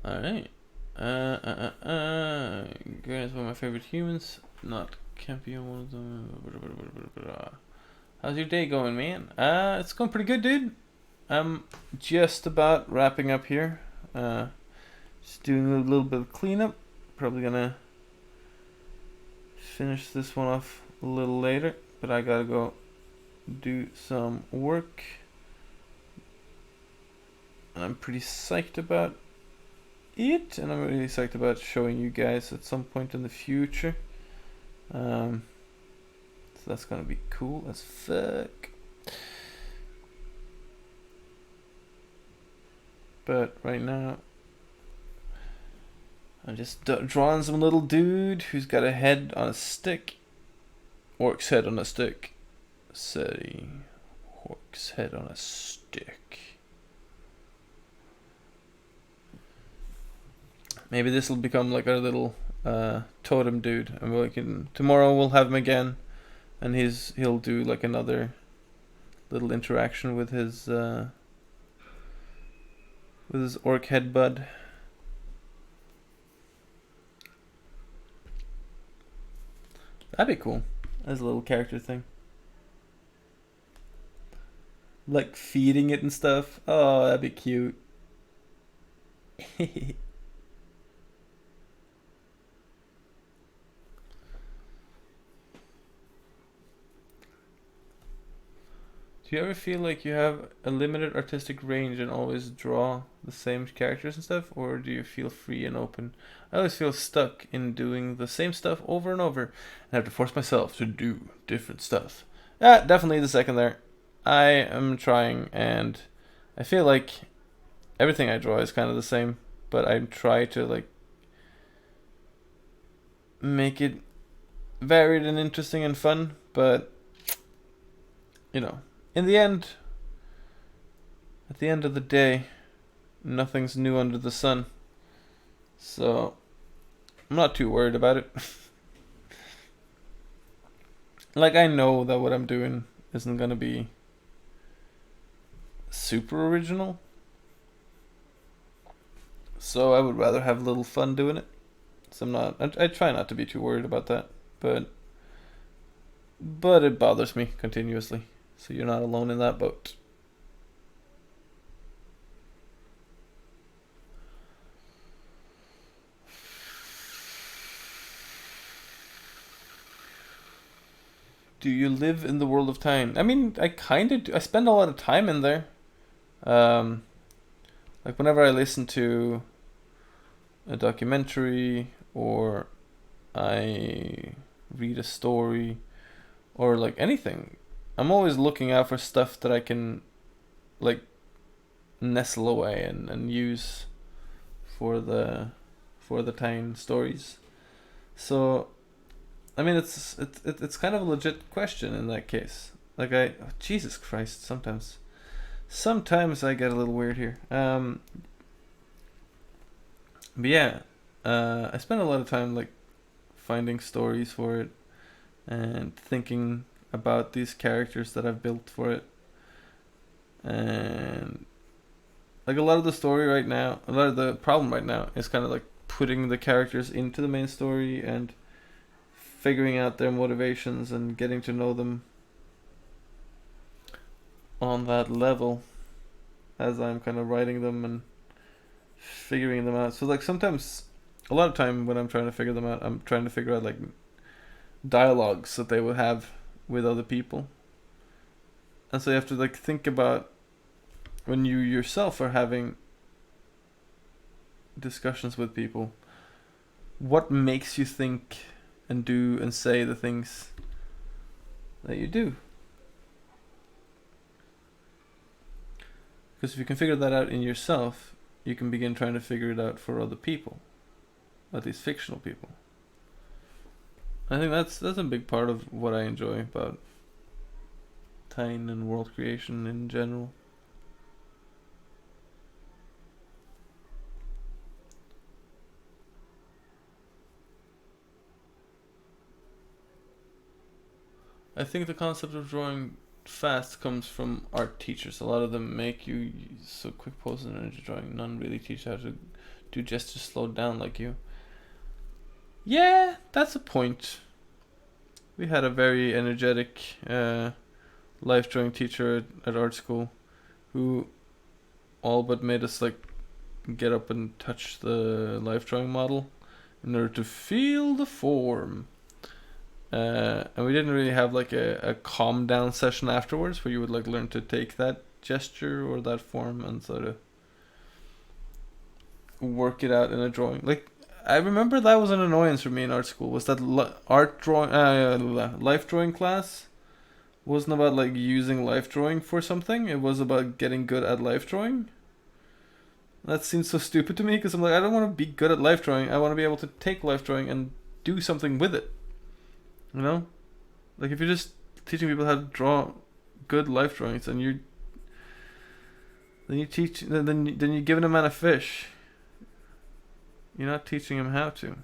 Alright. Granny's one of my favorite humans. Not Campion, one of them. How's your day going, man? It's going pretty good, dude. I'm just about wrapping up here. Just doing a little bit of cleanup. Probably gonna finish this one off a little later, but I gotta go do some work. I'm pretty psyched about it, and I'm really psyched about showing you guys at some point in the future. So that's gonna be cool as fuck. But right now, I'm just drawing some little dude who's got a head on a stick. Orc's head on a stick. Say, Orc's head on a stick. Maybe this will become like our little totem dude, and we can tomorrow we'll have him again, and he'll do like another little interaction with his orc head bud. That'd be cool as a little character thing. Like feeding it and stuff. Oh, that'd be cute. Do you ever feel like you have a limited artistic range and always draw the same characters and stuff, or do you feel free and open? I always feel stuck in doing the same stuff over and over and have to force myself to do different stuff. Definitely the second there. I am trying, and I feel like everything I draw is kind of the same, but I try to like make it varied and interesting and fun, but you know, in the end, at the end of the day, nothing's new under the sun. So, I'm not too worried about it. Like, I know that what I'm doing isn't gonna be super original. So I would rather have a little fun doing it. So I'm not. I try not to be too worried about that, but it bothers me continuously. So you're not alone in that boat. Do you live in the world of Tyne? I mean, I kind of do. I spend a lot of time in there. Um, like whenever I listen to a documentary or I read a story or like anything, I'm always looking out for stuff that I can like nestle away and use for the Tyne stories. So I mean, it's kind of a legit question in that case. Like Jesus Christ, sometimes I get a little weird here. But yeah, I spend a lot of time like finding stories for it and thinking about these characters that I've built for it, and like a lot of the story right now, a lot of the problem right now is kind of like putting the characters into the main story and figuring out their motivations and getting to know them on that level as I'm kind of writing them and figuring them out. So like sometimes, a lot of time when I'm trying to figure them out, I'm trying to figure out like dialogues that they would have with other people. And so you have to like think about when you yourself are having discussions with people, what makes you think and do and say the things that you do. Because if you can figure that out in yourself, you can begin trying to figure it out for other people, at least fictional people. I think that's a big part of what I enjoy about Tyne and world creation in general. I think the concept of drawing fast comes from art teachers. A lot of them make you so quick poses and energy drawing. None really teach how to do gestures slowed down like you. Yeah, that's a point. We had a very energetic life drawing teacher at art school who all but made us like get up and touch the life drawing model in order to feel the form. And we didn't really have like a calm down session afterwards where you would like learn to take that gesture or that form and sort of work it out in a drawing. Like I remember that was an annoyance for me in art school. Was that life drawing class wasn't about like using life drawing for something. It was about getting good at life drawing. That seems so stupid to me because I'm like, I don't want to be good at life drawing. I want to be able to take life drawing and do something with it. You know, like if you're just teaching people how to draw good life drawings, and then you're giving a man a fish. You're not teaching him how to.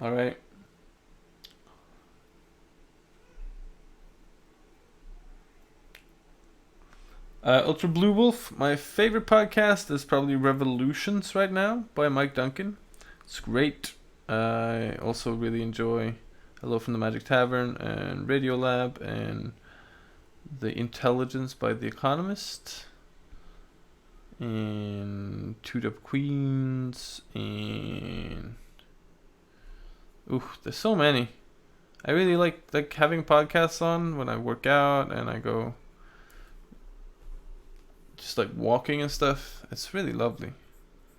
All right. Ultra Blue Wolf, my favorite podcast is probably Revolutions right now by Mike Duncan. It's great. I also really enjoy Hello from the Magic Tavern and Radio Lab and The Intelligence by The Economist and Two Up Queens and there's so many. I really like having podcasts on when I work out and I go just like walking and stuff. It's really lovely.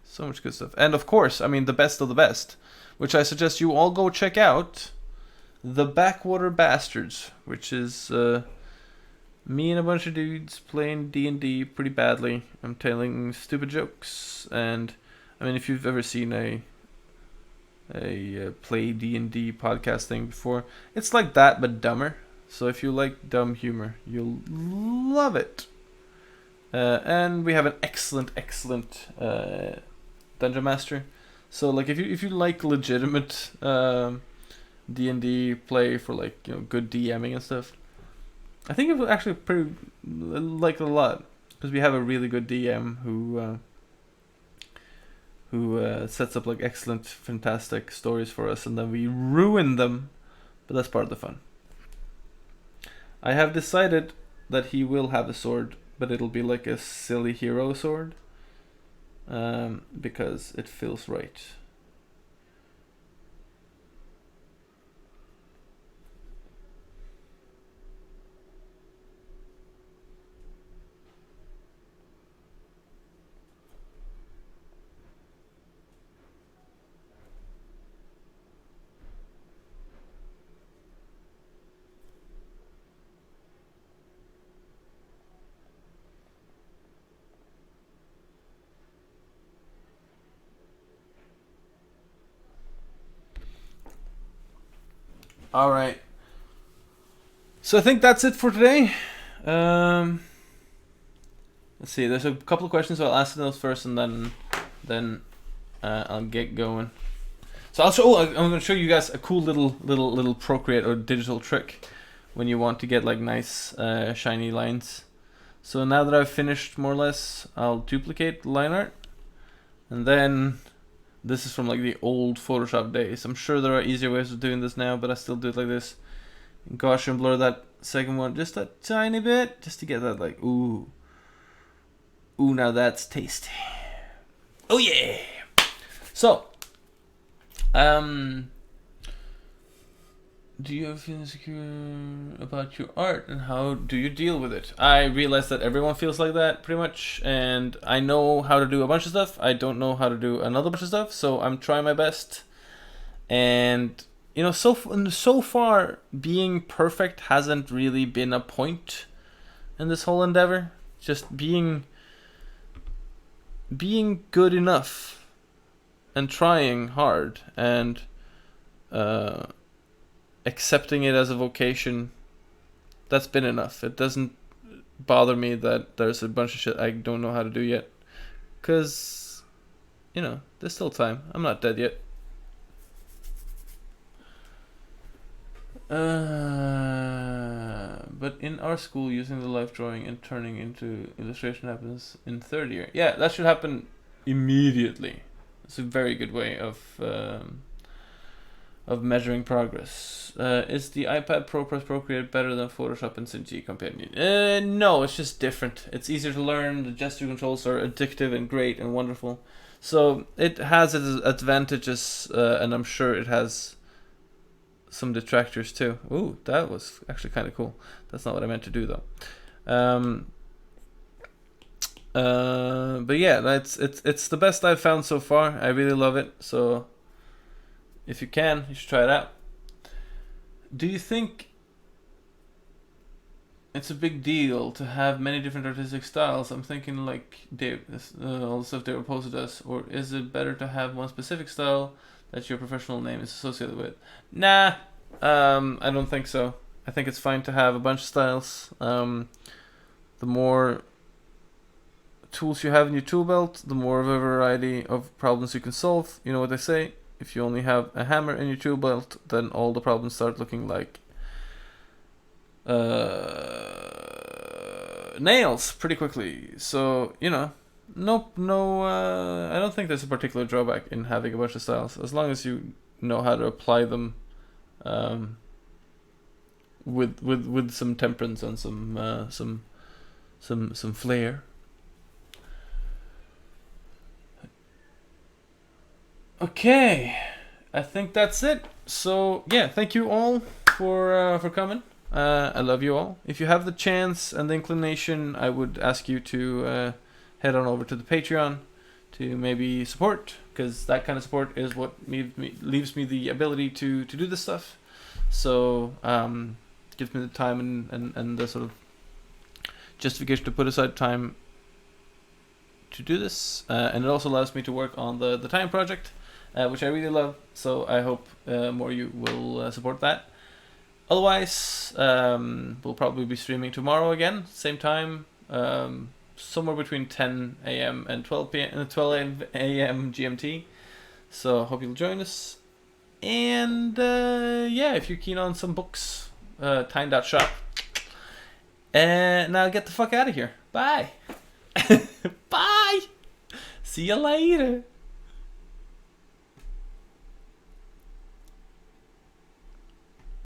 So much good stuff. And of course, I mean the best of the best, which I suggest you all go check out, The Backwater Bastards, which is me and a bunch of dudes playing D&D pretty badly. I'm telling stupid jokes, and I mean if you've ever seen a play D&D podcast thing before, it's like that but dumber. So if you like dumb humor, you'll love it. And we have an excellent dungeon master. So like if you like legitimate D&D play for like good DMing and stuff, I think it will actually pretty like it a lot, because we have a really good DM who sets up like excellent, fantastic stories for us, and then we ruin them, but that's part of the fun. I have decided that he will have a sword, but it'll be like a silly hero sword, because it feels right. All right. So I think that's it for today. Let's see. There's a couple of questions, so I'll ask those first, and then I'll get going. So I'm going to show you guys a cool little Procreate or digital trick when you want to get like nice shiny lines. So now that I've finished more or less, I'll duplicate the line art, and then this is from like the old Photoshop days. I'm sure there are easier ways of doing this now, but I still do it like this. Gaussian blur that second one just a tiny bit, just to get that like ooh, now that's tasty. Oh yeah. So, do you ever feel insecure about your art, and how do you deal with it? I realize that everyone feels like that pretty much, and I know how to do a bunch of stuff. I don't know how to do another bunch of stuff, so I'm trying my best. And so far being perfect hasn't really been a point in this whole endeavor. Just being good enough and trying hard and accepting it as a vocation, that's been enough. It doesn't bother me that there's a bunch of shit I don't know how to do yet, because there's still time. I'm not dead yet. But in our school, using the life drawing and turning into illustration happens in third year. Yeah, that should happen immediately. It's a very good way of measuring progress. Is the iPad Pro Plus Procreate better than Photoshop and CG Companion? No, it's just different. It's easier to learn. The gesture controls are addictive and great and wonderful. So it has its advantages, and I'm sure it has some detractors too. Ooh, that was actually kind of cool. That's not what I meant to do though. But yeah, it's the best I've found so far. I really love it. So if you can, you should try it out. Do you think it's a big deal to have many different artistic styles? I'm thinking like all the stuff David posted us, or is it better to have one specific style that your professional name is associated with? Nah, I don't think so. I think it's fine to have a bunch of styles. The more tools you have in your tool belt, the more of a variety of problems you can solve. You know what they say? If you only have a hammer in your tool belt, then all the problems start looking like nails pretty quickly. So, no, I don't think there's a particular drawback in having a bunch of styles, as long as you know how to apply them with some temperance and some flair. Okay, I think that's it. So yeah, thank you all for coming. I love you all. If you have the chance and the inclination, I would ask you to head on over to the Patreon to maybe support, because that kind of support is what leaves me the ability to do this stuff. So gives me the time and the sort of justification to put aside time to do this, and it also allows me to work on the time project, which I really love. So I hope more you will support that. Otherwise, we'll probably be streaming tomorrow again, same time, somewhere between 10 a.m. and 12 p.m. 12 a.m. GMT. So hope you'll join us. And yeah, if you're keen on some books, time.shop. And now get the fuck out of here. Bye. Bye. See you later.